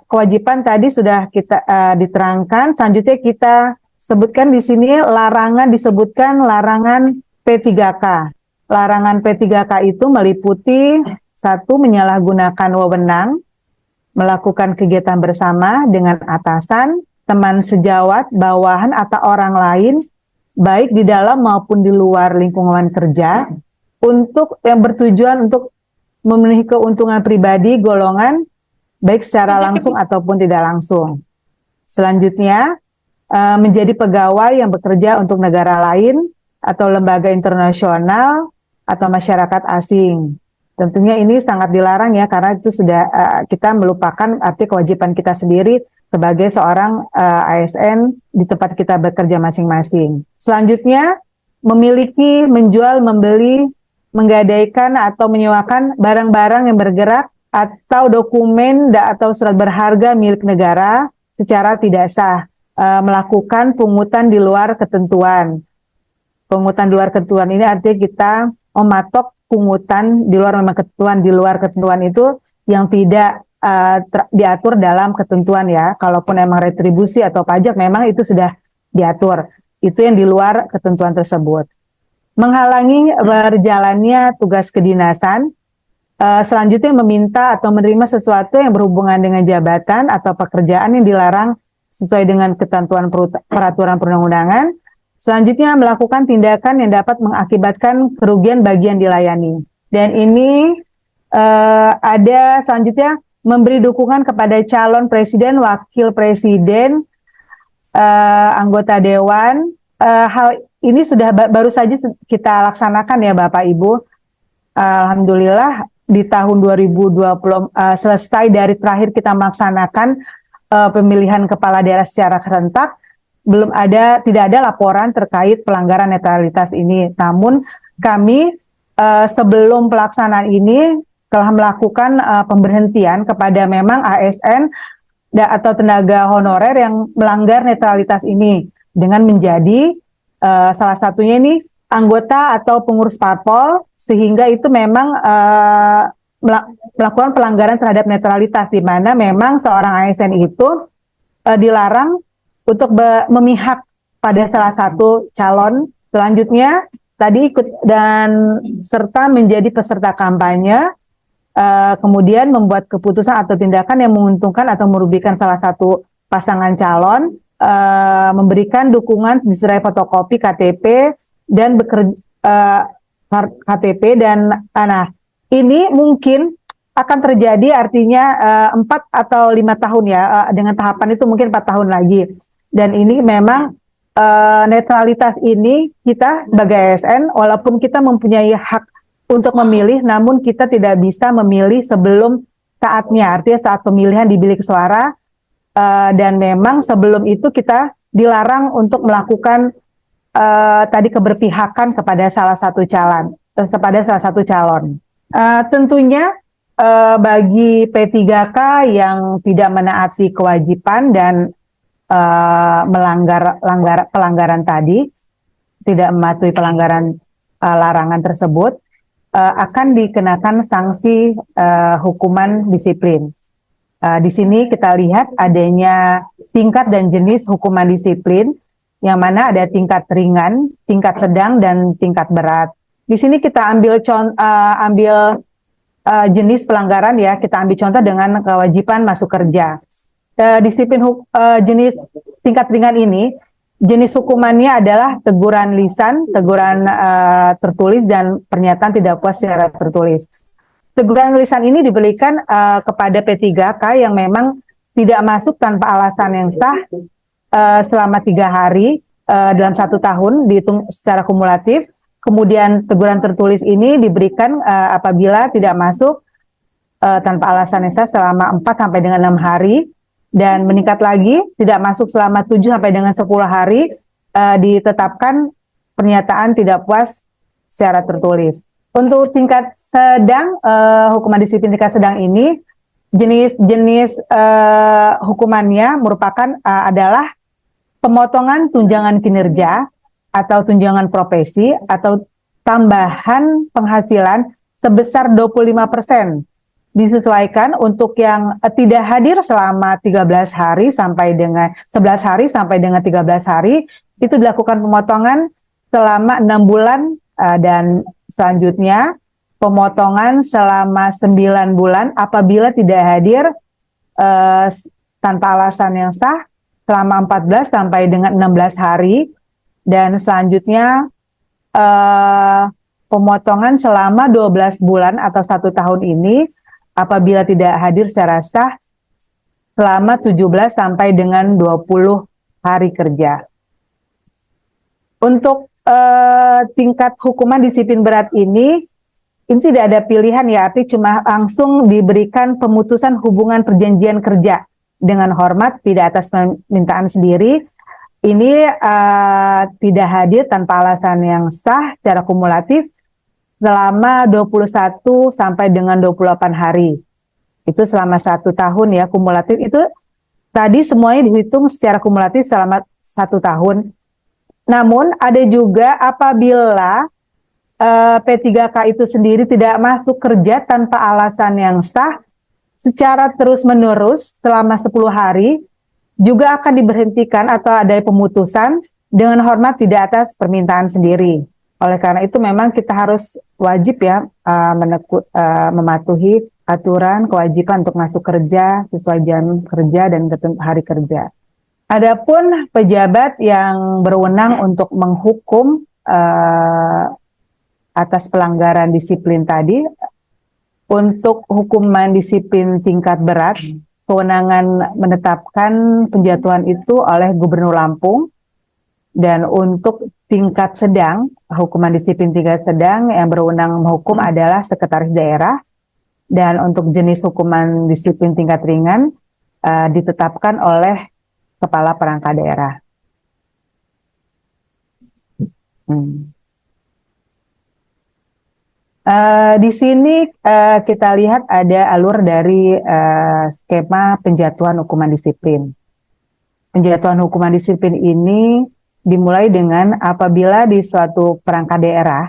kewajiban tadi sudah kita diterangkan, selanjutnya kita sebutkan di sini disebutkan larangan P3K. Larangan P3K itu meliputi 1, menyalahgunakan wewenang, melakukan kegiatan bersama dengan atasan, teman sejawat, bawahan, atau orang lain, baik di dalam maupun di luar lingkungan kerja, untuk yang bertujuan untuk memenuhi keuntungan pribadi golongan, baik secara langsung ataupun tidak langsung. Selanjutnya, menjadi pegawai yang bekerja untuk negara lain atau lembaga internasional atau masyarakat asing. Tentunya ini sangat dilarang ya, karena itu sudah kita melupakan arti kewajiban kita sendiri sebagai seorang ASN di tempat kita bekerja masing-masing. Selanjutnya, memiliki, menjual, membeli, menggadaikan atau menyewakan barang-barang yang bergerak atau dokumen atau surat berharga milik negara secara tidak sah, melakukan pungutan di luar ketentuan. Pungutan di luar ketentuan ini artinya kita mematok pungutan di luar memang ketentuan. Di luar ketentuan itu yang tidak diatur dalam ketentuan ya. Kalaupun emang retribusi atau pajak memang itu sudah diatur. Itu yang di luar ketentuan tersebut. Menghalangi berjalannya tugas kedinasan, selanjutnya meminta atau menerima sesuatu yang berhubungan dengan jabatan atau pekerjaan yang dilarang sesuai dengan ketentuan peraturan perundang-undangan. Selanjutnya melakukan tindakan yang dapat mengakibatkan kerugian bagi yang dilayani. Dan ini ada selanjutnya memberi dukungan kepada calon presiden, wakil presiden, anggota dewan. Hal ini sudah baru saja kita laksanakan ya Bapak Ibu. Alhamdulillah di tahun 2020 selesai dari terakhir kita melaksanakan pemilihan kepala daerah secara serentak, tidak ada laporan terkait pelanggaran netralitas ini. Namun kami sebelum pelaksanaan ini telah melakukan pemberhentian kepada memang ASN atau tenaga honorer yang melanggar netralitas ini dengan menjadi salah satunya ini anggota atau pengurus parpol, sehingga itu memang melakukan pelanggaran terhadap netralitas, di mana memang seorang ASN itu dilarang untuk memihak pada salah satu calon. Selanjutnya tadi ikut dan serta menjadi peserta kampanye, kemudian membuat keputusan atau tindakan yang menguntungkan atau merugikan salah satu pasangan calon, memberikan dukungan disertai fotokopi KTP dan KTP dan ini mungkin akan terjadi, artinya 4 atau 5 tahun ya, dengan tahapan itu mungkin 4 tahun lagi. Dan ini memang netralitas ini kita sebagai ASN walaupun kita mempunyai hak untuk memilih, namun kita tidak bisa memilih sebelum saatnya, artinya saat pemilihan di bilik suara. Dan memang sebelum itu kita dilarang untuk melakukan tadi keberpihakan kepada salah satu calon. Tentunya bagi P3K yang tidak menaati kewajiban dan pelanggaran tadi, tidak mematuhi pelanggaran larangan tersebut, akan dikenakan sanksi hukuman disiplin. Di sini kita lihat adanya tingkat dan jenis hukuman disiplin, yang mana ada tingkat ringan, tingkat sedang, dan tingkat berat. Di sini kita ambil jenis pelanggaran ya, kita ambil contoh dengan kewajiban masuk kerja. Disiplin jenis tingkat ringan ini, jenis hukumannya adalah teguran lisan, teguran tertulis, dan pernyataan tidak puas secara tertulis. Teguran lisan ini diberikan kepada P3K yang memang tidak masuk tanpa alasan yang sah selama 3 hari dalam 1 tahun, dihitung secara kumulatif. Kemudian teguran tertulis ini diberikan apabila tidak masuk tanpa alasan yang sah selama 4 sampai dengan 6 hari, dan meningkat lagi tidak masuk selama 7 sampai dengan 10 hari, ditetapkan pernyataan tidak puas secara tertulis. Untuk tingkat sedang, hukuman disiplin tingkat sedang ini jenis-jenis hukumannya merupakan adalah pemotongan tunjangan kinerja atau tunjangan profesi atau tambahan penghasilan sebesar 25%, disesuaikan untuk yang tidak hadir selama 13 hari sampai dengan 11 hari sampai dengan 13 hari itu dilakukan pemotongan selama 6 bulan dan selanjutnya pemotongan selama 9 bulan apabila tidak hadir tanpa alasan yang sah selama 14 sampai dengan 16 hari dan selanjutnya pemotongan selama 12 bulan atau 1 tahun ini apabila tidak hadir secara sah selama 17 sampai dengan 20 hari kerja. Untuk tingkat hukuman disiplin berat ini tidak ada pilihan ya, artinya cuma langsung diberikan pemutusan hubungan perjanjian kerja dengan hormat, tidak atas permintaan sendiri. Ini tidak hadir tanpa alasan yang sah secara kumulatif selama 21 sampai dengan 28 hari. Itu selama 1 tahun ya, kumulatif itu tadi semuanya dihitung secara kumulatif selama 1 tahun. Namun ada juga apabila P3K itu sendiri tidak masuk kerja tanpa alasan yang sah secara terus-menerus selama 10 hari, juga akan diberhentikan atau ada pemutusan dengan hormat tidak atas permintaan sendiri. Oleh karena itu memang kita harus wajib ya mematuhi aturan kewajiban untuk masuk kerja sesuai jam kerja dan hari kerja. Adapun pejabat yang berwenang untuk menghukum atas pelanggaran disiplin tadi, untuk hukuman disiplin tingkat berat, kewenangan menetapkan penjatuhan itu oleh Gubernur Lampung, dan untuk tingkat sedang, hukuman disiplin tingkat sedang yang berwenang menghukum adalah Sekretaris Daerah, dan untuk jenis hukuman disiplin tingkat ringan ditetapkan oleh Kepala Perangkat Daerah. Di sini kita lihat ada alur dari skema penjatuhan hukuman disiplin. Penjatuhan hukuman disiplin ini dimulai dengan apabila di suatu perangkat daerah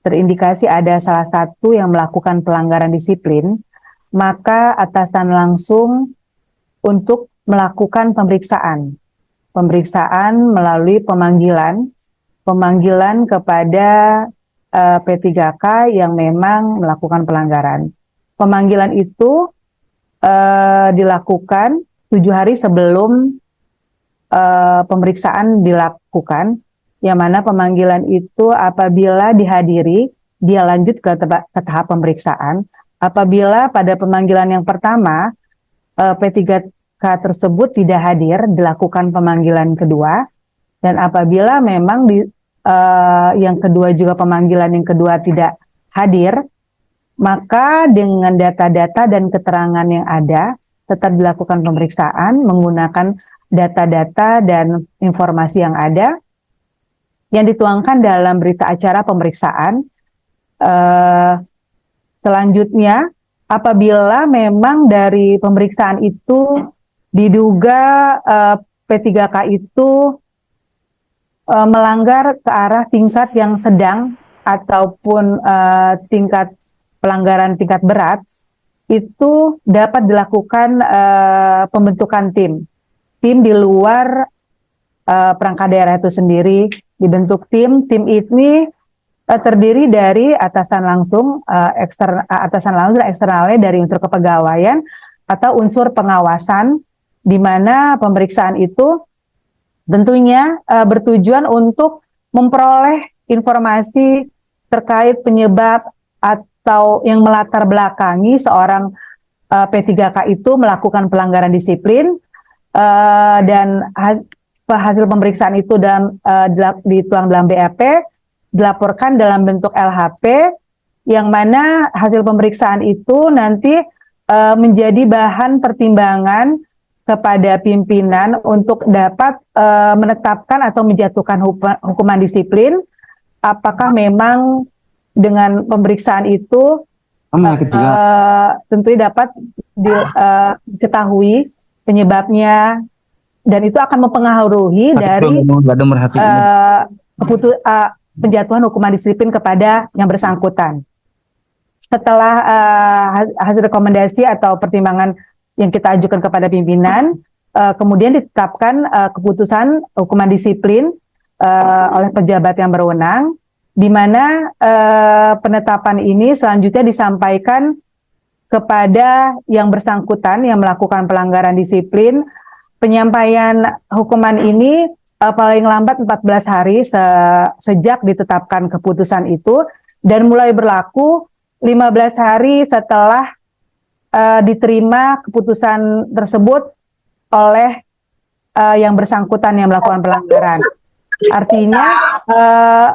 terindikasi ada salah satu yang melakukan pelanggaran disiplin, maka atasan langsung untuk melakukan pemeriksaan melalui pemanggilan kepada P3K yang memang melakukan pelanggaran. Pemanggilan itu dilakukan 7 hari sebelum pemeriksaan dilakukan, yang mana pemanggilan itu apabila dihadiri, dia lanjut ke tahap pemeriksaan. Apabila pada pemanggilan yang pertama, P3K tersebut tidak hadir, dilakukan pemanggilan kedua, dan apabila memang yang kedua juga pemanggilan yang kedua tidak hadir, maka dengan data-data dan keterangan yang ada, tetap dilakukan pemeriksaan menggunakan data-data dan informasi yang ada, yang dituangkan dalam berita acara pemeriksaan. Selanjutnya, apabila memang dari pemeriksaan itu diduga P3K itu melanggar ke arah tingkat yang sedang ataupun tingkat pelanggaran tingkat berat, itu dapat dilakukan pembentukan tim di luar perangkat daerah itu sendiri. Dibentuk tim ini terdiri dari atasan langsung eksternalnya dari unsur kepegawaian atau unsur pengawasan, di mana pemeriksaan itu tentunya bertujuan untuk memperoleh informasi terkait penyebab atau yang melatar belakangi seorang P3K itu melakukan pelanggaran disiplin, dan hasil pemeriksaan itu dituang dalam BAP, dilaporkan dalam bentuk LHP, yang mana hasil pemeriksaan itu nanti menjadi bahan pertimbangan kepada pimpinan untuk dapat menetapkan atau menjatuhkan hukuman disiplin apakah memang dengan pemeriksaan itu tentunya dapat diketahui penyebabnya, dan itu akan mempengaruhi dari penjatuhan hukuman disiplin kepada yang bersangkutan. Setelah hasil rekomendasi atau pertimbangan yang kita ajukan kepada pimpinan, kemudian ditetapkan keputusan hukuman disiplin oleh pejabat yang berwenang, di mana penetapan ini selanjutnya disampaikan kepada yang bersangkutan yang melakukan pelanggaran disiplin. Penyampaian hukuman ini paling lambat 14 hari sejak ditetapkan keputusan itu, dan mulai berlaku 15 hari setelah diterima keputusan tersebut oleh yang bersangkutan yang melakukan pelanggaran. Artinya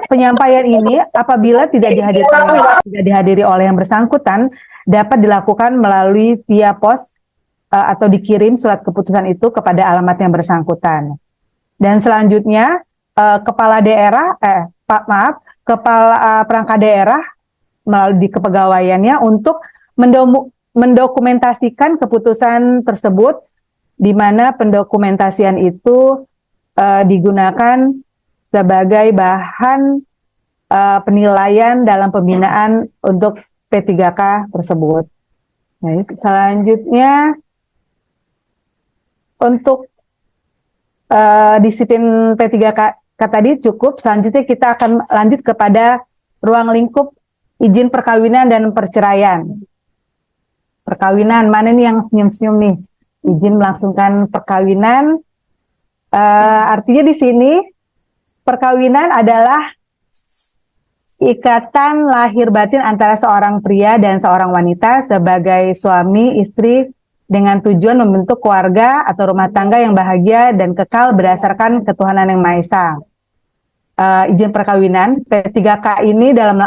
penyampaian ini apabila tidak dihadiri oleh yang bersangkutan dapat dilakukan melalui via pos atau dikirim surat keputusan itu kepada alamat yang bersangkutan. Dan selanjutnya kepala perangkat daerah melalui kepegawaiannya untuk mendokumentasikan keputusan tersebut, di mana pendokumentasian itu digunakan sebagai bahan penilaian dalam pembinaan untuk P3K tersebut. Nah, selanjutnya untuk disiplin P3K tadi cukup. Selanjutnya kita akan lanjut kepada ruang lingkup izin perkawinan dan perceraian. Perkawinan, mana nih yang senyum-senyum nih? Izin melangsungkan perkawinan. Artinya di sini perkawinan adalah ikatan lahir batin antara seorang pria dan seorang wanita sebagai suami istri dengan tujuan membentuk keluarga atau rumah tangga yang bahagia dan kekal berdasarkan ketuhanan yang Maha Esa. Izin perkawinan P3K ini dalam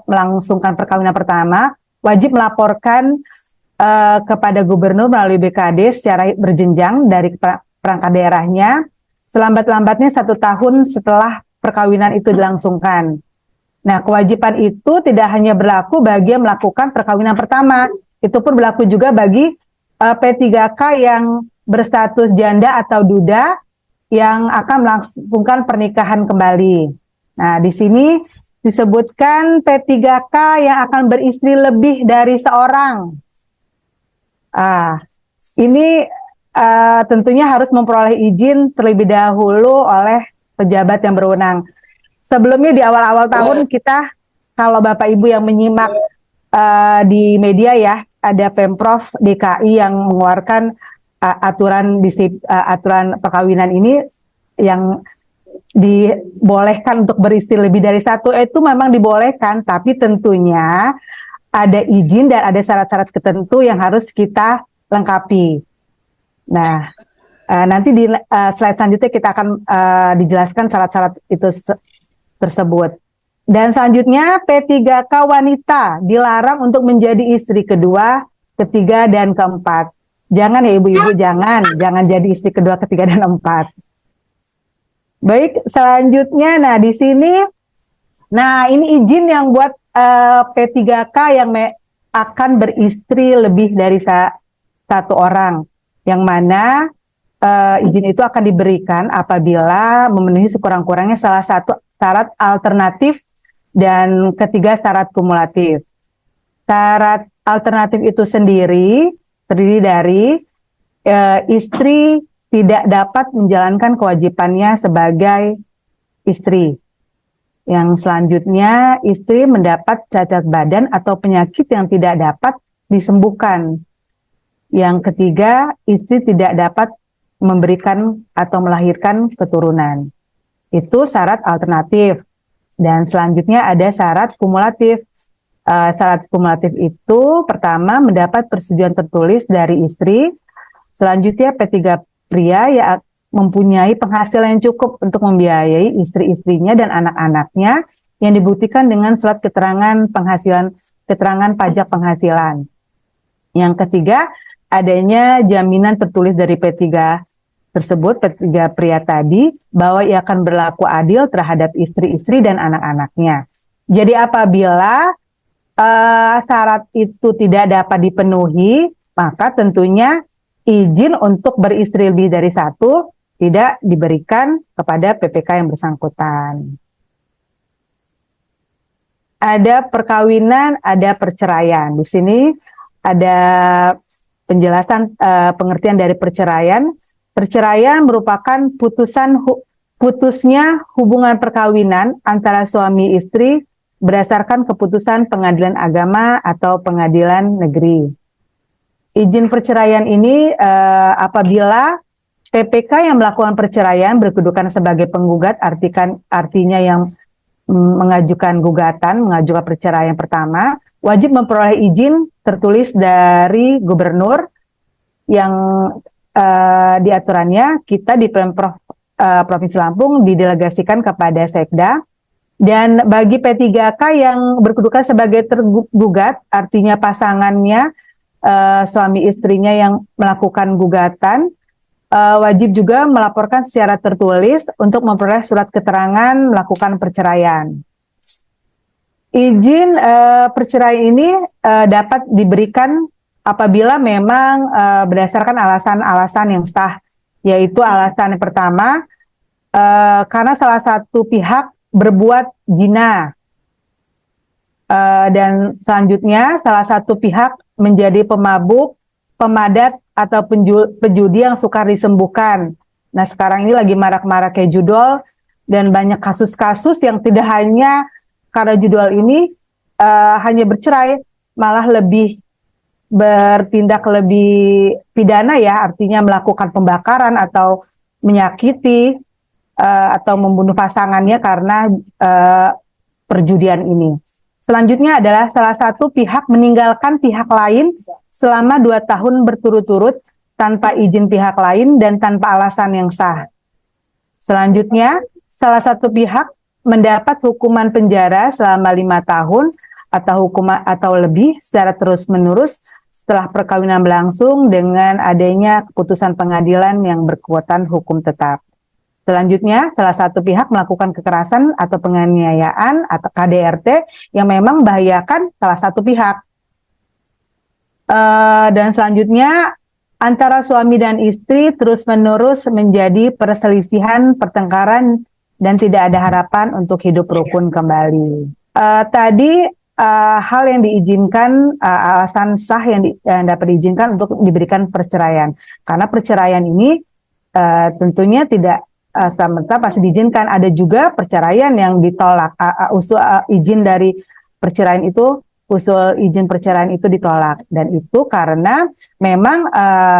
melangsungkan perkawinan pertama wajib melaporkan kepada gubernur melalui BKD secara berjenjang dari perangkat daerahnya selambat-lambatnya 1 tahun setelah perkawinan itu dilangsungkan. Nah, kewajiban itu tidak hanya berlaku bagi yang melakukan perkawinan pertama, itu pun berlaku juga bagi P3K yang berstatus janda atau duda yang akan melangsungkan pernikahan kembali. Nah, di sini disebutkan P3K yang akan beristri lebih dari seorang. Ini tentunya harus memperoleh izin terlebih dahulu oleh pejabat yang berwenang. Sebelumnya di awal-awal tahun kita, kalau Bapak Ibu yang menyimak di media ya, ada Pemprov DKI yang mengeluarkan aturan perkawinan ini yang dibolehkan untuk beristri lebih dari satu, itu memang dibolehkan, tapi tentunya ada izin dan ada syarat-syarat tertentu yang harus kita lengkapi. Nah, nanti di slide selanjutnya kita akan dijelaskan syarat-syarat itu tersebut. Dan selanjutnya P3K wanita dilarang untuk menjadi istri kedua, ketiga, dan keempat. Jangan ya ibu-ibu, jangan jadi istri kedua, ketiga, dan keempat. Baik, selanjutnya, nah di sini, nah ini izin yang buat P3K yang akan beristri lebih dari satu orang, yang mana izin itu akan diberikan apabila memenuhi sekurang-kurangnya salah satu syarat alternatif dan ketiga syarat kumulatif. Syarat alternatif itu sendiri terdiri dari istri tidak dapat menjalankan kewajibannya sebagai istri. Yang selanjutnya, istri mendapat cacat badan atau penyakit yang tidak dapat disembuhkan. Yang ketiga, istri tidak dapat memberikan atau melahirkan keturunan. Itu syarat alternatif. Dan selanjutnya ada syarat kumulatif. Syarat kumulatif itu pertama mendapat persetujuan tertulis dari istri. Selanjutnya P3 pria yang mempunyai penghasilan yang cukup untuk membiayai istri-istrinya dan anak-anaknya yang dibuktikan dengan surat keterangan penghasilan, keterangan pajak penghasilan. Yang ketiga, adanya jaminan tertulis dari P3 tersebut, P3 pria tadi, bahwa ia akan berlaku adil terhadap istri-istri dan anak-anaknya. Jadi apabila syarat itu tidak dapat dipenuhi, maka tentunya izin untuk beristri lebih dari satu tidak diberikan kepada PPK yang bersangkutan. Ada perkawinan, ada perceraian. Di sini ada penjelasan pengertian dari perceraian. Perceraian merupakan putusnya hubungan perkawinan antara suami istri berdasarkan keputusan pengadilan agama atau pengadilan negeri. Izin perceraian ini apabila PPK yang melakukan perceraian berkedudukan sebagai penggugat, artinya yang mengajukan gugatan, mengajukan perceraian pertama, wajib memperoleh izin tertulis dari gubernur yang di aturannya kita di Pemprov Provinsi Lampung didelegasikan kepada Sekda. Dan bagi P3K yang berkedudukan sebagai tergugat, artinya pasangannya, suami istrinya yang melakukan gugatan, wajib juga melaporkan secara tertulis untuk memperoleh surat keterangan melakukan perceraian. Izin perceraian ini dapat diberikan apabila memang berdasarkan alasan-alasan yang sah, yaitu alasan yang pertama, karena salah satu pihak berbuat zina, dan selanjutnya salah satu pihak menjadi pemabuk, pemadat, atau pejudi yang sukar disembuhkan. Nah, sekarang ini lagi marak-maraknya judol, dan banyak kasus-kasus yang tidak hanya karena judol ini hanya bercerai, malah lebih bertindak lebih pidana ya, artinya melakukan pembakaran atau menyakiti atau membunuh pasangannya karena perjudian ini. Selanjutnya adalah salah satu pihak meninggalkan pihak lain selama 2 tahun berturut-turut tanpa izin pihak lain dan tanpa alasan yang sah. Selanjutnya, salah satu pihak mendapat hukuman penjara selama 5 tahun atau lebih secara terus-menerus setelah perkawinan berlangsung dengan adanya keputusan pengadilan yang berkekuatan hukum tetap. Selanjutnya, salah satu pihak melakukan kekerasan atau penganiayaan atau KDRT yang memang membahayakan salah satu pihak. Dan selanjutnya, antara suami dan istri terus-menerus menjadi perselisihan, pertengkaran, dan tidak ada harapan untuk hidup rukun kembali. Tadi hal yang diizinkan, alasan sah yang dapat diizinkan untuk diberikan perceraian. Karena perceraian ini tentunya tidak serta pasti diizinkan. Ada juga perceraian yang ditolak. Izin dari perceraian itu, usul izin perceraian itu ditolak. Dan itu karena memang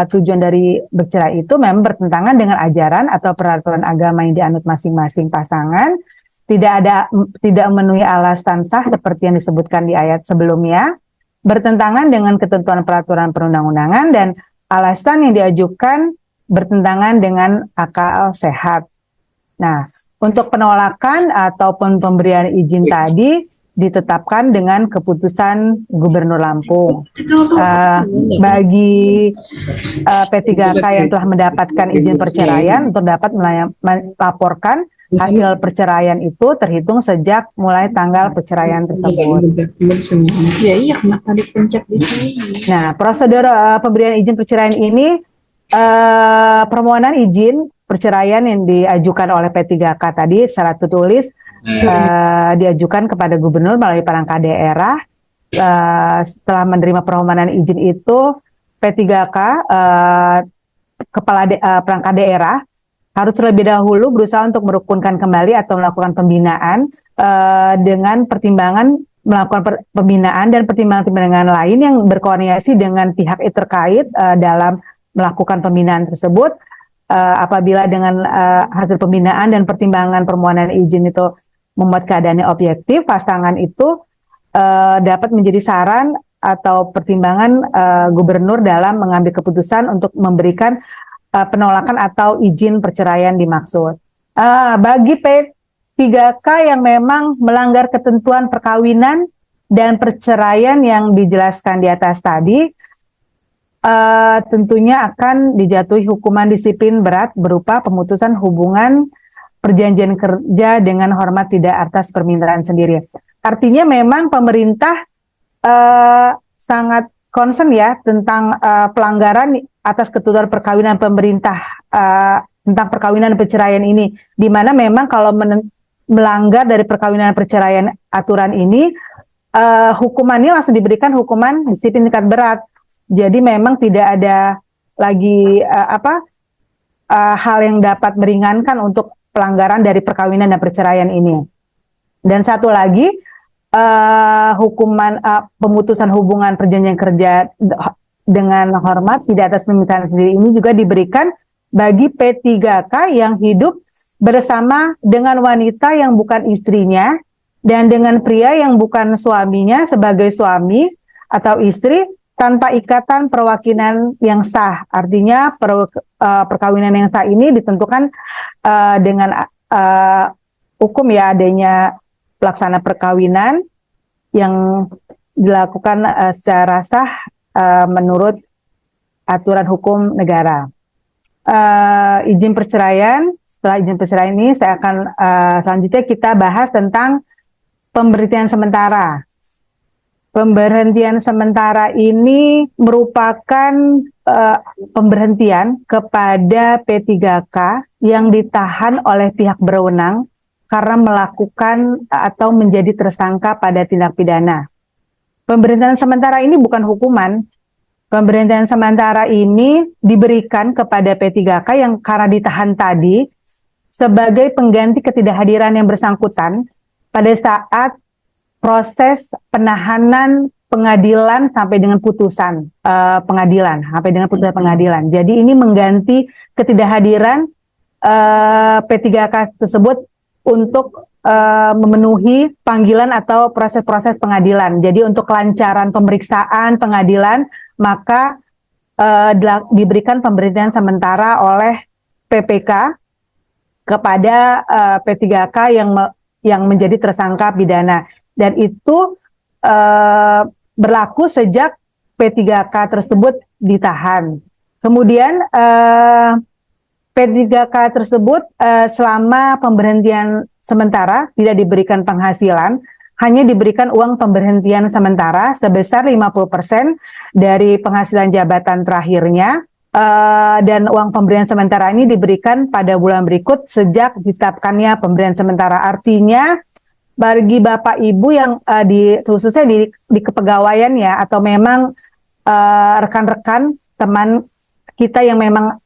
tujuan dari bercerai itu memang bertentangan dengan ajaran atau peraturan agama yang dianut masing-masing pasangan. Tidak memenuhi alasan sah seperti yang disebutkan di ayat sebelumnya, bertentangan dengan ketentuan peraturan perundang-undangan, dan alasan yang diajukan bertentangan dengan akal sehat. Nah, untuk penolakan ataupun pemberian izin tadi ditetapkan dengan keputusan Gubernur Lampung. Bagi P3K yang telah mendapatkan izin perceraian untuk dapat melaporkan hasil perceraian itu terhitung sejak mulai tanggal perceraian tersebut. Nah, prosedur pemberian izin perceraian ini, permohonan izin perceraian yang diajukan oleh P3K tadi secara tertulis diajukan kepada gubernur melalui perangkat daerah. Setelah menerima permohonan izin itu, P3K kepala perangkat daerah harus terlebih dahulu berusaha untuk merukunkan kembali atau melakukan pembinaan dengan pertimbangan melakukan pembinaan dan pertimbangan-pertimbangan lain yang berkoordinasi dengan pihak terkait dalam melakukan pembinaan tersebut. Apabila dengan hasil pembinaan dan pertimbangan permohonan izin itu membuat keadaannya objektif, pasangan itu dapat menjadi saran atau pertimbangan gubernur dalam mengambil keputusan untuk memberikan penolakan atau izin perceraian dimaksud. Bagi P3K yang memang melanggar ketentuan perkawinan dan perceraian yang dijelaskan di atas tadi, tentunya akan dijatuhi hukuman disiplin berat berupa pemutusan hubungan perjanjian kerja dengan hormat tidak atas permintaan sendiri. Artinya memang pemerintah sangat concern ya tentang pelanggaran atas ketentuan perkawinan pemerintah tentang perkawinan dan perceraian ini, di mana memang kalau melanggar dari perkawinan dan perceraian aturan ini, hukumannya langsung diberikan hukuman disiplin tingkat berat. Jadi memang tidak ada lagi hal yang dapat meringankan untuk pelanggaran dari perkawinan dan perceraian ini. Dan satu lagi, hukuman pemutusan hubungan perjanjian kerja dengan hormat tidak atas permintaan sendiri ini juga diberikan bagi P3K yang hidup bersama dengan wanita yang bukan istrinya dan dengan pria yang bukan suaminya sebagai suami atau istri tanpa ikatan perwakilan yang sah. Artinya perkawinan yang sah ini ditentukan dengan hukum ya, adanya pelaksana perkawinan yang dilakukan secara sah menurut aturan hukum negara. Izin perceraian, setelah izin perceraian ini saya akan selanjutnya kita bahas tentang pemberhentian sementara. Pemberhentian sementara ini merupakan pemberhentian kepada P3K yang ditahan oleh pihak berwenang karena melakukan atau menjadi tersangka pada tindak pidana. Pemberhentian sementara ini bukan hukuman. Pemberhentian sementara ini diberikan kepada P3K yang karena ditahan tadi sebagai pengganti ketidakhadiran yang bersangkutan pada saat proses penahanan pengadilan sampai dengan putusan pengadilan. Jadi ini mengganti ketidakhadiran P3K tersebut untuk memenuhi panggilan atau proses-proses pengadilan. Jadi untuk kelancaran pemeriksaan pengadilan, maka diberikan pemberhentian sementara oleh PPK kepada P3K yang menjadi tersangka pidana. Dan itu berlaku sejak P3K tersebut ditahan. Kemudian P3K tersebut selama pemberhentian sementara tidak diberikan penghasilan, hanya diberikan uang pemberhentian sementara sebesar 50% dari penghasilan jabatan terakhirnya, dan uang pemberian sementara ini diberikan pada bulan berikut sejak ditetapkannya pemberian sementara. Artinya bagi Bapak Ibu yang khususnya di kepegawaian ya, atau memang rekan-rekan teman kita yang memang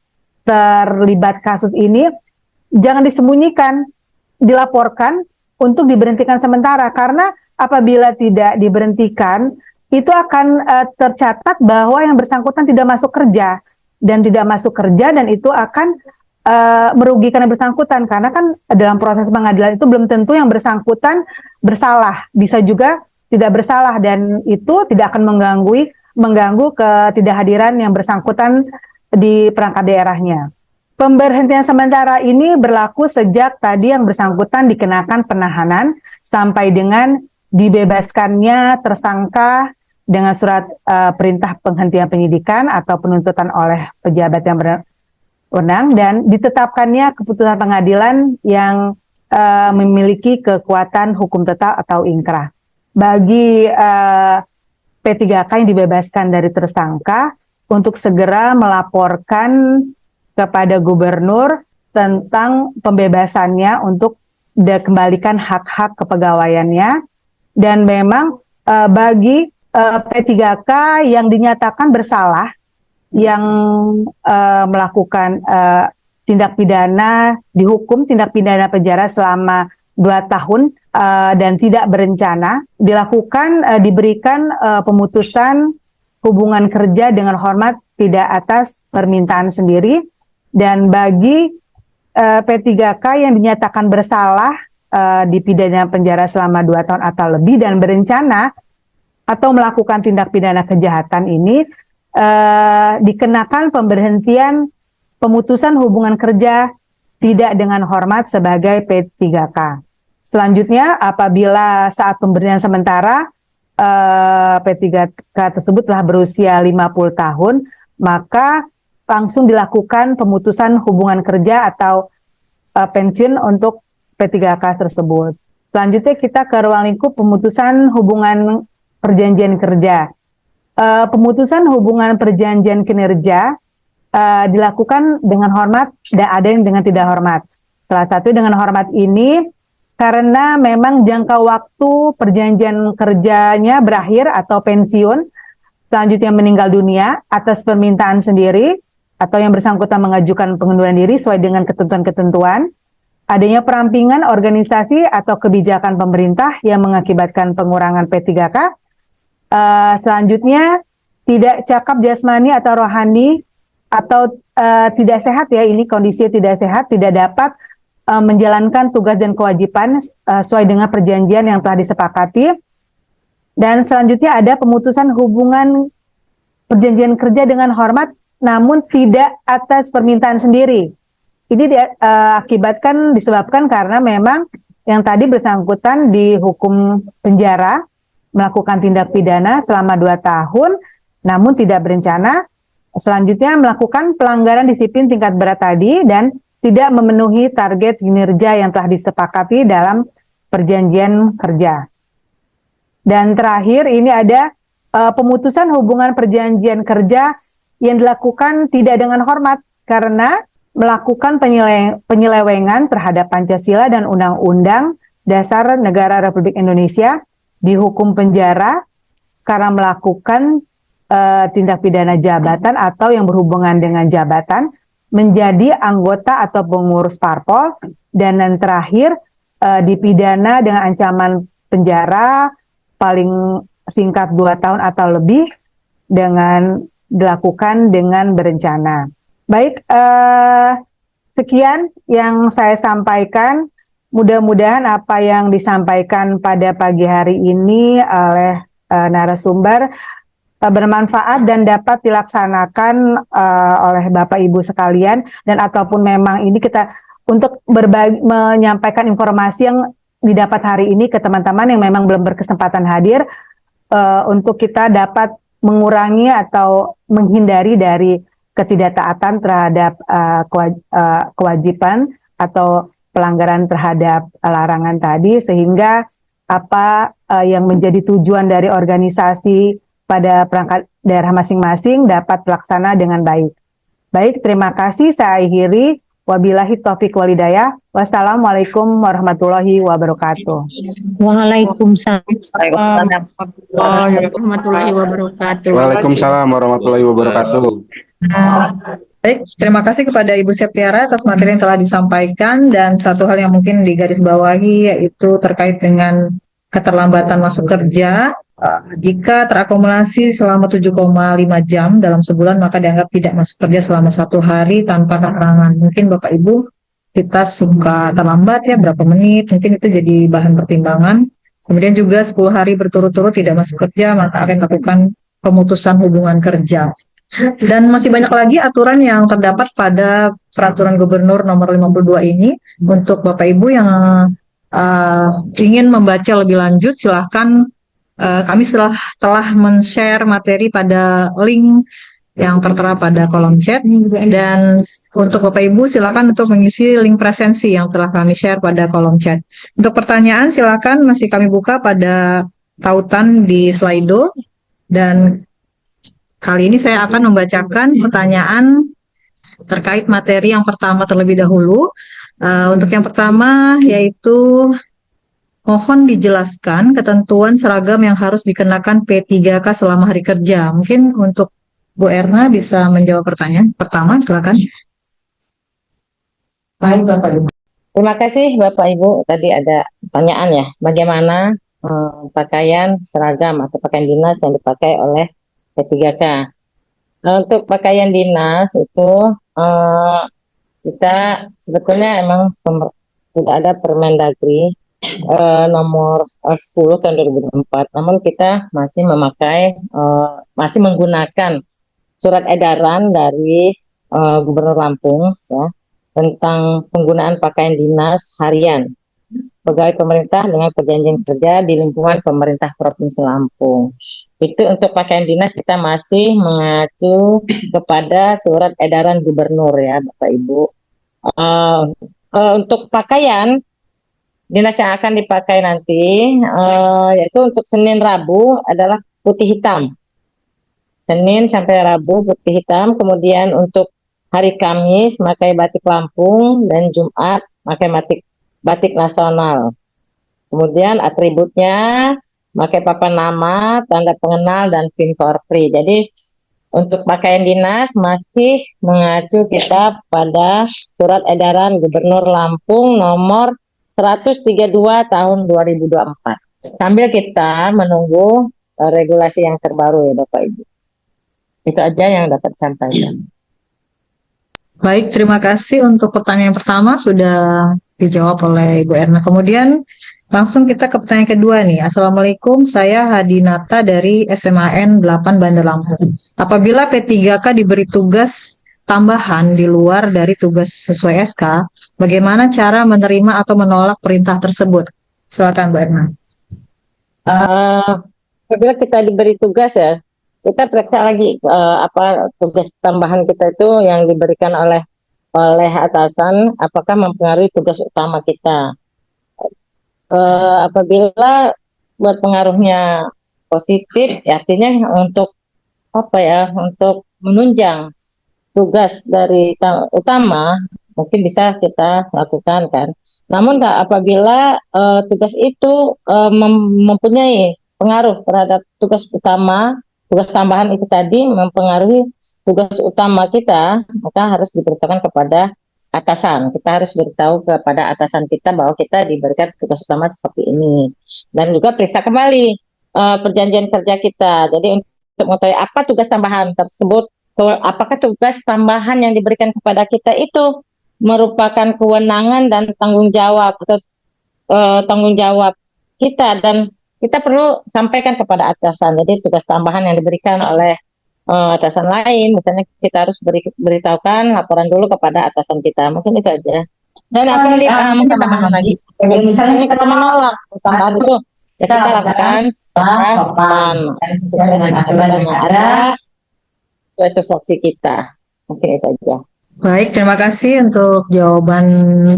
terlibat kasus ini, jangan disembunyikan, dilaporkan untuk diberhentikan sementara, karena apabila tidak diberhentikan itu akan tercatat bahwa yang bersangkutan tidak masuk kerja dan itu akan merugikan yang bersangkutan, karena kan dalam proses pengadilan itu belum tentu yang bersangkutan bersalah, bisa juga tidak bersalah, dan itu tidak akan mengganggu ketidakhadiran yang bersangkutan di perangkat daerahnya. Pemberhentian sementara ini berlaku sejak tadi yang bersangkutan dikenakan penahanan sampai dengan dibebaskannya tersangka dengan surat perintah penghentian penyidikan atau penuntutan oleh pejabat yang berwenang, dan ditetapkannya keputusan pengadilan yang memiliki kekuatan hukum tetap atau ingkrah. Bagi P3K yang dibebaskan dari tersangka untuk segera melaporkan kepada gubernur tentang pembebasannya untuk dikembalikan hak-hak kepegawaiannya. Dan memang bagi P3K yang dinyatakan bersalah, yang melakukan tindak pidana, dihukum tindak pidana penjara selama 2 tahun dan tidak berencana, diberikan pemutusan hubungan kerja dengan hormat tidak atas permintaan sendiri. Dan bagi P3K yang dinyatakan bersalah dipidana penjara selama 2 tahun atau lebih dan berencana atau melakukan tindak pidana kejahatan ini, dikenakan pemberhentian pemutusan hubungan kerja tidak dengan hormat sebagai P3K. Selanjutnya, apabila saat pemberian sementara P3K tersebut telah berusia 50 tahun, maka langsung dilakukan pemutusan hubungan kerja atau pensiun untuk P3K tersebut. Selanjutnya kita ke ruang lingkup pemutusan hubungan perjanjian kerja. Pemutusan hubungan perjanjian kinerja dilakukan dengan hormat dan ada yang dengan tidak hormat. Salah satu dengan hormat ini karena memang jangka waktu perjanjian kerjanya berakhir atau pensiun, selanjutnya meninggal dunia atas permintaan sendiri atau yang bersangkutan mengajukan pengunduran diri sesuai dengan ketentuan-ketentuan, adanya perampingan organisasi atau kebijakan pemerintah yang mengakibatkan pengurangan P3K. Selanjutnya tidak cakap jasmani atau rohani atau tidak sehat ya, ini kondisinya tidak sehat, tidak dapat menjalankan tugas dan kewajiban sesuai dengan perjanjian yang telah disepakati. Dan selanjutnya ada pemutusan hubungan perjanjian kerja dengan hormat namun tidak atas permintaan sendiri. Ini disebabkan karena memang yang tadi bersangkutan dihukum penjara, melakukan tindak pidana selama 2 tahun, namun tidak berencana. Selanjutnya melakukan pelanggaran disiplin tingkat berat tadi dan tidak memenuhi target kinerja yang telah disepakati dalam perjanjian kerja. Dan terakhir ini ada pemutusan hubungan perjanjian kerja yang dilakukan tidak dengan hormat karena melakukan penyelewengan terhadap Pancasila dan Undang-Undang Dasar Negara Republik Indonesia, dihukum penjara karena melakukan tindak pidana jabatan atau yang berhubungan dengan jabatan, menjadi anggota atau pengurus parpol, dan yang terakhir dipidana dengan ancaman penjara paling singkat 2 tahun atau lebih dengan dilakukan dengan berencana. Baik, sekian yang saya sampaikan. Mudah-mudahan apa yang disampaikan pada pagi hari ini oleh narasumber bermanfaat dan dapat dilaksanakan oleh Bapak Ibu sekalian, dan ataupun memang ini kita untuk menyampaikan informasi yang didapat hari ini ke teman-teman yang memang belum berkesempatan hadir, untuk kita dapat mengurangi atau menghindari dari ketidaktaatan terhadap kewajiban atau pelanggaran terhadap larangan tadi, sehingga apa yang menjadi tujuan dari organisasi pada perangkat daerah masing-masing dapat terlaksana dengan baik. Baik, terima kasih. Saya akhiri. Wabillahi taufiq walhidayah. Wassalamualaikum warahmatullahi wabarakatuh. Waalaikumsalam warahmatullahi wabarakatuh. Waalaikumsalam warahmatullahi wabarakatuh. Baik, terima kasih kepada Ibu Septiara atas materi yang telah disampaikan, dan satu hal yang mungkin digarisbawahi yaitu terkait dengan keterlambatan masuk kerja. Jika terakumulasi selama 7,5 jam dalam sebulan, maka dianggap tidak masuk kerja selama 1 hari tanpa keterangan. Mungkin Bapak Ibu kita suka terlambat ya berapa menit, mungkin itu jadi bahan pertimbangan. Kemudian juga 10 hari berturut-turut tidak masuk kerja, maka akan melakukan pemutusan hubungan kerja. Dan masih banyak lagi aturan yang terdapat pada Peraturan Gubernur Nomor 52 ini. Untuk Bapak Ibu yang ingin membaca lebih lanjut, silahkan. Kami telah men-share materi pada link yang tertera pada kolom chat, dan untuk Bapak Ibu silakan untuk mengisi link presensi yang telah kami share pada kolom chat. Untuk pertanyaan silakan masih kami buka pada tautan di Slido, dan kali ini saya akan membacakan pertanyaan terkait materi yang pertama terlebih dahulu. Untuk yang pertama yaitu mohon dijelaskan ketentuan seragam yang harus dikenakan P3K selama hari kerja. Mungkin untuk Bu Erna bisa menjawab pertanyaan pertama, silakan. Baik, Bapak Ibu. Terima kasih Bapak Ibu. Tadi ada pertanyaan ya, bagaimana pakaian seragam atau pakaian dinas yang dipakai oleh P3K. Untuk pakaian dinas itu kita sebetulnya emang sudah ada Permendagri nomor 10 tahun 2004, namun kita masih masih menggunakan surat edaran dari Gubernur Lampung ya, tentang penggunaan pakaian dinas harian. pegawai pemerintah dengan perjanjian kerja di lingkungan pemerintah Provinsi Lampung. Itu untuk pakaian dinas kita masih mengacu kepada surat edaran gubernur ya Bapak Ibu. Untuk pakaian dinas yang akan dipakai nanti yaitu untuk Senin Rabu adalah putih hitam. Senin sampai Rabu putih hitam, kemudian untuk hari Kamis pakai batik Lampung dan Jumat pakai batik nasional. Kemudian atributnya pakai papan nama, tanda pengenal dan PIN Korpri. Jadi untuk pakaian dinas masih mengacu kita pada surat edaran Gubernur Lampung nomor 132 tahun 2024. Sambil kita menunggu regulasi yang terbaru ya Bapak Ibu. Itu aja yang dapat sampaikan. Baik, terima kasih untuk pertanyaan pertama sudah dijawab oleh Ibu Erna. Kemudian langsung kita ke pertanyaan kedua nih. Assalamualaikum, saya Hadinata dari SMAN 8 Bandar Lampung. Apabila P3K diberi tugas tambahan di luar dari tugas sesuai SK, bagaimana cara menerima atau menolak perintah tersebut? Silakan Bu Erna. Apabila kita diberi tugas ya, kita periksa lagi apa tugas tambahan kita itu yang diberikan oleh atasan, apakah mempengaruhi tugas utama kita. Apabila berpengaruhnya positif, ya artinya untuk untuk menunjang tugas dari utama mungkin bisa kita lakukan kan. Namun apabila tugas itu mempunyai pengaruh terhadap tugas utama, tugas tambahan itu tadi mempengaruhi tugas utama kita, maka harus diberitahukan kepada atasan. Kita harus beritahu kepada atasan kita bahwa kita diberikan tugas utama seperti ini. Dan juga periksa kembali perjanjian kerja kita. Jadi untuk mengetahui apa tugas tambahan tersebut, apakah tugas tambahan yang diberikan kepada kita itu merupakan kewenangan dan tanggung jawab atau tanggung jawab kita, dan kita perlu sampaikan kepada atasan. Jadi tugas tambahan yang diberikan oleh atasan lain, misalnya kita harus beritahukan laporan dulu kepada atasan kita. Mungkin itu aja. Dan apa mungkin tambahan lagi? Misalnya kita menolak tambahan itu, ya kita lakukan sopan sesuai dengan aturan yang ada. Itu fungsi kita. Mungkin itu aja. Baik, terima kasih untuk jawaban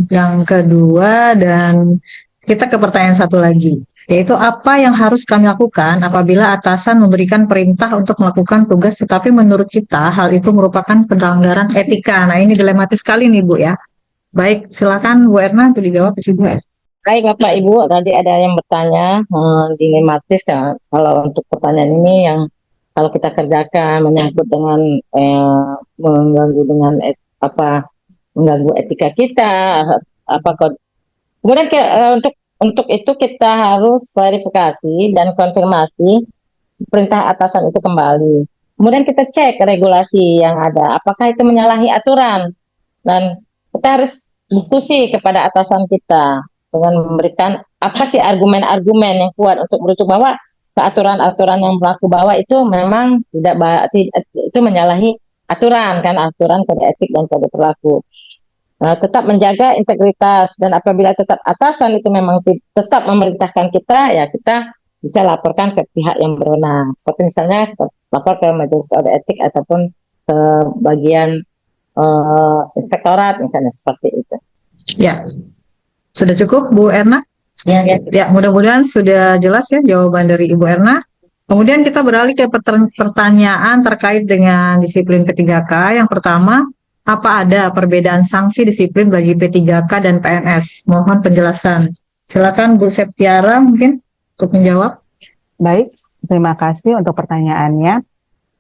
yang kedua, dan kita ke pertanyaan satu lagi, yaitu apa yang harus kami lakukan apabila atasan memberikan perintah untuk melakukan tugas tetapi menurut kita hal itu merupakan pelanggaran etika. Nah, ini dilematis sekali nih Bu ya. Baik, silakan Bu Erna untuk dijawab di sini. Baik Bapak Ibu, tadi ada yang bertanya dilematis kan. Kalau untuk pertanyaan ini yang kalau kita kerjakan menyangkut dengan mengganggu dengan mengganggu etika kita, kemudian untuk itu kita harus klarifikasi dan konfirmasi perintah atasan itu kembali. Kemudian kita cek regulasi yang ada, apakah itu menyalahi aturan, dan kita harus diskusi kepada atasan kita dengan memberikan apa sih argumen-argumen yang kuat untuk merujuk bahwa aturan-aturan yang berlaku bahwa itu memang itu menyalahi aturan kan, aturan kode etik dan kode perilaku. Tetap menjaga integritas, dan apabila tetap atasan itu memang tetap memerintahkan kita, ya kita bisa laporkan ke pihak yang berwenang. Seperti misalnya kita lapor ke majelis kode etik ataupun ke bagian inspektorat misalnya, seperti itu. Ya, sudah cukup Bu Erna? Ya. Ya, mudah-mudahan sudah jelas ya jawaban dari Ibu Erna. Kemudian kita beralih ke pertanyaan terkait dengan disiplin P3K. Yang pertama, apa ada perbedaan sanksi disiplin bagi P3K dan PNS? Mohon penjelasan. Silakan Bu Septiara mungkin untuk menjawab. Baik, terima kasih untuk pertanyaannya.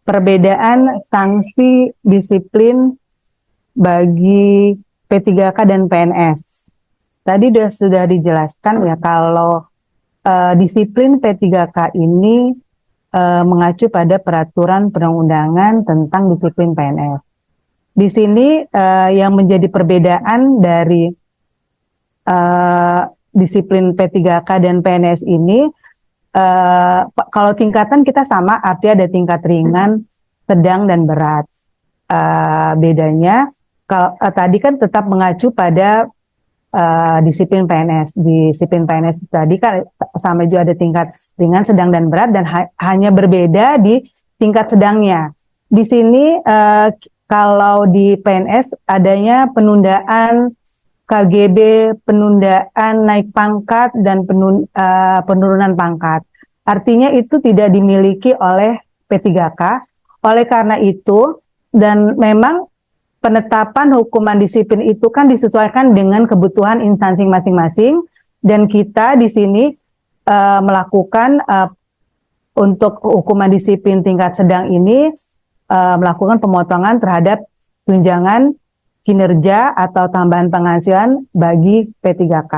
Perbedaan sanksi disiplin bagi P3K dan PNS. Tadi sudah dijelaskan ya kalau disiplin P3K ini mengacu pada peraturan perundang-undangan tentang disiplin PNS. Di sini yang menjadi perbedaan dari disiplin P3K dan PNS ini, kalau tingkatan kita sama, artinya ada tingkat ringan, sedang, dan berat. Bedanya, kalau tadi kan tetap mengacu pada disiplin PNS. Disiplin PNS tadi kan sama juga ada tingkat ringan, sedang, dan berat, dan hanya berbeda di tingkat sedangnya. Di sini kalau di PNS adanya penundaan KGB, penundaan naik pangkat, dan penurunan pangkat. Artinya itu tidak dimiliki oleh P3K. Oleh karena itu, dan memang penetapan hukuman disiplin itu kan disesuaikan dengan kebutuhan instansi masing-masing, dan kita di sini melakukan untuk hukuman disiplin tingkat sedang ini melakukan pemotongan terhadap tunjangan kinerja atau tambahan penghasilan bagi P3K.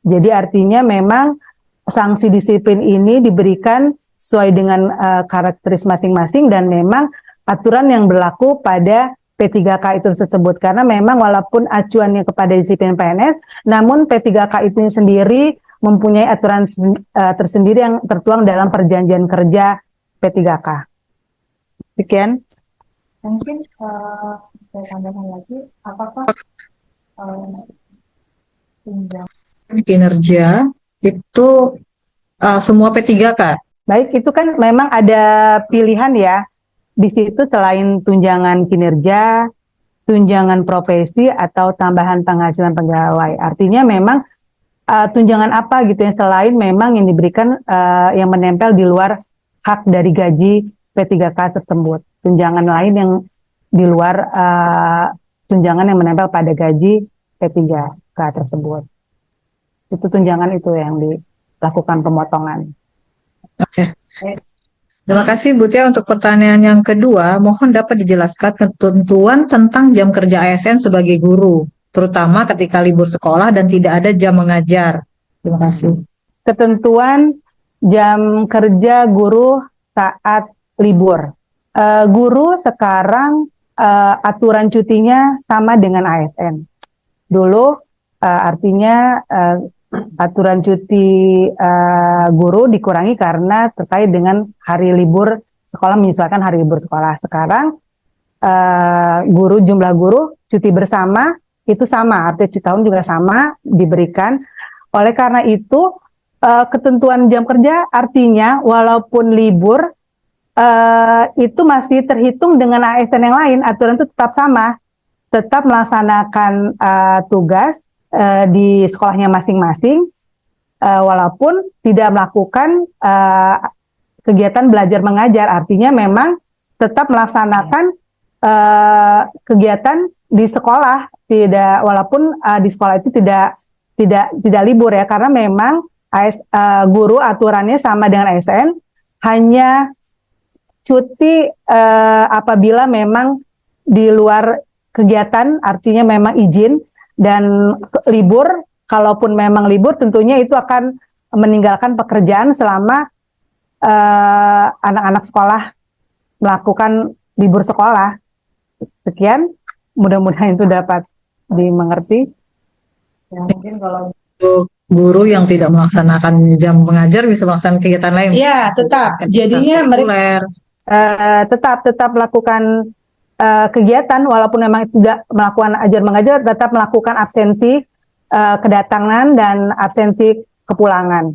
Jadi artinya memang sanksi disiplin ini diberikan sesuai dengan karakteristik masing-masing, dan memang aturan yang berlaku pada P3K itu tersebut, karena memang walaupun acuannya kepada disiplin PNS, namun P3K itu sendiri mempunyai aturan tersendiri yang tertuang dalam perjanjian kerja P3K. Sekian. Mungkin saya tambahkan lagi, apakah tunjangan Kinerja itu semua P3K. Baik, itu kan memang ada pilihan ya. Di situ selain tunjangan kinerja, tunjangan profesi, atau tambahan penghasilan pegawai. Artinya memang tunjangan apa gitu yang selain memang yang diberikan yang menempel di luar hak dari gaji P3K tersebut. Tunjangan lain yang di luar tunjangan yang menempel pada gaji P3K tersebut. Itu tunjangan itu yang dilakukan pemotongan. Oke. Terima kasih Bu Tia untuk pertanyaan yang kedua. Mohon dapat dijelaskan ketentuan tentang jam kerja ASN sebagai guru, terutama ketika libur sekolah dan tidak ada jam mengajar. Terima kasih. Ketentuan jam kerja guru saat libur. Guru sekarang aturan cutinya sama dengan ASN. Dulu artinya aturan cuti guru dikurangi karena terkait dengan hari libur sekolah, menyesuaikan hari libur sekolah. Sekarang jumlah guru cuti bersama itu sama, artinya cuti tahun juga sama diberikan. Oleh karena itu ketentuan jam kerja artinya walaupun libur itu masih terhitung dengan ASN yang lain, aturan itu tetap sama, tetap melaksanakan tugas di sekolahnya masing-masing, walaupun tidak melakukan kegiatan belajar mengajar. Artinya memang tetap melaksanakan kegiatan di sekolah, walaupun di sekolah itu tidak libur ya, karena memang guru aturannya sama dengan ASN, hanya cuti apabila memang di luar kegiatan, artinya memang izin. Dan libur, kalaupun memang libur, tentunya itu akan meninggalkan pekerjaan selama anak-anak sekolah melakukan libur sekolah. Sekian, mudah-mudahan itu dapat dimengerti. ya, mungkin kalau Untuk guru yang tidak melaksanakan jam mengajar bisa melaksanakan kegiatan lain. Ya, tetap. Jadinya mereka Tetap melakukan kegiatan, walaupun memang tidak melakukan ajar mengajar, tetap melakukan absensi kedatangan dan absensi kepulangan.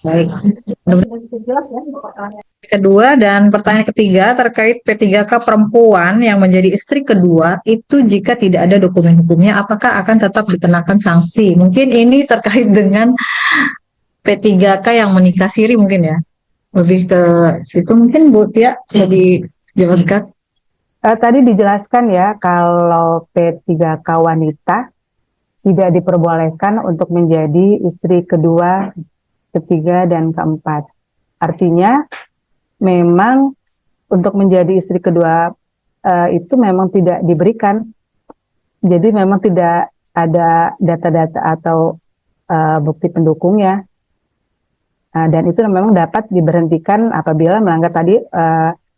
Baik. jelas ya untuk pertanyaan. Kedua dan pertanyaan ketiga terkait P3K perempuan yang menjadi istri kedua itu jika tidak ada dokumen hukumnya apakah akan tetap dikenakan sanksi? Mungkin ini terkait dengan P3K yang menikah siri mungkin ya. Lebih ke situ mungkin Bu Tia bisa dijelaskan. Tadi dijelaskan ya, kalau P3K wanita tidak diperbolehkan untuk menjadi istri kedua, ketiga, dan keempat. Artinya memang untuk menjadi istri kedua itu memang tidak diberikan. Jadi memang tidak ada data-data atau bukti pendukungnya. Dan itu memang dapat diberhentikan apabila melanggar tadi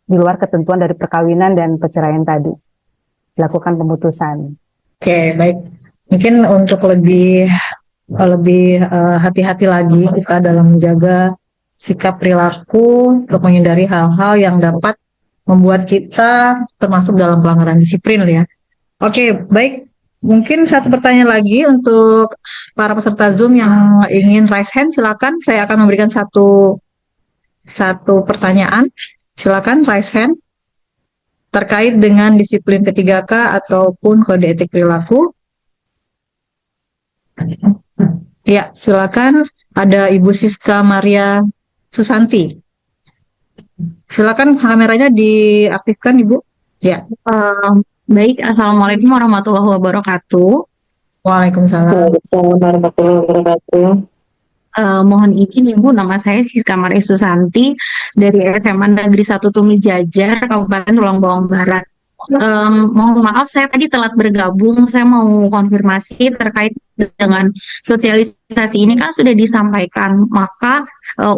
di luar ketentuan dari perkawinan dan perceraian tadi. Dilakukan pemutusan. Oke, baik. Mungkin untuk lebih hati-hati lagi kita dalam menjaga sikap perilaku untuk menghindari hal-hal yang dapat membuat kita termasuk dalam pelanggaran disiplin ya. Oke, baik. Mungkin satu pertanyaan lagi untuk para peserta Zoom yang ingin raise hand, silakan. Saya akan memberikan satu pertanyaan. Silakan raise hand terkait dengan disiplin ketiga K ataupun kode etik perilaku. Ya, silakan. Ada Ibu Siska Maria Susanti. Silakan kameranya diaktifkan, Ibu. Ya. Baik, Assalamualaikum warahmatullahi wabarakatuh. Waalaikumsalam. Assalamualaikum warahmatullahi wabarakatuh. Mohon izin Ibu, nama saya Siska Maria Susanti dari SMA Negeri 1 Tumi Jajar, Kabupaten Tulang Bawang Barat. Mohon maaf, saya tadi telat bergabung. Saya mau konfirmasi terkait dengan sosialisasi ini kan sudah disampaikan, maka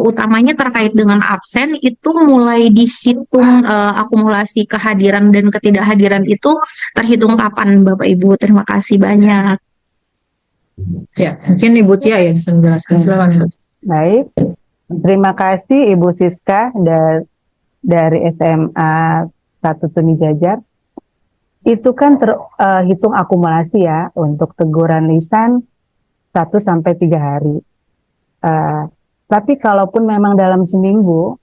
utamanya terkait dengan absen itu mulai dihitung akumulasi kehadiran dan ketidakhadiran itu terhitung kapan, Bapak Ibu? Terima kasih banyak. Ya, mungkin Ibu Tia ya bisa menjelaskan. Silakan, Bu. Baik, terima kasih Ibu Siska dari SMA 1 Tuni Jajar. Itu kan terhitung akumulasi ya untuk teguran lisan 1 sampai 3 hari. Tapi kalaupun memang dalam seminggu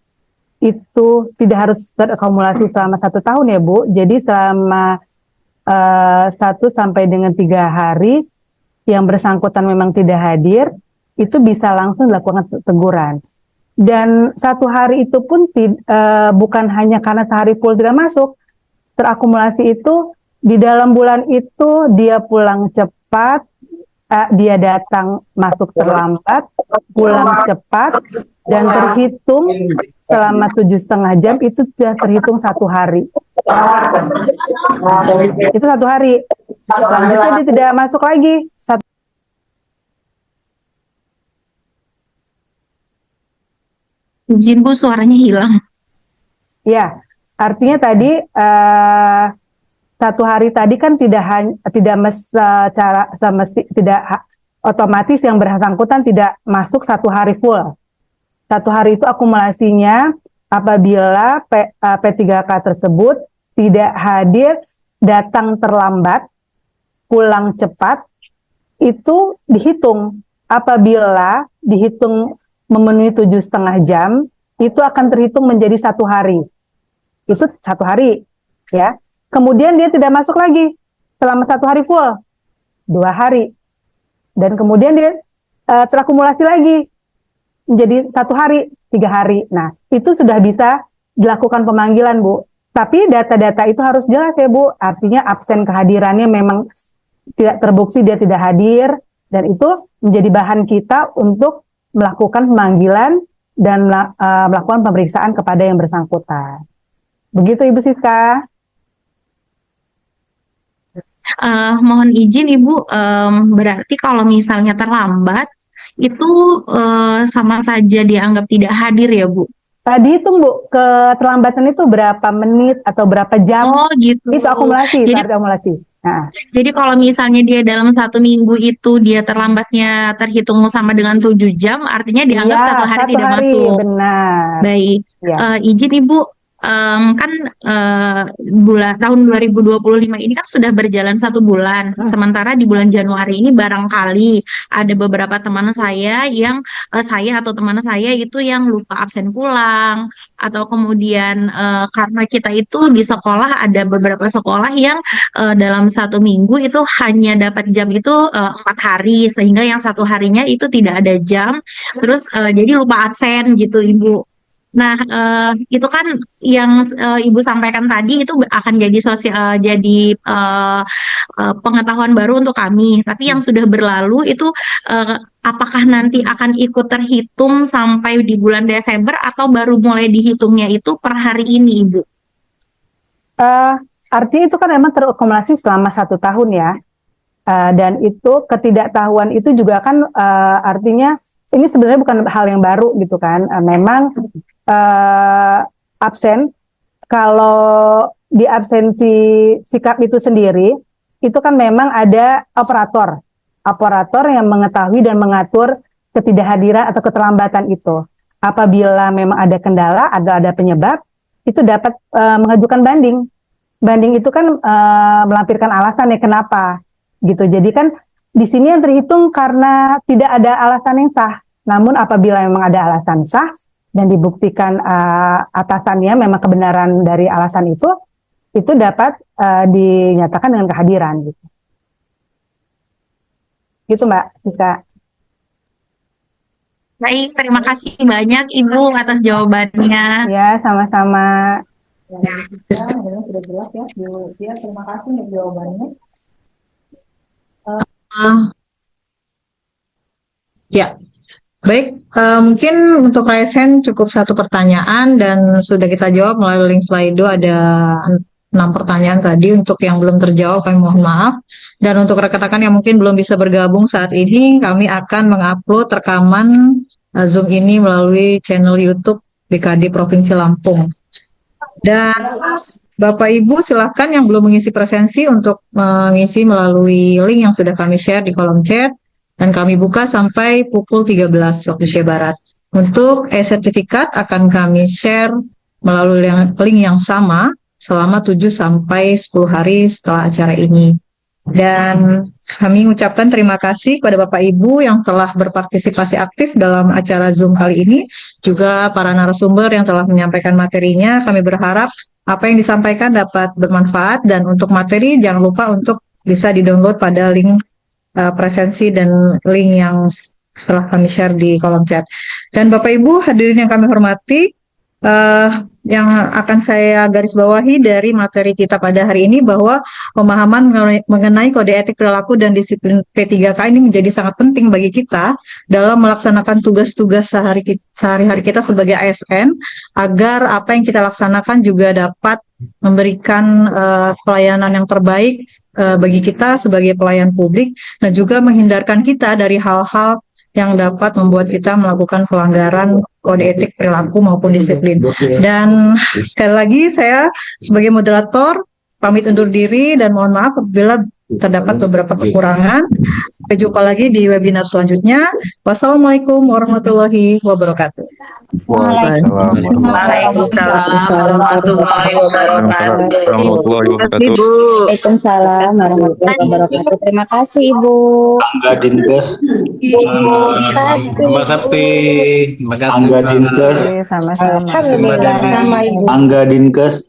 itu tidak harus terakumulasi selama 1 tahun ya Bu. Jadi selama 1 sampai dengan 3 hari yang bersangkutan memang tidak hadir, itu bisa langsung dilakukan teguran. Dan 1 hari itu pun bukan hanya karena sehari full tidak masuk, terakumulasi itu di dalam bulan itu dia pulang cepat, dia datang masuk terlambat, pulang cepat, dan terhitung selama 7,5 jam itu sudah terhitung 1 hari. Itu 1 hari. Selanjutnya dia tidak masuk lagi. Izin Bu, suaranya hilang. Ya, artinya tadi 1 hari tadi kan tidak otomatis yang bersangkutan tidak masuk 1 hari full. 1 hari itu akumulasinya apabila P3K tersebut tidak hadir, datang terlambat, pulang cepat, itu dihitung. Apabila dihitung memenuhi 7,5 jam, itu akan terhitung menjadi 1 hari. Itu 1 hari, ya. Kemudian dia tidak masuk lagi selama 1 hari full, 2 hari. Dan kemudian dia terakumulasi lagi menjadi 1 hari, 3 hari. Nah, itu sudah bisa dilakukan pemanggilan, Bu. Tapi data-data itu harus jelas ya, Bu. Artinya absen kehadirannya memang tidak terbukti, dia tidak hadir, dan itu menjadi bahan kita untuk melakukan pemanggilan dan melakukan pemeriksaan kepada yang bersangkutan. Begitu Ibu Siska. Mohon izin Ibu, berarti kalau misalnya terlambat itu sama saja dianggap tidak hadir ya Bu? Dihitung Bu, keterlambatan itu berapa menit atau berapa jam? Oh gitu. Itu akumulasi, Jadi akumulasi. Nah. Jadi kalau misalnya dia dalam 1 minggu itu dia terlambatnya terhitung sama dengan 7 jam, artinya dianggap Ya, 1 hari 1 tidak hari, masuk. benar. Baik, Ya. Izin Ibu, kan tahun 2025 ini kan sudah berjalan 1 bulan. Sementara di bulan Januari ini barangkali ada beberapa teman saya yang saya atau teman saya itu yang lupa absen pulang, atau kemudian karena kita itu di sekolah ada beberapa sekolah yang dalam 1 minggu itu hanya dapat jam itu 4 hari, sehingga yang 1 harinya itu tidak ada jam, terus jadi lupa absen gitu Ibu. Nah, itu kan yang Ibu sampaikan tadi itu akan jadi pengetahuan baru untuk kami. Tapi yang sudah berlalu itu apakah nanti akan ikut terhitung sampai di bulan Desember atau baru mulai dihitungnya itu per hari ini, Ibu? Artinya itu kan memang terakumulasi selama 1 tahun ya. Dan itu ketidaktahuan itu juga kan artinya ini sebenarnya bukan hal yang baru gitu kan. Memang absen, kalau di absensi sikap itu sendiri, itu kan memang ada operator yang mengetahui dan mengatur ketidakhadiran atau keterlambatan itu. Apabila memang ada kendala, ada penyebab, itu dapat mengajukan banding. Banding itu kan melampirkan alasan ya kenapa. gitu. Jadi kan di sini yang terhitung karena tidak ada alasan yang sah. Namun apabila memang ada alasan sah dan dibuktikan atasannya memang kebenaran dari alasan itu dapat dinyatakan dengan kehadiran gitu. Gitu Mbak Siska. Baik, terima kasih banyak Ibu atas jawabannya. Ya, sama-sama. Ya, sudah jelas ya, Bu Tia. Terima kasih untuk jawabannya. Ya, baik. Mungkin untuk ASN cukup satu pertanyaan dan sudah kita jawab melalui link Slido ada 6 pertanyaan tadi. Untuk yang belum terjawab kami mohon maaf. Dan untuk rekan-rekan yang mungkin belum bisa bergabung saat ini, kami akan mengupload rekaman Zoom ini melalui channel YouTube BKD Provinsi Lampung. Dan Bapak Ibu silakan yang belum mengisi presensi untuk mengisi melalui link yang sudah kami share di kolom chat dan kami buka sampai pukul 13 waktu Indonesia Barat. Untuk e-sertifikat akan kami share melalui link yang sama selama 7 sampai 10 hari setelah acara ini. Dan kami ucapkan terima kasih kepada Bapak Ibu yang telah berpartisipasi aktif dalam acara Zoom kali ini, juga para narasumber yang telah menyampaikan materinya. Kami berharap apa yang disampaikan dapat bermanfaat, dan untuk materi jangan lupa untuk bisa di-download pada link presensi dan link yang setelah kami share di kolom chat. Dan Bapak Ibu hadirin yang kami hormati, yang akan saya garis bawahi dari materi kita pada hari ini bahwa pemahaman mengenai kode etik perilaku dan disiplin P3K ini menjadi sangat penting bagi kita dalam melaksanakan tugas-tugas sehari-hari kita sebagai ASN, agar apa yang kita laksanakan juga dapat memberikan pelayanan yang terbaik bagi kita sebagai pelayan publik, dan juga menghindarkan kita dari hal-hal yang dapat membuat kita melakukan pelanggaran kode etik perilaku maupun disiplin. Dan sekali lagi saya sebagai moderator pamit undur diri dan mohon maaf apabila terdapat beberapa kekurangan. Sampai jumpa lagi di webinar selanjutnya. Wassalamualaikum warahmatullahi wabarakatuh. Waalaikumsalam warahmatullahi wabarakatuh. Waalaikumsalam warahmatullahi wabarakatuh. Terima kasih Ibu. Angga Dinkes. Mbak Sakti, terima kasih. Angga Dinkes. Sama-sama. Alhamdulillah sama Ibu. Angga Dinkes.